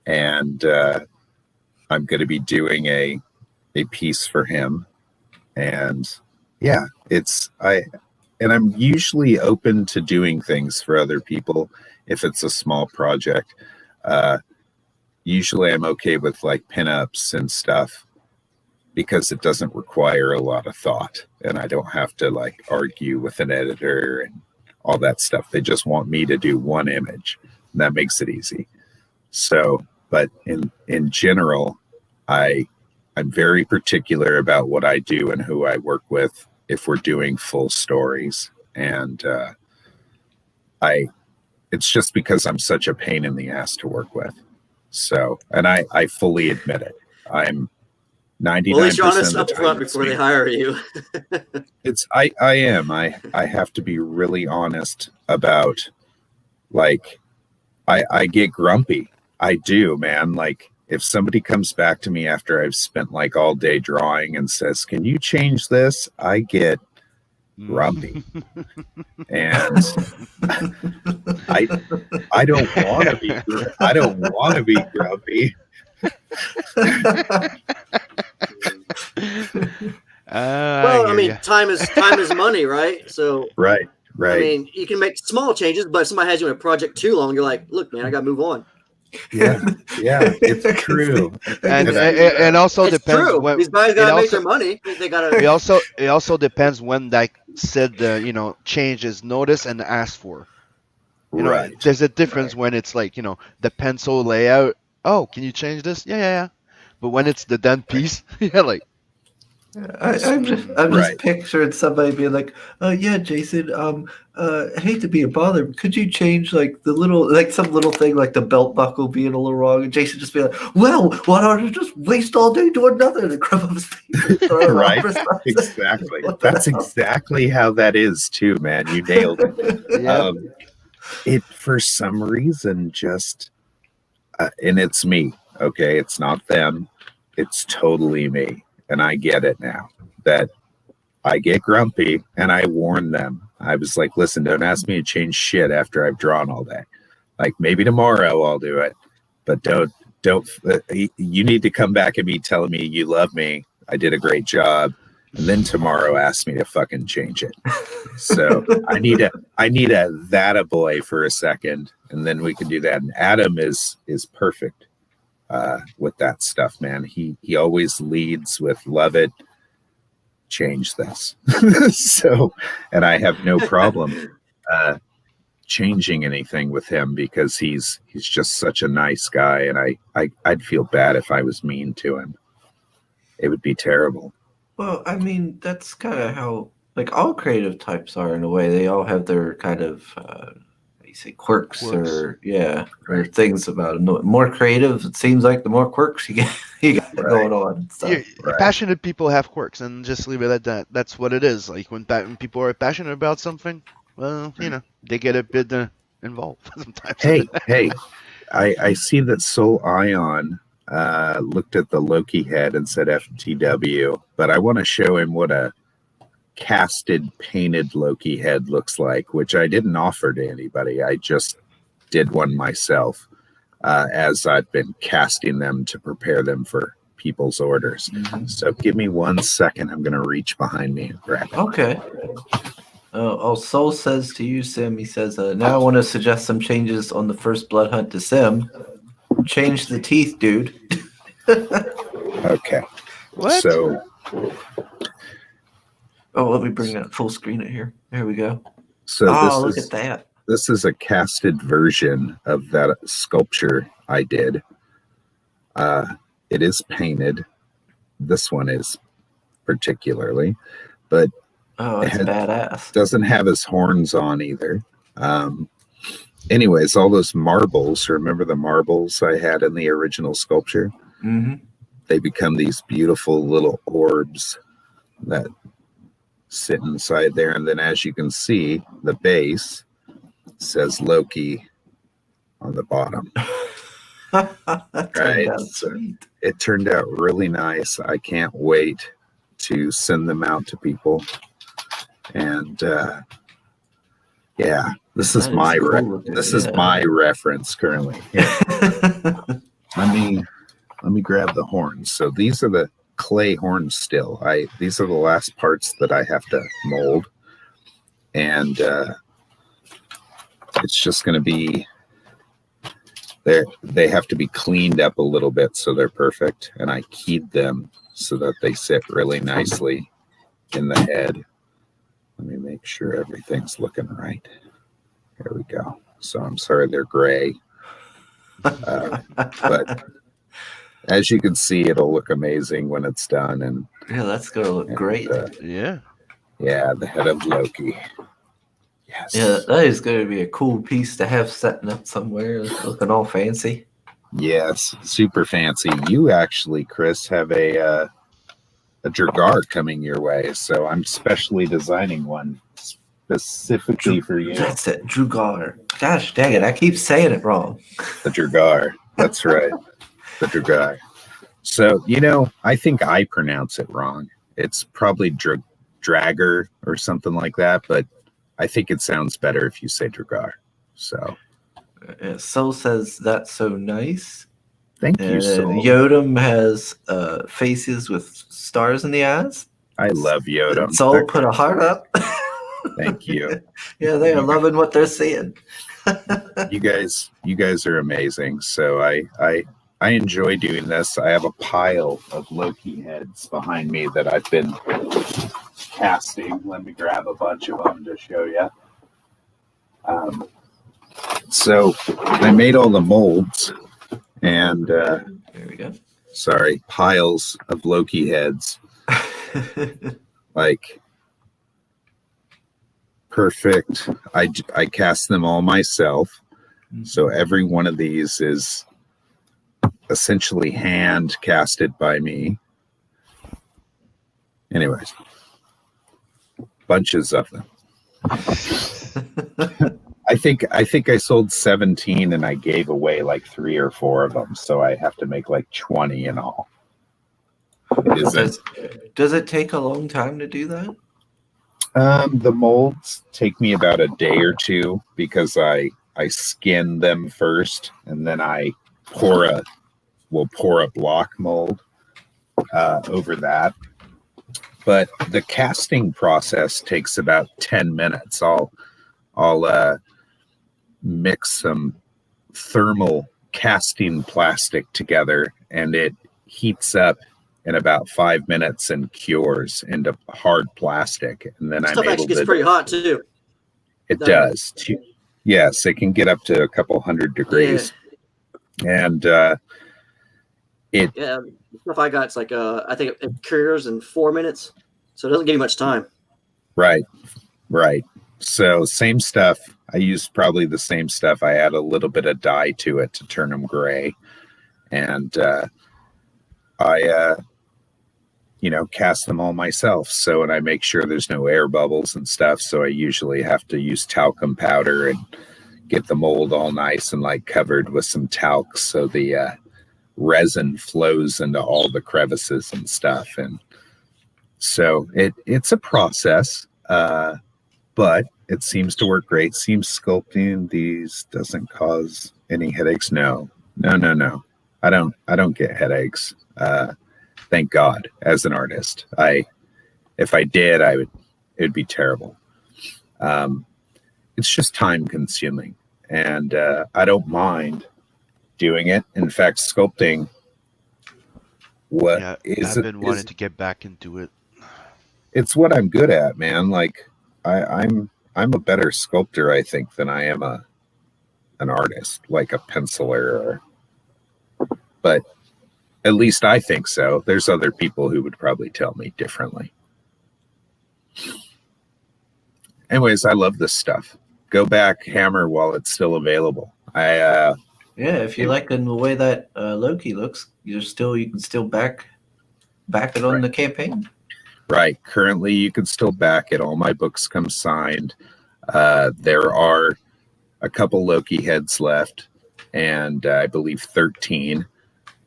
and I'm going to be doing a piece for him. And yeah, I'm usually open to doing things for other people if it's a small project. Usually I'm okay with like pinups and stuff because it doesn't require a lot of thought, and I don't have to like argue with an editor and all that stuff. They just want me to do one image, and that makes it easy. So, but in general, I'm very particular about what I do and who I work with if we're doing full stories. And it's just because I'm such a pain in the ass to work with. So, and I fully admit it. I'm 99%. Well, at least you're honest of up the time front it's before me. they hire you. I am. I have to be really honest about, like, I get grumpy. I do, man. Like, if somebody comes back to me after I've spent like all day drawing and says, "Can you change this?" I get grumpy. And I don't want to be grumpy. Well, I mean, time is money, right? So right. I mean, you can make small changes, but if somebody has you in a project too long, you're like, look, man, I got to move on. Yeah, it's true. And also It's depends true. when These guys got to make their money. They got it to. also depends when that said change is noticed and asked for. Right. There's a difference when it's like, the pencil layout. Oh, can you change this? Yeah. But when it's the done piece, yeah, like. I'm just picturing somebody being like, "Oh yeah, Jason. I hate to be a bother. But could you change like some little thing like the belt buckle being a little wrong?" And Jason just be like, "Well, why don't you just waste all day doing nothing and crumb up his paper?" Right. Exactly. That's exactly how that is too, man. You nailed it. Yeah. It for some reason just, and it's me. Okay, it's not them. It's totally me. And I get it now that I get grumpy, and I warn them. I was like, listen, don't ask me to change shit after I've drawn all day. Like, maybe tomorrow I'll do it, but don't, you need to come back at me telling me you love me. I did a great job. And then tomorrow ask me to fucking change it. So I need a that a boy for a second, and then we can do that. And Adam is perfect. With that stuff, man. He always leads with love it, change this. So, and I have no problem changing anything with him because he's just such a nice guy, and I'd feel bad if I was mean to him. It would be terrible. Well, I mean, that's kind of how like all creative types are in a way. They all have their kind of you say quirks. Or things about it. More creative, it seems like the more quirks you got going on and stuff. Passionate people have quirks, and just leave it at that. That's what it is. Like when people are passionate about something, well, they get a bit involved sometimes. Hey, I see that Soul Ion looked at the Loki head and said FTW, but I want to show him what a casted painted Loki head looks like, which I didn't offer to anybody. I just did one myself as I've been casting them to prepare them for people's orders. Mm-hmm. So give me 1 second. I'm going to reach behind me and grab it. Okay. Soul says to you, Sim, he says, now I want to suggest some changes on the first blood hunt to Sim. Change the teeth, dude. Okay. What? So let me bring that full screen it here. There we go. So look at that. This is a casted version of that sculpture I did. It is painted. This one is particularly, but it's badass. Doesn't have his horns on either. Anyways, all those marbles, remember the marbles I had in the original sculpture? Mm-hmm. They become these beautiful little orbs that sit inside there. And then as you can see, the base says Loki on the bottom. That turned out So sweet. it turned out really nice. I can't wait to send them out to people. And yeah, this is That my is cool looking, this is yeah. my reference currently. Here, let me grab the horns. So these are the clay horns still. These are the last parts that I have to mold. And it's just going to be they have to be cleaned up a little bit so they're perfect, and I keyed them so that they sit really nicely in the head. Let me make sure everything's looking right. There we go. So I'm sorry they're gray, but as you can see, it'll look amazing when it's done. And Yeah, that's gonna look great. Yeah. Yeah, the head of Loki. Yes. Yeah, that is going to be a cool piece to have setting up somewhere, looking all fancy. Yes, super fancy. You actually, Chris, have a Dragar coming your way, so I'm specially designing one specifically for you. That's it, Drugar. Gosh dang it, I keep saying it wrong. The Dragar. That's right. The Dragar. So, I think I pronounce it wrong. It's probably Dragger or something like that, but I think it sounds better if you say Dragar. So, Soul says that's so nice. thank you, And Soul. Yodam has faces with stars in the eyes. I love Yoda. Soul put a heart up. Thank you. Yeah, they are loving what they're seeing. You guys are amazing. So I enjoy doing this. I have a pile of Loki heads behind me that I've been casting. Let me grab a bunch of them to show you. So I made all the molds, and There we go. sorry, piles of Loki heads. Like perfect. I cast them all myself. So every one of these is essentially hand casted by me. Anyways, bunches of them. I think I sold 17 and I gave away like 3 or 4 of them, so I have to make like 20 in all. Does it take a long time to do that? The molds take me about a day or two because I skin them first, and then I pour a block mold over that. But the casting process takes about 10 minutes. I'll mix some thermal casting plastic together, and it heats up in about 5 minutes and cures into hard plastic. And then Stuff actually gets pretty hot too. It does. Yes, it can get up to a couple hundred degrees. Yeah. And the stuff I got, it's like I think it cures in 4 minutes, so it doesn't give you much time. Right. So same stuff. I used probably the same stuff. I add a little bit of dye to it to turn them gray, and I cast them all myself. So, and I make sure there's no air bubbles and stuff. So I usually have to use talcum powder and get the mold all nice and like covered with some talc, so the resin flows into all the crevices and stuff. And so it's a process, but it seems to work great. Seems sculpting these doesn't cause any headaches. No. I don't get headaches. Thank God. As an artist, if I did, it'd be terrible. It's just time consuming, and I don't mind doing it. In fact, sculpting. I've been wanting to get back into it. It's what I'm good at, man. Like I'm a better sculptor, I think, than I am an artist, like a penciler. But at least I think so. There's other people who would probably tell me differently. Anyways, I love this stuff. Go back, hammer while it's still available. If you like the way that Loki looks, you can still back it on the campaign. Right. Currently, you can still back it. All my books come signed. There are a couple Loki heads left, and I believe 13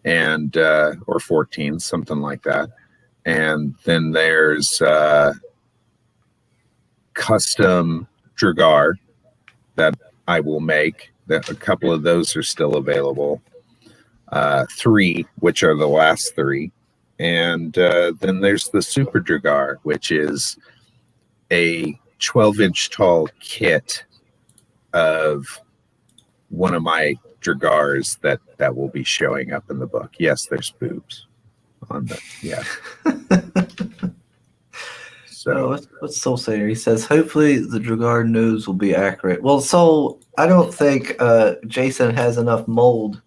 and or 14, something like that. And then there's custom Dragar that I will make. That a couple of those are still available. 3, which are the last 3. And then there's the Super Dragar, which is a 12-inch tall kit of one of my Dragars that will be showing up in the book. Yes, there's boobs on the So what's Soul say here? He says, hopefully the Dragar nose will be accurate. Well, Soul, I don't think Jason has enough mold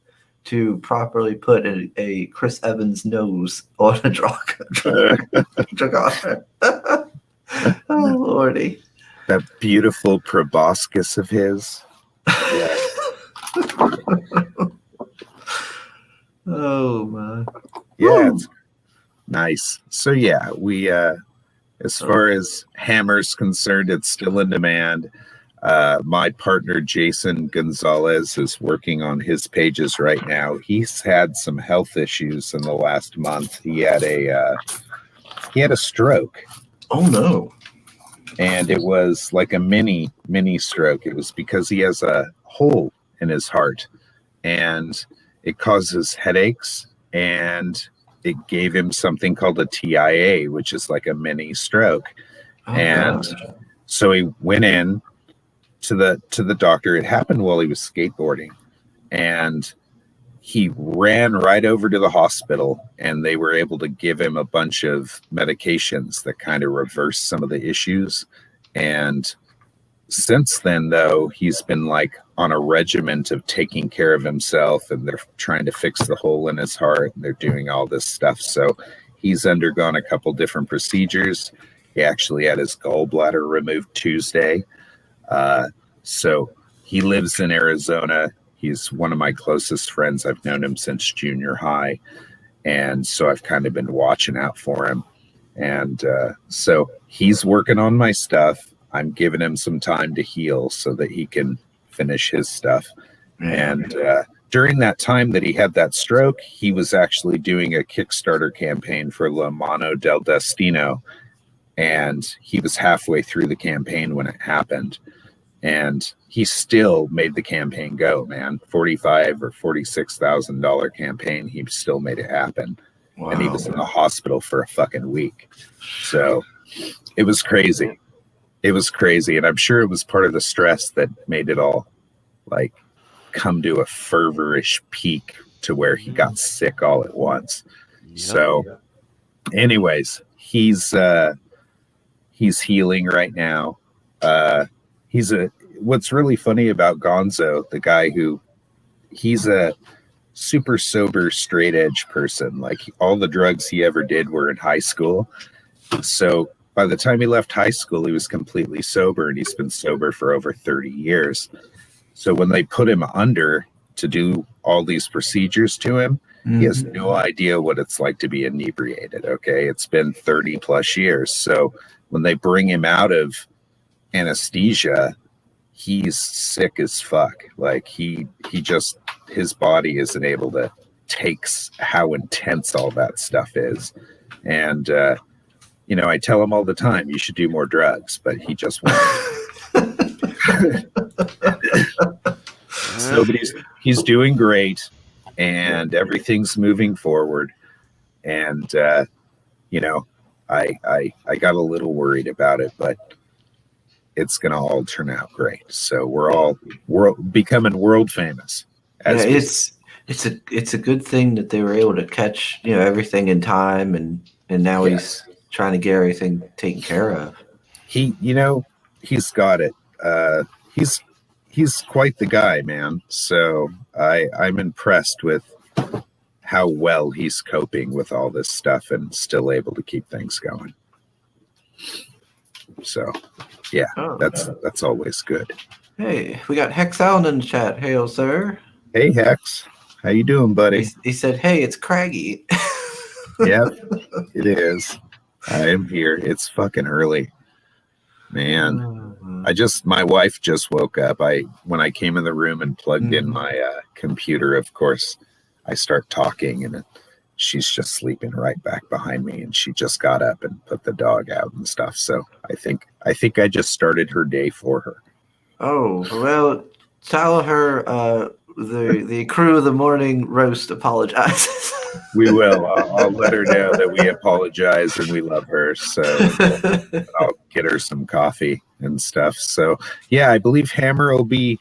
to properly put a Chris Evans nose on a Dragar. Oh, Lordy. that beautiful proboscis of his. Oh, man. Yeah, it's nice. So yeah, we as far as Hammer's concerned, it's still in demand. My partner Jason Gonzalez is working on his pages right now. He's had some health issues in the last month. He had a stroke. Oh no. And it was like a mini stroke. It was because he has a hole in his heart, and it causes headaches, and it gave him something called a TIA, which is like a mini stroke. So he went in to the doctor. It happened while he was skateboarding, and he ran right over to the hospital, and they were able to give him a bunch of medications that kind of reversed some of the issues. And since then, though, he's been like on a regiment of taking care of himself, and they're trying to fix the hole in his heart, and they're doing all this stuff. So he's undergone a couple different procedures. He actually had his gallbladder removed Tuesday. So he lives in Arizona. He's one of my closest friends. I've known him since junior high. And so I've kind of been watching out for him. And so he's working on my stuff. I'm giving him some time to heal so that he can finish his stuff. And during that time that he had that stroke, he was actually doing a Kickstarter campaign for La Mano del Destino. And he was halfway through the campaign when it happened. And he still made the campaign go, man. $45,000 or $46,000 campaign. He still made it happen. Wow. And he was in the hospital for a fucking week. So it was crazy. It was crazy. And I'm sure it was part of the stress that made it all like come to a fervorish peak to where he got sick all at once. Yep. So anyways, he's healing right now. What's really funny about Gonzo, the guy he's a super sober, straight edge person. Like all the drugs he ever did were in high school. So by the time he left high school, he was completely sober, and he's been sober for over 30 years. So when they put him under to do all these procedures to him, he has no idea what it's like to be inebriated. Okay. It's been 30 plus years. So when they bring him out of anesthesia, he's sick as fuck. Like he just, his body isn't able to take how intense all that stuff is. And, I tell him all the time, you should do more drugs, but he just won't. So, but he's doing great, and everything's moving forward. And, I got a little worried about it, but it's going to all turn out great. So we're becoming world famous. It's a good thing that they were able to catch, everything in time, and now he's trying to get everything taken care of. He's got it. He's quite the guy, man. So I'm impressed with how well he's coping with all this stuff and still able to keep things going. So that's always good. Hey, we got Hex Allen in the chat. Hail, sir. Hey, Hex. How you doing, buddy? He said, hey, it's Craggy. Yep, it is. I am here. It's fucking early, man. My wife just woke up. When I came in the room and plugged in my computer, of course, I start talking and she's just sleeping right back behind me. And she just got up and put the dog out and stuff. So I think I just started her day for her. Oh, well, tell her the crew of the morning roast apologizes. We will. I'll let her know that we apologize and we love her. So I'll get her some coffee and stuff. So yeah, I believe Hammer will be.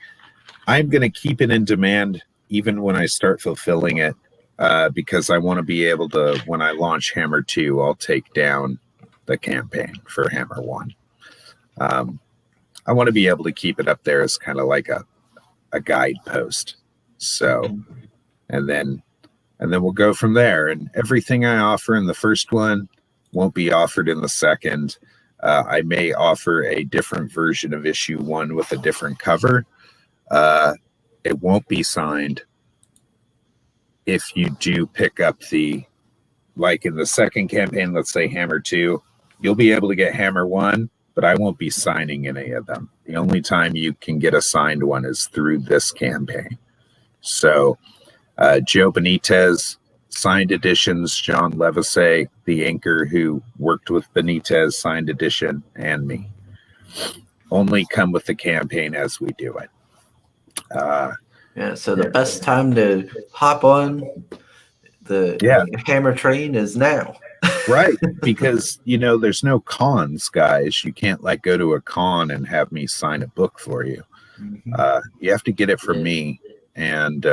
I'm going to keep it in demand even when I start fulfilling it, because I want to be able to. When I launch Hammer 2, I'll take down the campaign for Hammer 1. I want to be able to keep it up there as kind of like a guidepost. So, and then we'll go from there. And everything I offer in the first one won't be offered in the second. I may offer a different version of issue 1 with a different cover. It won't be signed. If you do pick up like in the second campaign, let's say Hammer 2, you'll be able to get Hammer 1, but I won't be signing any of them. The only time you can get a signed one is through this campaign. So Joe Benitez, signed editions, John Levisay, the inker who worked with Benitez, signed edition, and me. Only come with the campaign as we do it. Yeah, so the best time to hop on the Hammer train is now. Right, because, there's no cons, guys. You can't go to a con and have me sign a book for you. You have to get it from me, and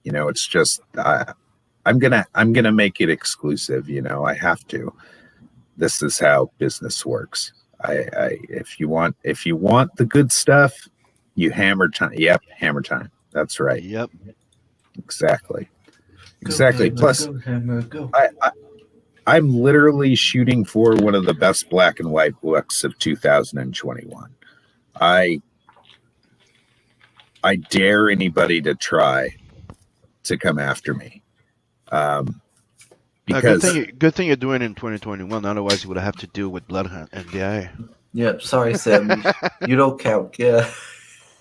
it's just I'm gonna make it exclusive. I have to. This is how business works. If you want the good stuff, you Hammer time. Yep, Hammer time. That's right. Yep. Exactly. Go Hammer, Plus, go Hammer, go. I'm literally shooting for one of the best black and white books of 2021. I dare anybody to try to come after me. Because good thing you're doing it in 2021. Otherwise, you would have to deal with Bloodhunt and DIA. Yep, sorry, Sam. You don't count. Yeah.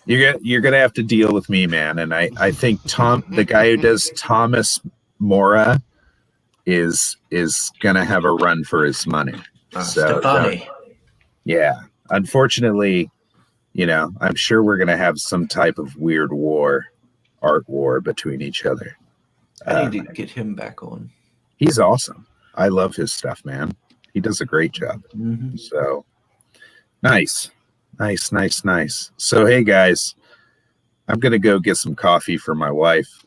You're gonna have to deal with me, man. And I think the guy who does Thomas Mora is gonna have a run for his money. Stefani. Yeah. Unfortunately, I'm sure we're gonna have some type of weird art war between each other. I need to get him back on. He's awesome. I love his stuff, man. He does a great job. So nice. So hey guys, I'm gonna go get some coffee for my wife.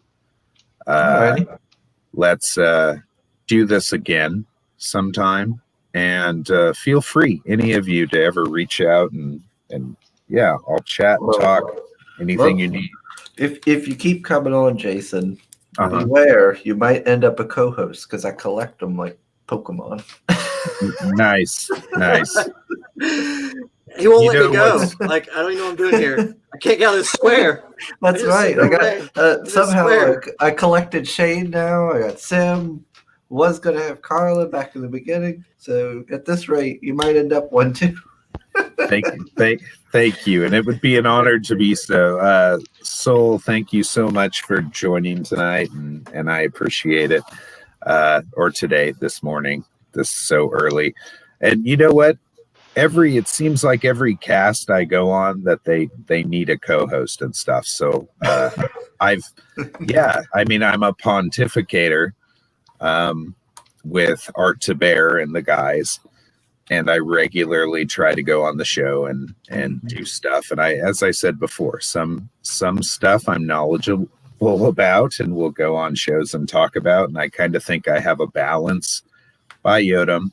Let's do this again sometime, and feel free, any of you, to ever reach out and yeah, I'll chat and talk anything you need. If you keep coming on, Jason, beware, you might end up a co-host because I collect them like Pokemon. Nice. He won't let me go. I don't even know what I'm doing here. I can't get out of this square. That's right. I got somehow I collected Shane now. I got Sim. Was gonna have Carla back in the beginning. So at this rate, you might end up one too. Thank you, and it would be an honor to be so. Soul, thank you so much for joining tonight, and I appreciate it. Or today, this morning, this so early, and you know what? It seems like every cast I go on that they need a co-host and stuff. So I'm a pontificator with Art to Bear and the guys. And I regularly try to go on the show and do stuff. And as I said before, some stuff I'm knowledgeable about and will go on shows and talk about. And I kind of think I have a balance. Bye, Yodam.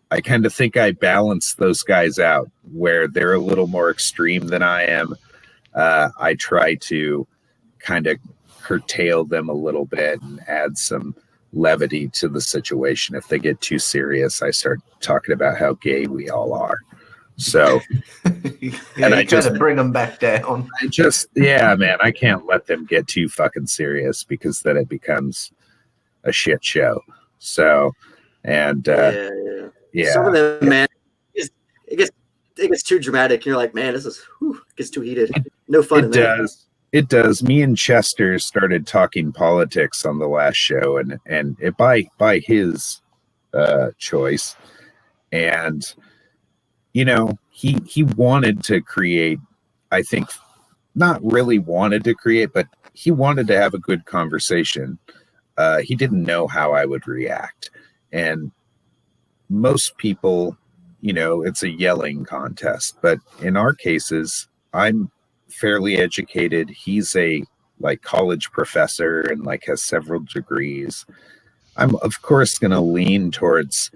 I kind of think I balance those guys out where they're a little more extreme than I am. I try to kind of curtail them a little bit and add some levity to the situation. If they get too serious, I start talking about how gay we all are. So, and I just bring them back down. Man, I can't let them get too fucking serious because then it becomes a shit show. So, And Some of them, man, it gets too dramatic. You're like, man, it gets too heated. No fun in that. It does. Me and Chester started talking politics on the last show, and it by his choice. And he wanted to create, I think, not really wanted to create, but he wanted to have a good conversation. He didn't know how I would react. And most people, it's a yelling contest. But in our cases, I'm fairly educated. He's a college professor and has several degrees. I'm of course going to lean towards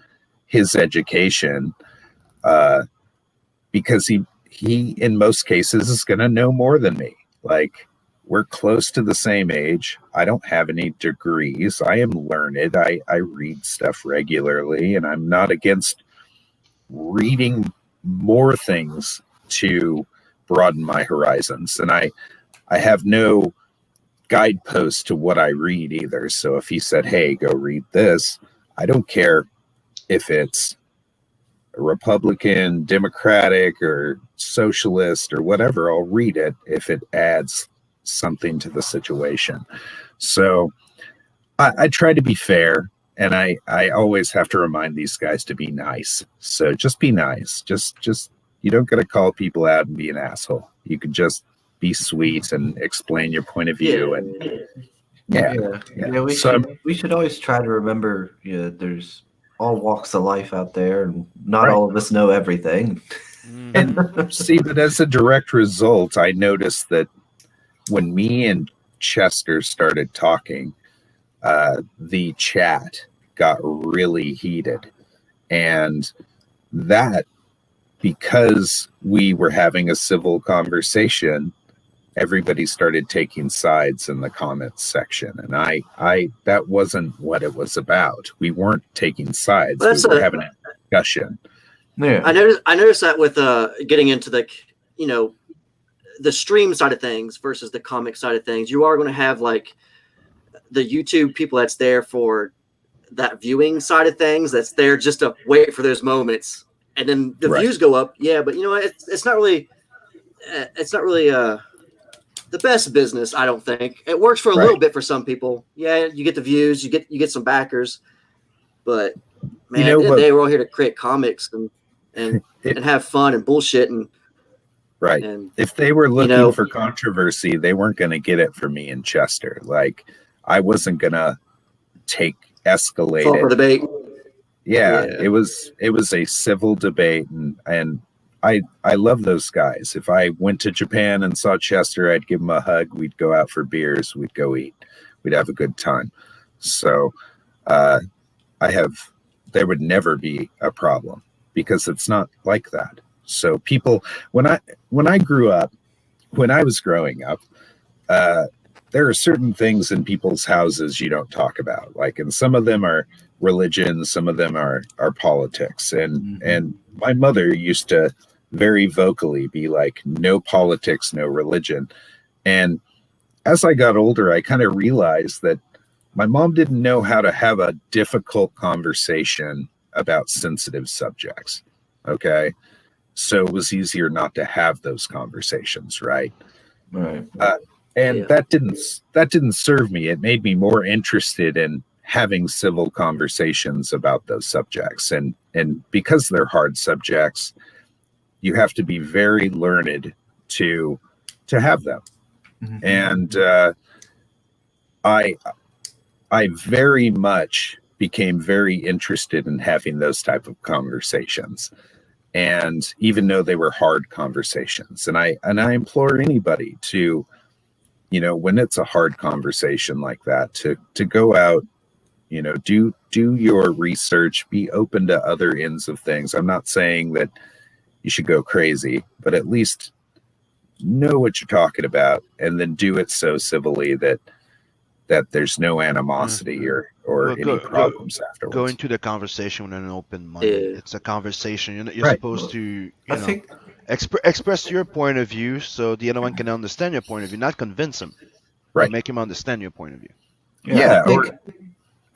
his education because he in most cases is going to know more than me. We're close to the same age. I don't have any degrees. I am learned. I read stuff regularly, and I'm not against reading more things to broaden my horizons. And I have no guidepost to what I read either. So if he said, hey, go read this, I don't care if it's Republican, Democratic, or socialist or whatever. I'll read it if it adds something to the situation. So I try to be fair, and I always have to remind these guys to be nice. So just be nice. Just you don't got to call people out and be an asshole. You can just be sweet and explain your point of view. We should always try to remember there's all walks of life out there, and not all of us know everything. And see, but as a direct result, I noticed that when me and Chester started talking, the chat got really heated. And that, because we were having a civil conversation, everybody started taking sides in the comments section. And I that wasn't what it was about. We weren't taking sides. We were having a discussion. Yeah. I noticed that with getting into the stream side of things versus the comic side of things, you are going to have the YouTube people that's there for that viewing side of things, that's there just to wait for those moments, and then the views go up. Yeah, but it's not really the best business. I don't think it works for a little bit for some people. Yeah, you get the views, you get some backers, but man, they were all here to create comics and have fun and bullshit and. Right. And, if they were looking for controversy, they weren't going to get it from me and Chester. I wasn't going to escalate it. Debate. Yeah, it was a civil debate, and I love those guys. If I went to Japan and saw Chester, I'd give him a hug. We'd go out for beers. We'd go eat. We'd have a good time. So there would never be a problem, because it's not like that. So people, when I grew up, when I was growing up, there are certain things in people's houses you don't talk about. And some of them are religion, some of them are politics. And my mother used to very vocally be like, no politics, no religion. And as I got older, I kind of realized that my mom didn't know how to have a difficult conversation about sensitive subjects. Okay. So it was easier not to have those conversations, right? Right. That didn't serve me. It made me more interested in having civil conversations about those subjects. And because they're hard subjects, you have to be very learned to have them. Mm-hmm. And I very much became very interested in having those type of conversations. And even though they were hard conversations, and I implore anybody to, when it's a hard conversation like that, to go out, do your research, be open to other ends of things. I'm not saying that you should go crazy, but at least know what you're talking about, and then do it so civilly that there's no animosity or any problems afterwards. Go into the conversation with an open mind. It's a conversation. You're supposed to express your point of view so the other one can understand your point of view, not convince him. Right. Make him understand your point of view. Yeah.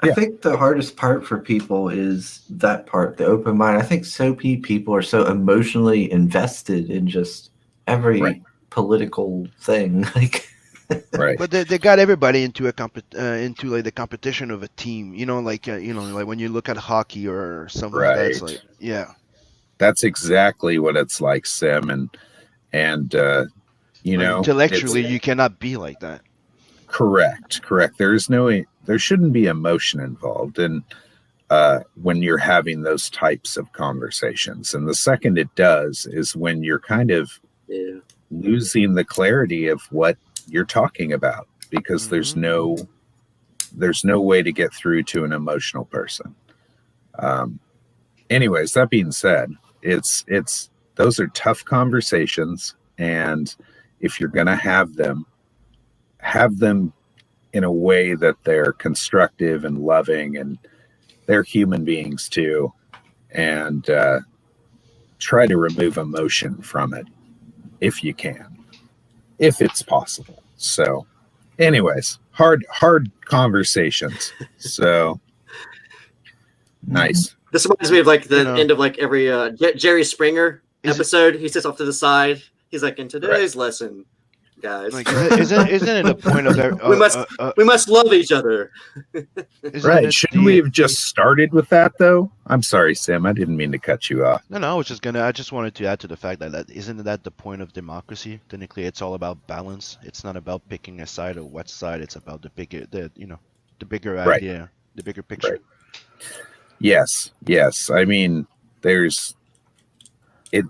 I Yeah. think the hardest part for people is that part, the open mind. I think so many people are so emotionally invested in just every Right. political thing. Like, Right. But they got everybody into into like the competition of a team. Like when you look at hockey or something like that, it's Right. like, yeah. That's exactly what it's like, Sim, and you Like know, it's intellectually, you cannot be like that. correct. There shouldn't be emotion involved, and when you're having those types of conversations. And the second it does is when you're kind of Yeah. losing the clarity of what you're talking about, because Mhm. there's no way to get through to an emotional person. Um, anyways, that being said, it's those are tough conversations, and if you're going to have them in a way that they're constructive and loving, and they're human beings too, and try to remove emotion from it if you can, if it's possible. So anyways, hard conversations. So nice. This reminds me of like You the know, end of like every Jerry Springer is it episode. He sits off to the side. He's like, in Right. today's lesson, guys, like isn't it a point of we must love each other. isn't Right. it Shouldn't we the have just started with that though? I'm sorry, Sam. I didn't mean to cut you off. No, I just wanted to add to the fact that isn't that the point of democracy? Technically, it's all about balance. It's not about picking a side or what side. It's about the bigger Right. idea, the bigger picture. Right. Yes. Yes. I mean, there's it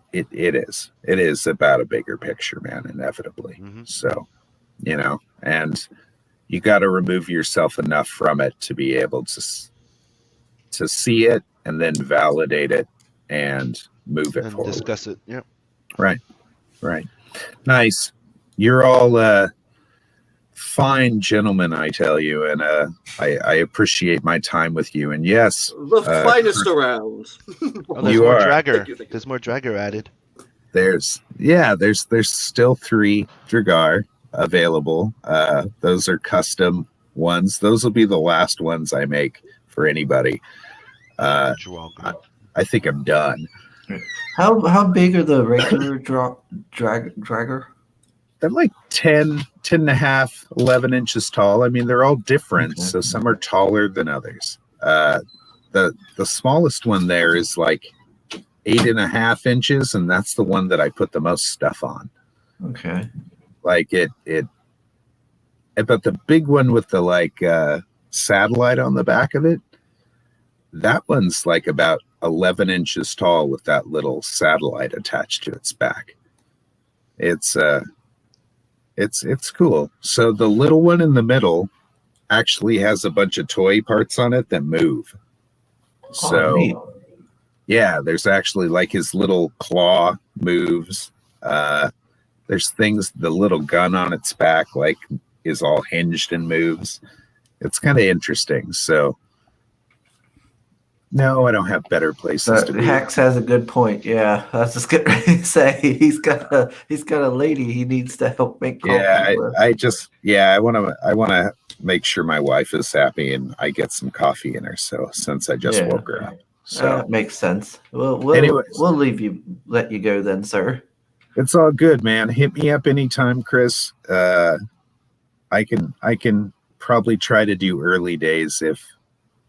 is about a bigger picture, man, inevitably. Mhm. So, and you got to remove yourself enough from it to be able to see it and then validate it and move it And forward. discuss it. Yeah. Right. Nice. You're all fine gentlemen, I tell you, and I appreciate my time with you. And yes, The finest around. Oh, there's You more are. dragger. Thank you. There's more dragger added. there's still 3 Dragar available. Those are custom ones. Those will be the last ones I make for anybody. Draugr. I think I'm done. how big are the regular dragger? They're like 10 and a half, 11 inches tall. I mean, they're all different. Okay. So some are taller than others. The smallest one there is like 8.5 inches, and that's the one that I put the most stuff on. Okay. Like but the big one with the like satellite on the back of it, that one's like about 11 inches tall with that little satellite attached to its back. It's cool. So the little one in the middle actually has a bunch of toy parts on it that move. So neat. yeah, there's actually like his little claw moves. There's things, the little gun on its back like is all hinged and moves. It's kind of interesting. So no, I don't have better places to be. Hex has a good point. Yeah, that's just good to say. He's got a lady he needs to help make coffee with. I want to make sure my wife is happy and I get some coffee in her. So since I just woke her up, so That makes sense. Anyways. We'll let you go then, sir. it's all good, man. Hit me up anytime, Chris. I can probably try to do early days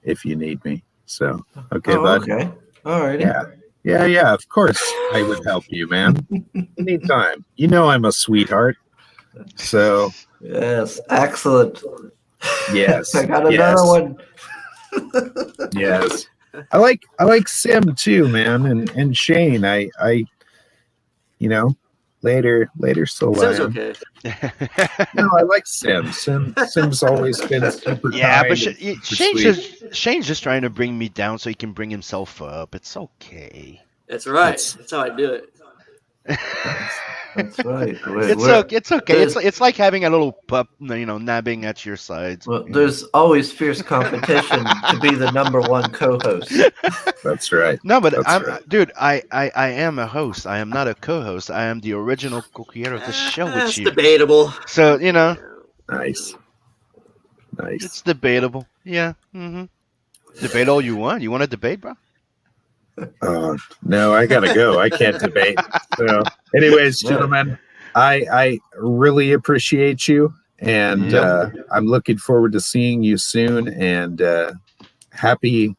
if you need me. So okay, bud. Okay. All right. Yeah. Of course, I would help you, man. Anytime. You know I'm a sweetheart. So Yes. Excellent. yes, I got another yes, one. yes. I like Sim too, man, and Shane. I later so Sounds loud. okay. No, I like Sim. Sim's always been super Yeah, kind but and super sweet. Shane's just trying to bring me down so he can bring himself up. It's okay. That's right. That's how I do it. That's right. It's okay. It's like having a little pup, nabbing at your sides. Well, there's always fierce competition to be the number one co-host. That's right. No, but That's right. dude, I am a host. I am not a co-host. I am the original co-creator of the show with That's you. debatable. So Nice. it's debatable. Yeah. Debate all you want. You want to debate, bro? No, I gotta go. I can't debate. So, anyways, Yeah. gentlemen, I really appreciate you, and Yep. I'm looking forward to seeing you soon. And happy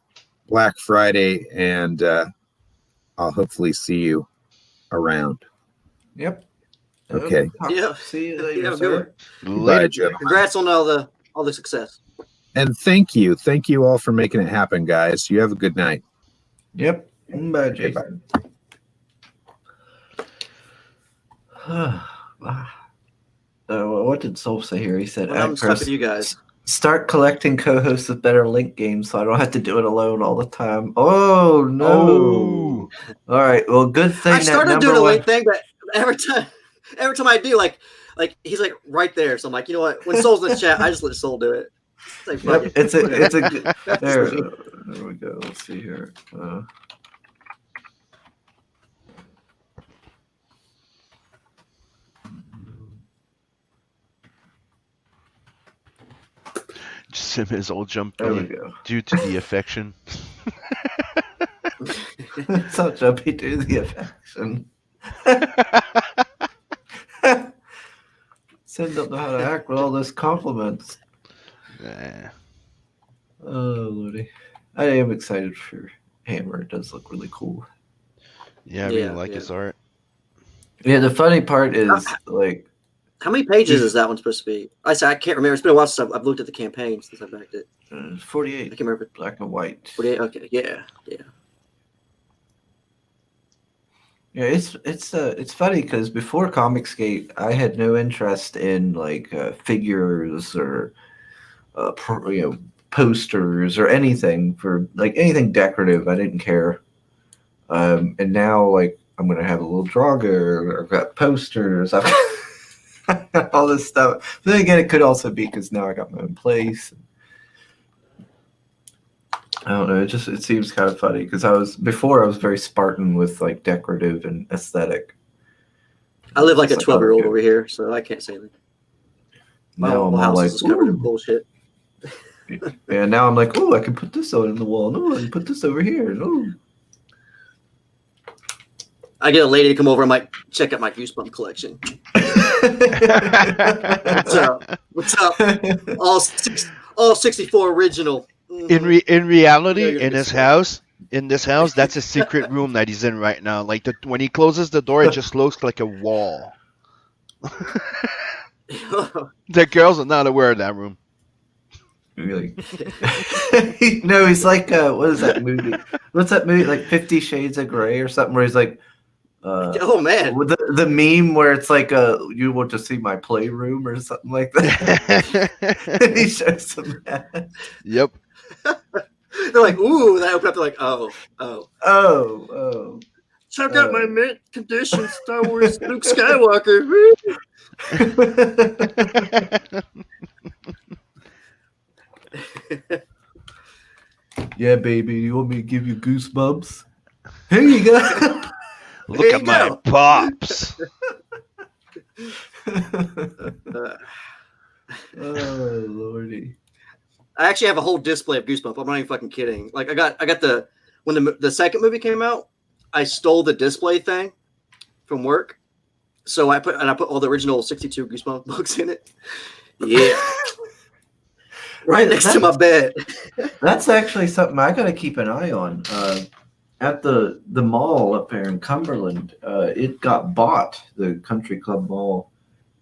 Black Friday, and I'll hopefully see you around. Yep. Okay. Yeah. See you Yeah, later, good sir. one. Later, Bye, Jay. gentlemen. Congrats on all the success. And thank you all for making it happen, guys. You have a good night. Yep. Bye, Okay, bye. Jason. What did Soul say here? He said, Well, I'm "At stuck first, with you guys. start collecting co-hosts with better link games so I don't have to do it alone all the time." Oh, no. Oh. All right. Well, good thing I that started number doing the one. link thing, but every time I do, like he's like right there. So I'm like, you know what? When Soul's in the chat, I just let Soul do it. It's like, fuck Yep, it. it's a good. That's There, me. there we go. Let's see here. Just him his old There we jumpy go. due to the affection. So jumpy to the affection. Sim don't know how to act with all those compliments. Nah. Oh lordy, I am excited for Hammer. It does look really cool. Yeah, I really Yeah, like yeah. his art. Yeah, the funny part is like How many pages is that one supposed to be? I can't remember. It's been a while since I've looked at the campaign since I backed it. 48 I can't remember. black and white. 48. Okay, yeah. Yeah, it's funny because before Comicsgate, I had no interest in like figures or posters or anything for like anything decorative. I didn't care. And now like I'm gonna have a little Draugr. I've got posters. I've got all this stuff. But then again, it could also be because now I got my own place. I don't know. It seems kind of funny because I was very Spartan with like decorative and aesthetic. I live like a It's 12-year-old okay. over here, so I can't say anything. My Now whole I'm all house like, is just covered in "Ooh." bullshit. Yeah, now I'm like, oh, I can put this on the wall. No, I can put this over here. No. I get a lady to come over. I might check out my Goosebump collection. What's up? All 64 original. Mhm. In reality, Yeah, you're in gonna his get house, that's a secret room that he's in right now. Like when he closes the door, it just looks like a wall. The girls are not aware of that room. Really? No, he's like, what is that movie? What's that movie? Like 50 Shades of Grey or something where he's like, Oh man, with the meme where it's like, you want to see my playroom or something like that. He shows them that. Yep. they're like, ooh. Then I open up. They're like, oh. Oh. Check out my mint condition Star Wars Luke Skywalker. Yeah, baby, you want me to give you goosebumps? Here you go. Look There at you my go. pops. Oh lordy. I actually have a whole display of Goosebump. I'm not even fucking kidding. Like I got the when the second movie came out, I stole the display thing from work. So I put all the original 62 Goosebump books in it. Yeah. Right next to my bed. That's actually something I gotta keep an eye on. At the mall up there in Cumberland, it got bought, the Country Club Mall,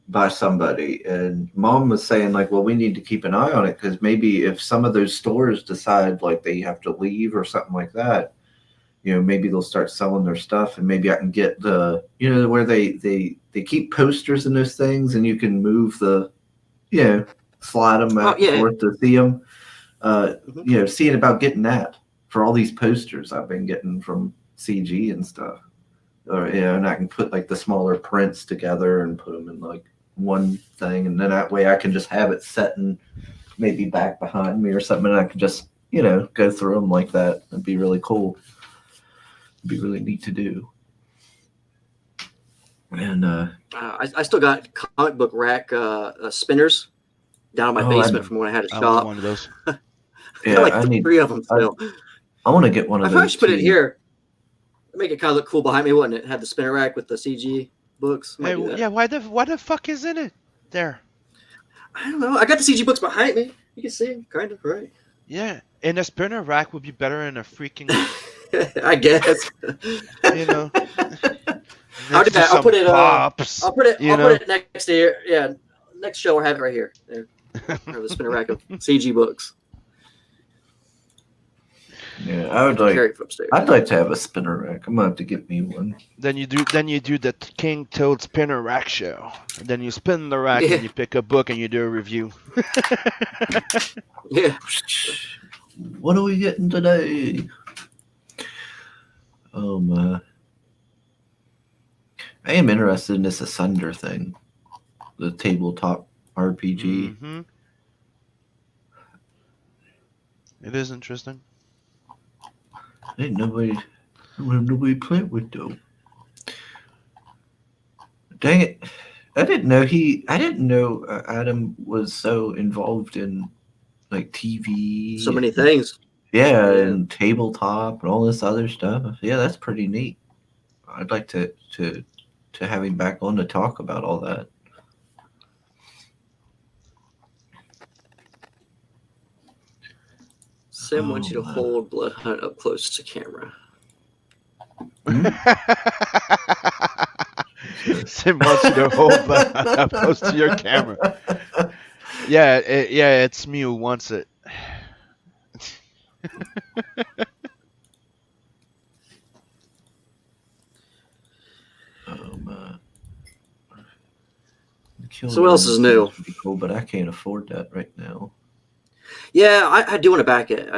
by somebody, and Mom was saying like, well, we need to keep an eye on it because maybe if some of those stores decide like they have to leave or something like that, maybe they'll start selling their stuff, and maybe I can get the where they keep posters in those things, and you can move the slide them back and forth to see them. Seeing about getting that for all these posters I've been getting from CG and stuff. Or and I can put like the smaller prints together and put them in like one thing, and then that way I can just have it set and maybe back behind me or something, and I can just go through them like that. It'd be really cool. It'd be really neat to do. And I still got comic book rack spinners down in my basement from when I had a I want shop. one of those. Yeah, like I need. 3 of them still. I want to get one I of probably those. should put it too. here. Make it kind of look cool behind me, wouldn't it? Have the spinner rack with the CG books. Might Hey, do that. yeah, why the fuck is in it? There. I don't know. I got the CG books behind me. You can see them, kind of, right? Yeah. And a spinner rack would be better than a freaking, I guess. you know. I'll next do to that. I'll some put it. pops. I'll put it. you I'll know? put it next to here. Yeah, next show we'll have it right here. There. Have the spinner rack of CG books. Yeah, I would like. Carry it upstairs. I'd like to have a spinner rack. I'm gonna have to get me one. Then you do the King Toad spinner rack show. And then you spin the rack Yeah. and you pick a book and you do a review. Yeah. What are we getting today? Oh my! I am interested in this Asunder thing, the tabletop RPG. Mm-hmm. It is interesting. Ain't nobody play it with though. Dang it! I didn't know Adam was so involved in like TV. So many things. Yeah, Yeah. and tabletop and all this other stuff. Yeah, that's pretty neat. I'd like to have him back on to talk about all that. Sam wants you to Oh, hold Blood Hunt up close to camera. Sim wants you to hold that up close to your camera. Yeah, it's me who wants it. So what else is new? Would be cool, but I can't afford that right now. Yeah, I do want to back it.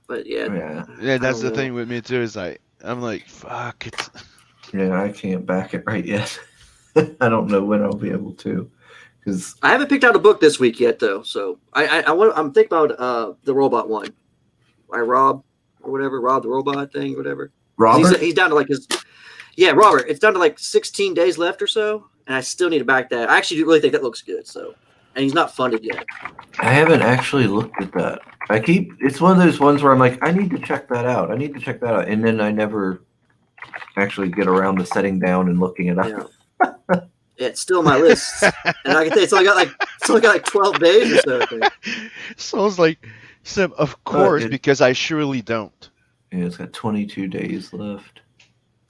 But yeah. Yeah, Yeah, that's I the don't thing with me too. Is I'm like, fuck it. yeah, I can't back it right yet. I don't know when I'll be able to, because I haven't picked out a book this week yet, though. So I'm thinking about the robot one. Rob or whatever, Rob the robot thing, whatever. Robert. He's down to like Robert. It's down to like 16 days left or so, and I still need to back that. I actually do really think that looks good. So, and he's not funded yet. I haven't actually looked at that. It's one of those ones where I'm like, I need to check that out. And then I never actually get around to sitting down and looking it up. Yeah. It's still on my list, and I can say it's only got like 12 days or so. I think. Sounds like Sim, of course, it- because I surely don't. Yeah, it's got 22 days left.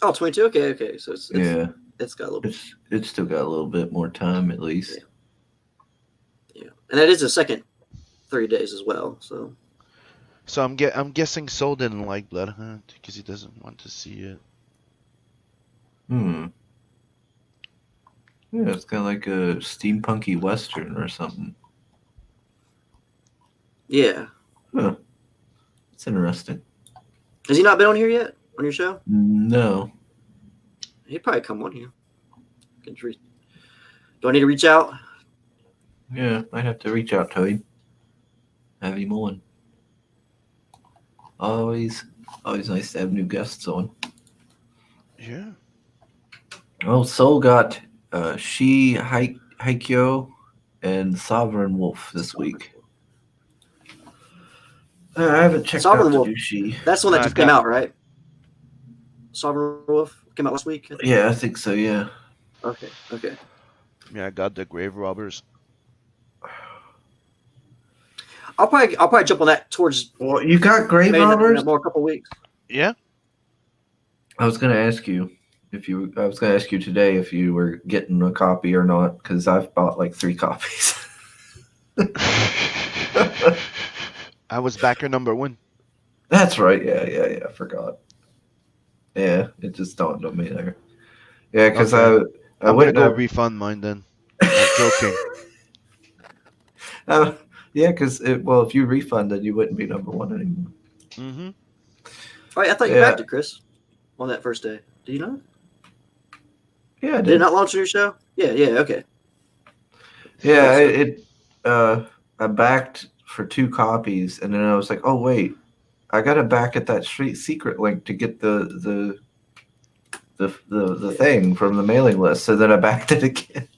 Oh, 22. Okay. So it's got a little bit. It's still got a little bit more time at least. Yeah, and that is the second 30 days as well. So So I'm guessing Soul didn't like Blood Hunt because he doesn't want to see it. Yeah, it's got like a steampunky western or something. yeah, Huh. It's interesting. has he not been on here yet on your show? No. He'd probably come on here. Do I need to reach out? Yeah, I'd have to reach out to him. Have him on. Always nice to have new guests on. Yeah. Well, Soul got She, Haikyo, and Sovereign Wolf this week. I haven't checked Sovereign out the Wolf. new She. That's the one that I just came got- out, right? Sovereign Wolf came out last week. I think. Yeah, I think so, yeah. Okay. Yeah, I got the Grave Robbers. I'll probably jump on that towards Well, you got Grave maybe in Robbers? a more couple weeks. Yeah. I was going to ask you today if you were getting a copy or not, because I've bought like 3 copies. I was backer number 1. That's right. Yeah. I forgot. Yeah, it just dawned on me there. Yeah, because Okay. I I'm went gonna go and refund mine then. I'm joking. yeah, because if you refunded, you wouldn't be number 1 anymore. Mm-hmm. Oh, I thought you Yeah. backed it, Chris, on that first day. Do you not? Yeah, I Did it not launch on your show? Yeah. Okay. Yeah, I backed for 2 copies, and then I was like, oh wait, I got to back at that street secret link to get the thing from the mailing list. So then I backed it again.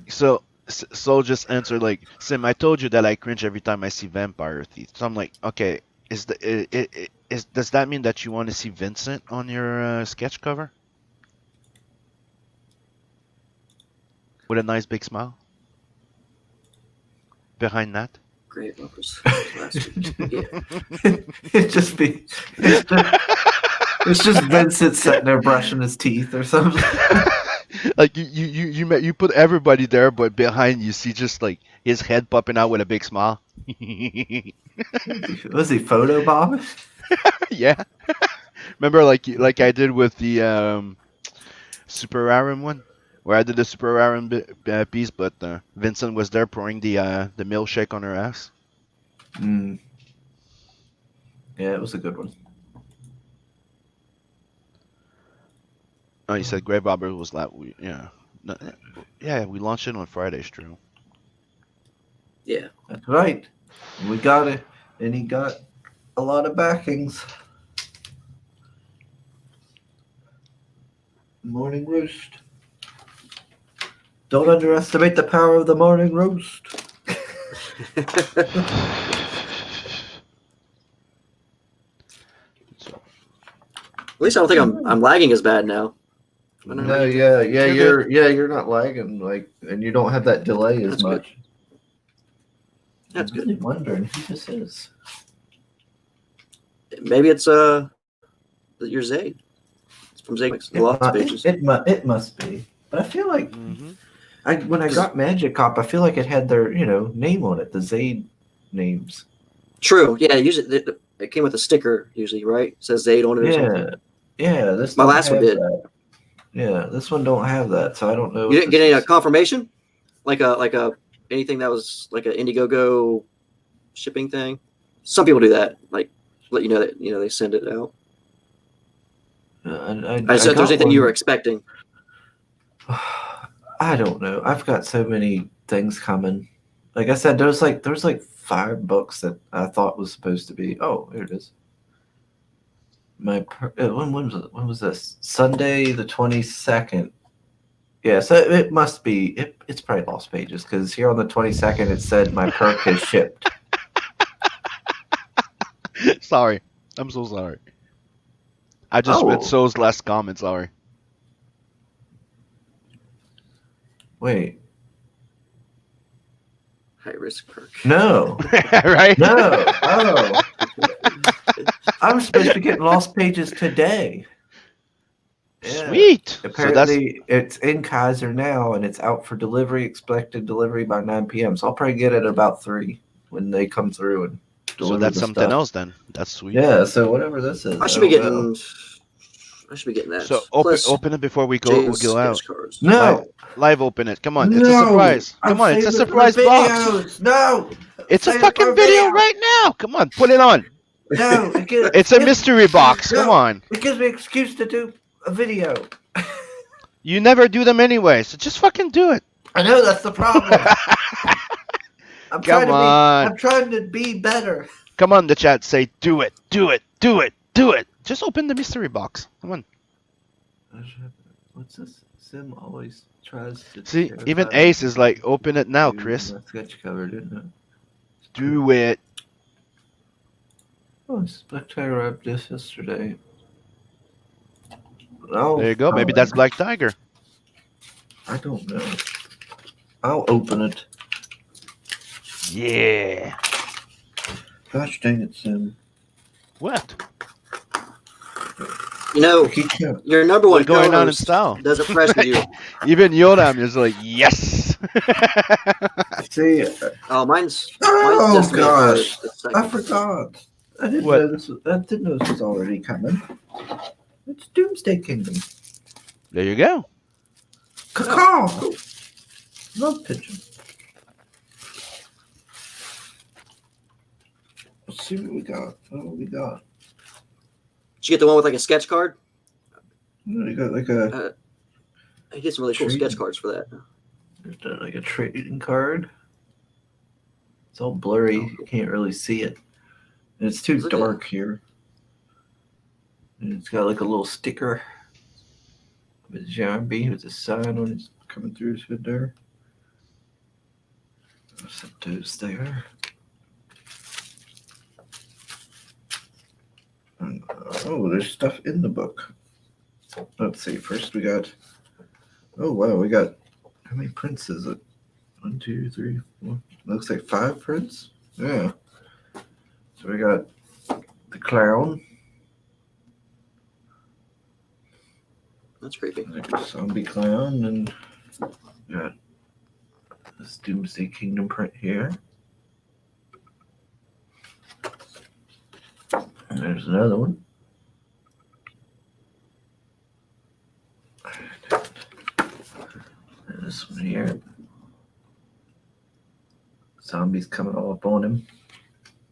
So Soul just answered like, Sim, I told you that I cringe every time I see vampire teeth. So I'm like, okay, does that mean that you want to see Vincent on your sketch cover with a nice big smile behind that? Great bumpers. Last week. Yeah. It'd just be. It's just Vincent sitting there brushing his teeth or something. Like you put everybody there, but behind you see just like his head popping out with a big smile. Was he photobombing? Yeah. Remember, like I did with the Super Aaron one, where I did the Super Aaron piece, but Vincent was there pouring the milkshake on her ass. Mm. Yeah, it was a good one. Oh, you said Grave Robber was yeah. Yeah, we launched it on Friday, Drew. Yeah. That's right. We got it, and he got a lot of backings. Morning roast. Don't underestimate the power of the morning roast. At least I don't think I'm lagging as bad now. No, you're not lagging and you don't have that delay as That's much. That's I'm really wondering who this is. Maybe it's your Zayd. It's from Zayd. The Lost pages. It must be, but I feel like when I got Magic Cop, I feel like it had their name on it, the Zayd names. True. Yeah. Usually it came with a sticker. Usually, right? It says Zayd on it. Or something. Yeah. This My last one did. That. Yeah, this one don't have that, so I don't know. You didn't get any confirmation, like a anything that was like an Indiegogo shipping thing. Some people do that, like let you know that they send it out. I said, if there's anything you were expecting. I don't know. I've got so many things coming. Like I said, there's like 5 books that I thought was supposed to be. Oh, here it is. When was this? Sunday the 22nd. Yeah, so it must be. It's probably Lost Pages because here on the 22nd it said my perk is shipped. Sorry, I'm so sorry. I just read So's last comment. Sorry. Wait. High risk perk. No. Right? No. Oh. I'm supposed to be getting Lost Pages today. Yeah. Sweet. Apparently, it's in Kaiser now, and it's out for delivery. Expected delivery by 9 p.m. So I'll probably get it at about 3 when they come through and deliver. So that's the something stuff. else then. That's sweet. Yeah. So whatever this is, I should be getting that. So open it before we go out. No. Live open it. Come on. It's a surprise. Come on. It's a surprise box. No. It's a fucking video right now. Come on. Put it on. No. It's a mystery box. Come on. It gives me an excuse to do a video. You never do them anyway, so just fucking do it. I know that's the problem. I'm trying to be better. Come on, the chat. Say, do it. Do it. Do it. Do it. Just open the mystery box. Come on. What's this? Sim always tries to. See, even Ace is like, open it now, Chris. Sketch cover, didn't it? Do it. Oh, Spectre wrapped this yesterday. Oh, there you go. Maybe that's Black Tiger. I don't know. I'll open it. Yeah. Gosh dang it, Sim. What? Your number one going on in co-host style. doesn't press with you. Even Yoda is like, yes. See. Oh, mine's Oh gosh, I forgot. I didn't know this. I didn't know this was already coming. It's Doomsday Kingdom. There you go. Caw. Love pigeon. Let's see what we got. Did you get the one with like a sketch card? You got like a. I get some really cool sketch cards for that. There's like a trading card. It's all blurry. You can't really see it. And it's too dark here. And it's got like a little sticker with Zombie with a sign on it coming through his hood there. Set those there. Oh, there's stuff in the book. Let's see. First, we got. Oh wow, we got. How many prints is it? 1, 2, 3, 4. Looks like 5 prints. Yeah. So we got the clown. That's creepy. Zombie clown, and we got this Doomsday Kingdom print here. And there's another one. And this one here. Zombies coming all up on him.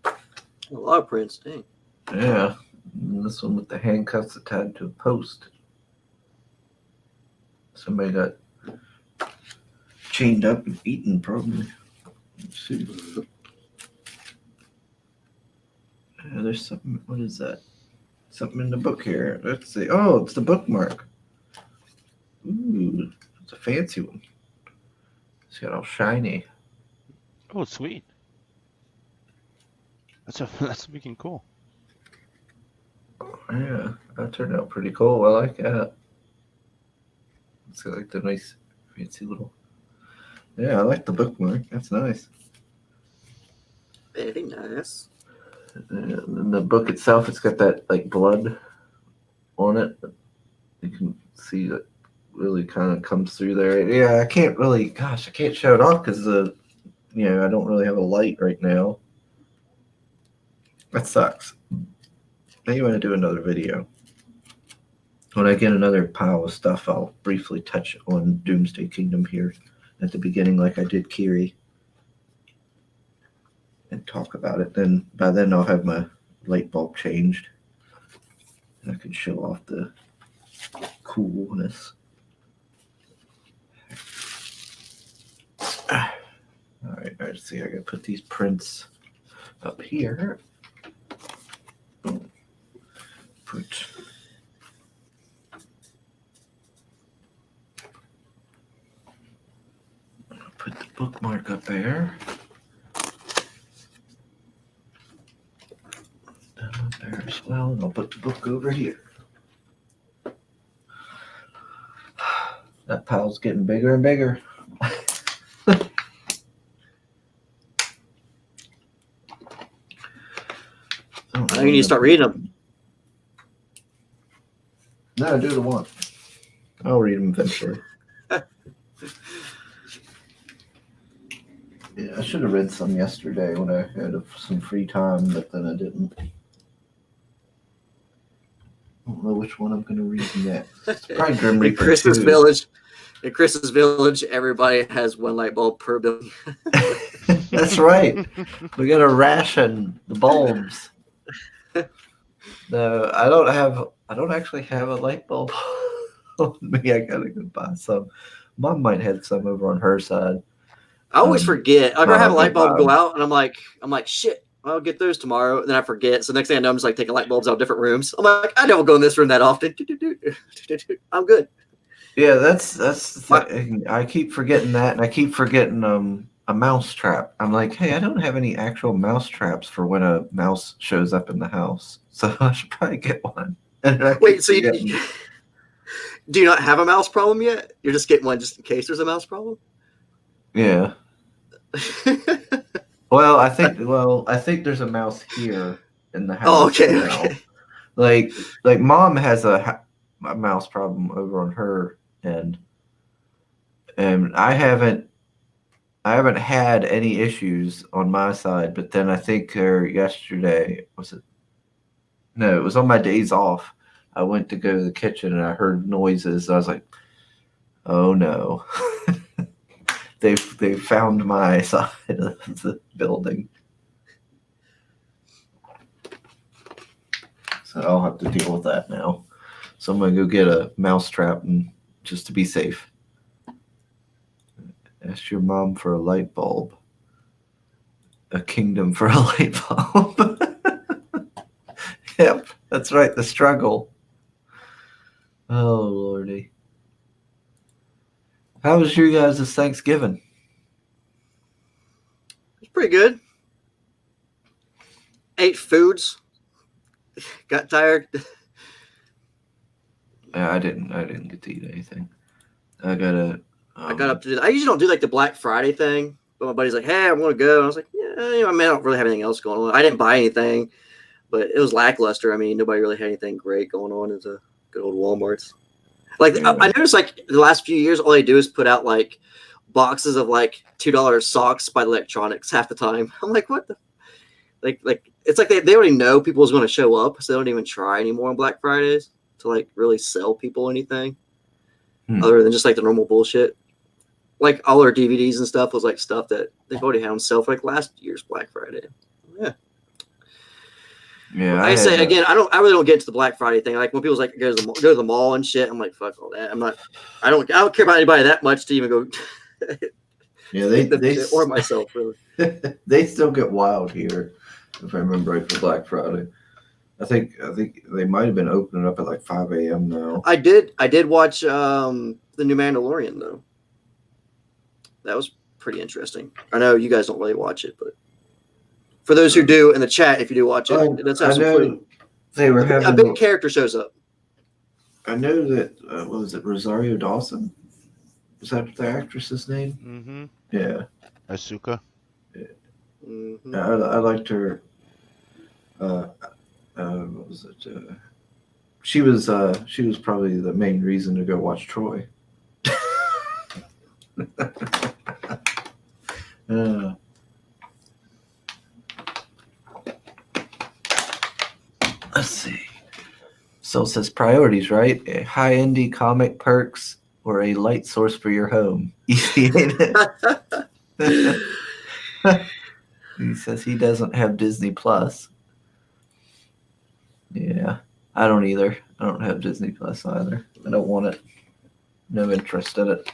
A lot of prints, dang. Yeah. And this one with the handcuffs tied to a post. Somebody got chained up and eaten, probably. Let's see. Yeah, there's something. What is that? Something in the book here. Let's see. Oh, it's the bookmark. Ooh, it's a fancy one. It's got all shiny. Oh, sweet. That's freaking cool. Yeah, that turned out pretty cool. I like that. It's got like the nice fancy little. Yeah, I like the bookmark. That's nice. Very nice. And the book itself, it's got that like blood on it. You can see that really kind of comes through there. Yeah, I can't really. Gosh, I can't show it off because I don't really have a light right now. That sucks. Maybe want to do another video. When I get another pile of stuff, I'll briefly touch on Doomsday Kingdom here at the beginning, like I did Kiri, and talk about it. Then by then I'll have my light bulb changed, and I can show off the coolness. All right, let's see. I gotta put these prints up here. Put the bookmark up there. Down up there as well, and I'll put the book over here. That pile's getting bigger and bigger. Now you need to start reading them. No, do the one. I'll read them eventually. Yeah, I should have read some yesterday when I had some free time, but then I didn't. I don't know which one I'm going to read next. It's probably Grim In Reaper Chris's 2. village. In Chris's village, everybody has one light bulb per building. That's right. We got to ration the bulbs. No, I don't actually have a light bulb on me. I gotta go buy some. Mom might have some over on her side. I always forget. I have a light bulb go wow. out, and I'm like, shit. I'll get those tomorrow. And then I forget. So next thing I know, I'm just like taking light bulbs out of different rooms. I'm like, I don't go in this room that often. I'm good. Yeah, that's the thing. I keep forgetting that, and I keep forgetting a mouse trap. I'm like, hey, I don't have any actual mouse traps for when a mouse shows up in the house, so I should probably get one. And wait, so do you not have a mouse problem yet? You're just getting one just in case there's a mouse problem? Yeah. Well, I think there's a mouse here in the house. Oh, okay, now. okay. Like Mom has a mouse problem over on her end, and I haven't had any issues on my side. But then I think yesterday it was on my days off. I went to go to the kitchen and I heard noises. I was like, oh no. They found my side of the building. So I'll have to deal with that now. So I'm gonna go get a mouse trap and just to be safe. Ask your mom for a light bulb. A kingdom for a light bulb. Yep, that's right, the struggle. Oh Lordy. How was your guys' Thanksgiving? Pretty good. Ate foods. Got tired. Yeah, I didn't get to eat anything. I gotta. I got up to do. I usually don't do like the Black Friday thing, but my buddy's like, "Hey, I'm gonna go." And I was like, "Yeah, I mean, I don't really have anything else going on. I didn't buy anything, but it was lackluster. I mean, nobody really had anything great going on at the good old Walmarts. Like, Yeah. I noticed like the last few years, all they do is put out like boxes of like $2 socks by electronics half the time. I'm like, what the like it's like they already know people is going to show up, so they don't even try anymore on Black Fridays to like really sell people anything other than just like the normal bullshit. Like all our DVDs and stuff was like stuff that they've already had on sale for like last year's Black Friday. Yeah. Yeah, I say again, I really don't get into the Black Friday thing. Like when people's like go to the mall and shit, I'm like, fuck all that. I don't care about anybody that much to even go. Yeah, they or myself really. They still get wild here, if I remember right, for Black Friday. I think they might have been opening up at like 5 a.m. now. I did watch the new Mandalorian though. That was pretty interesting. I know you guys don't really watch it, but for those who do in the chat, if you do watch it, it does have some pretty. They were having a big character shows up. I know that what was it, Rosario Dawson? Was that the actress's name? Mm-hmm. Yeah. Asuka. Mm-hmm. I liked her. What was it? She was probably the main reason to go watch Troy. Let's see. Soul says priorities, right? A high indie comic perks or a light source for your home. Easy, ain't it? He says he doesn't have Disney Plus. Yeah, I don't either. I don't have Disney Plus either. I don't want it. No interest in it.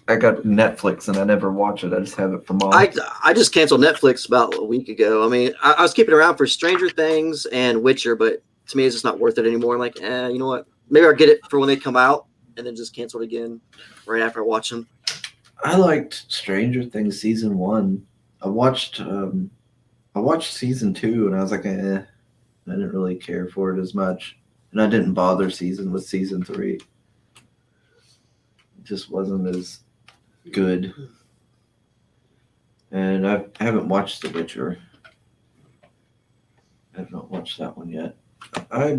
I got Netflix and I never watch it. I just have it for mom. I just canceled Netflix about a week ago. I mean, I was keeping it around for Stranger Things and Witcher, but to me, it's just not worth it anymore. I'm like, you know what? Maybe I'll get it for when they come out and then just cancel it again right after I watch them. I liked Stranger Things season 1. I watched season 2 and I was like, I didn't really care for it as much. And I didn't bother with season 3. It just wasn't as good. And I haven't watched The Witcher. I have not watched that one yet. I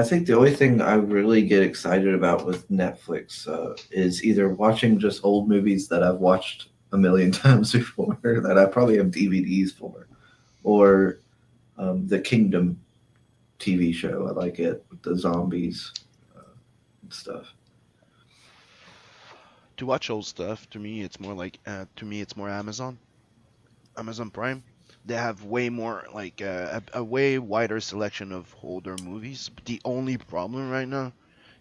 think the only thing I really get excited about with Netflix is either watching just old movies that I've watched a million times before, that I probably have DVDs for, or the Kingdom TV show. I like it with the zombies and stuff. To watch old stuff, to me, it's more like Amazon Prime. They have way more like a way wider selection of older movies. But the only problem right now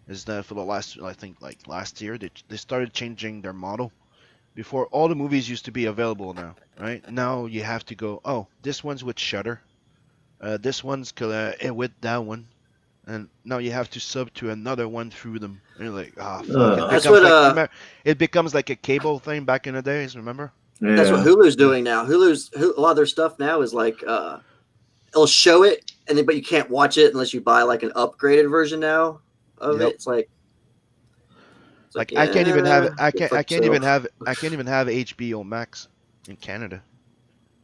is that for the last year they started changing their model. Before, all the movies used to be available now, right? Now you have to go, oh, this one's with Shudder, this one's with that one, and now you have to sub to another one through them. And you're like, fuck. It becomes like a cable thing back in the days, remember? Yeah. That's what Hulu's doing now. A lot of their stuff now is like it'll show it, but you can't watch it unless you buy like an upgraded version now of it. It's like I can't even have HBO Max in Canada,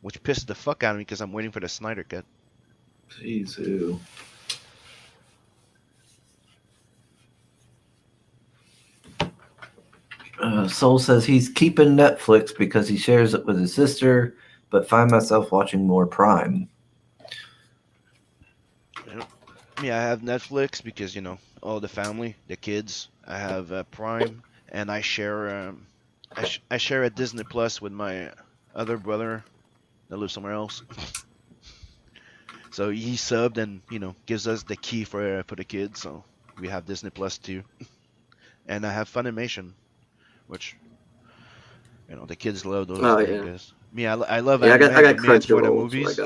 which pissed the fuck out of me because I'm waiting for the Snyder Cut. Jeez, who? Soul says he's keeping Netflix because he shares it with his sister, but find myself watching more Prime. Yeah, I have Netflix because all the family, the kids. I have Prime, and I share I share a Disney Plus with my other brother that lives somewhere else. So he subbed and gives us the key for the kids, so we have Disney Plus too. And I have Funimation, which the kids love those. Things. Me, I love anime. I got Crunchyroll for the movies.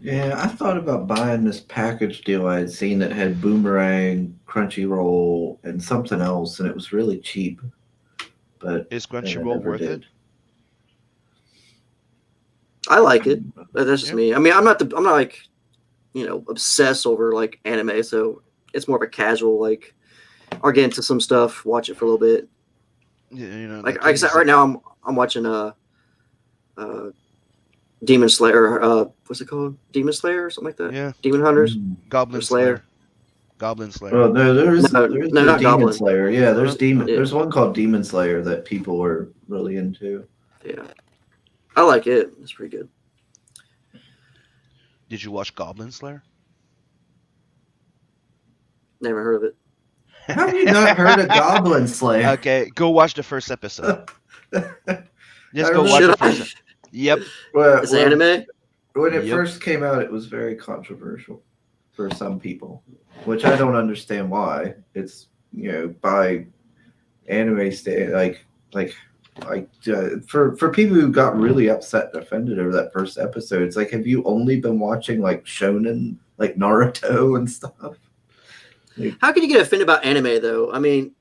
Yeah, I thought about buying this package deal I had seen that had Boomerang, Crunchyroll, and something else, and it was really cheap. But is Crunchyroll worth it? I like it, but that's just Yeah. me. I mean, I'm not like, obsessed over like anime, so it's more of a casual like. I'll get into some stuff, watch it for a little bit. Like I said, right now I'm watching Demon Slayer. What's it called? Demon Slayer or something like that. Yeah. Demon Hunters. Goblin Or Slayer. Slayer. Goblin Slayer. Well, there's No, the not Demon Goblin. Slayer. Yeah, there's Yeah. There's one called Demon Slayer that people are really into. Yeah, I like it. It's pretty good. Did you watch Goblin Slayer? Never heard of it. How have you not heard of Goblin Slayer? Okay, go watch the first episode. Just I go really- watch the Should I? first. Yep. Well, It's anime. When it Yep. first came out, it was very controversial for some people, which I don't understand why. It's by anime for people who got really upset and offended over that first episode. It's like, have you only been watching like shonen, like Naruto and stuff? How can you get offended about anime though? I mean,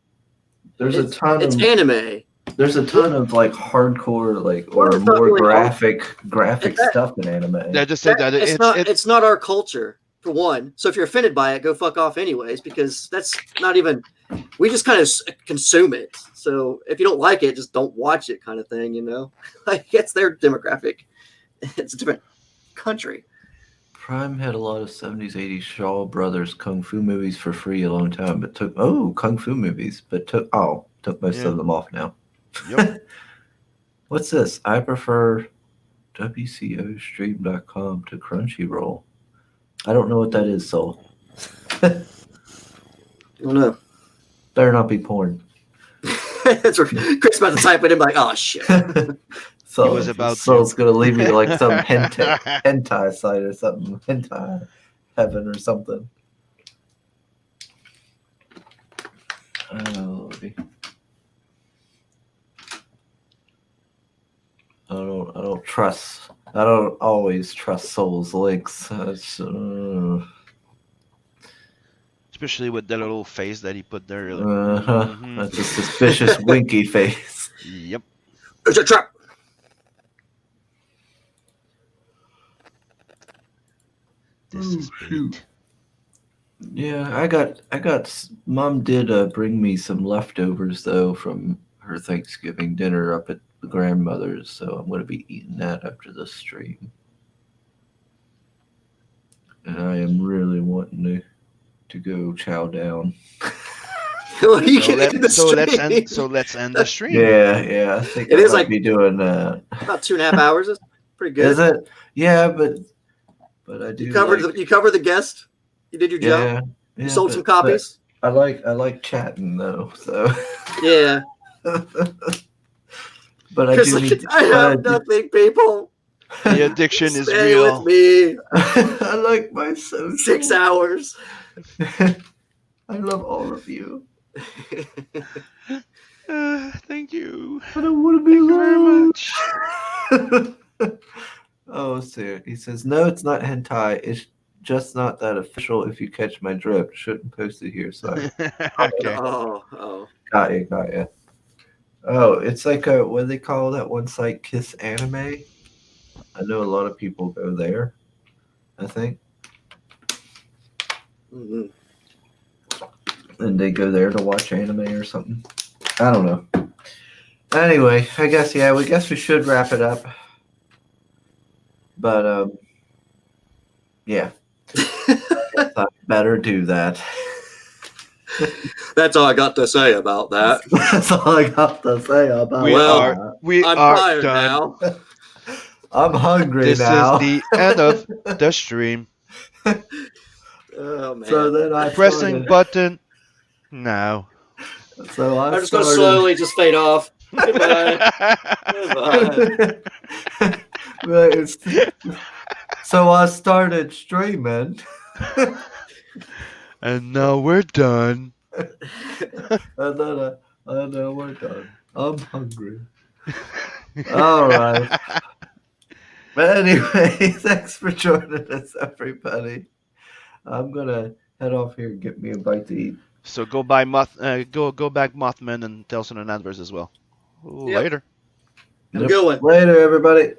There's it's, a ton it's of anime. there's a ton of like hardcore or Well, it's not more really graphic It's- stuff in anime. I just said that It's not our culture for one. So if you're offended by it, go fuck off anyways, because that's not even. We just kind of consume it. So if you don't like it, just don't watch it, kind of thing. Like it's their demographic. It's a different country. Prime had a lot of 70s, 80s Shaw Brothers Kung Fu movies for free a long time, but took Kung Fu movies, but took most Yeah. of them off now. Yep. What's this? I prefer WCOstream.com to Crunchyroll. I don't know what that is, Soul. I don't know. Better not be porn. That's where Chris about to type it in, like, oh shit. So was about Soul's gonna leave me like some hentai site or something. Hentai heaven or something. Oh, Lordy. I don't always trust Soul's links. Especially with the little face that he put there. Like, mhm. That's a suspicious winky face. Yep. It's a trap. This is bait. Yeah, I got. Mom did bring me some leftovers though from her Thanksgiving dinner up at the grandmother's, so I'm going to be eating that after the stream. And I am really wanting to go chow down. Well, you So, can end the let's end the stream. Yeah. I think It I is might like- be doing. about 2.5 hours. It's pretty good. Is it? Yeah, but I do. You covered the guest. You did your job. Yeah. You sold some copies. I like chatting though, so. Yeah. But I Chris, do like, need. I have nothing, people. The addiction is Stay real. with me. I like my social. 6 hours. I love all of you. Thank you. I don't want to be Thank you very alone. much. Oh, sir. He says, no, it's not hentai. It's just not that official. If you catch my drift, shouldn't post it here. So Okay. Oh. got you. Oh, it's like what do they call that one site? Kiss Anime. I know a lot of people go there. I think, Mhm. and they go there to watch anime or something. I don't know. Anyway, I guess we should wrap it up. But yeah, I better do that. That's all I got to say about that. That's all I got to say about Well, We I'm are tired done. now. I'm hungry This now. is the end of the stream. Oh man. So then I Pressing started- button now. So I'm just gonna slowly just fade off. Goodbye. Goodbye. So I started streaming. And now we're done. And then I know we're done. I'm hungry. All right. But anyway, thanks for joining us, everybody. I'm gonna head off here and get me a bite to eat. So go back Mothman and Tales from the Adverse as well. Yep. Later. Have a good one. Later, everybody.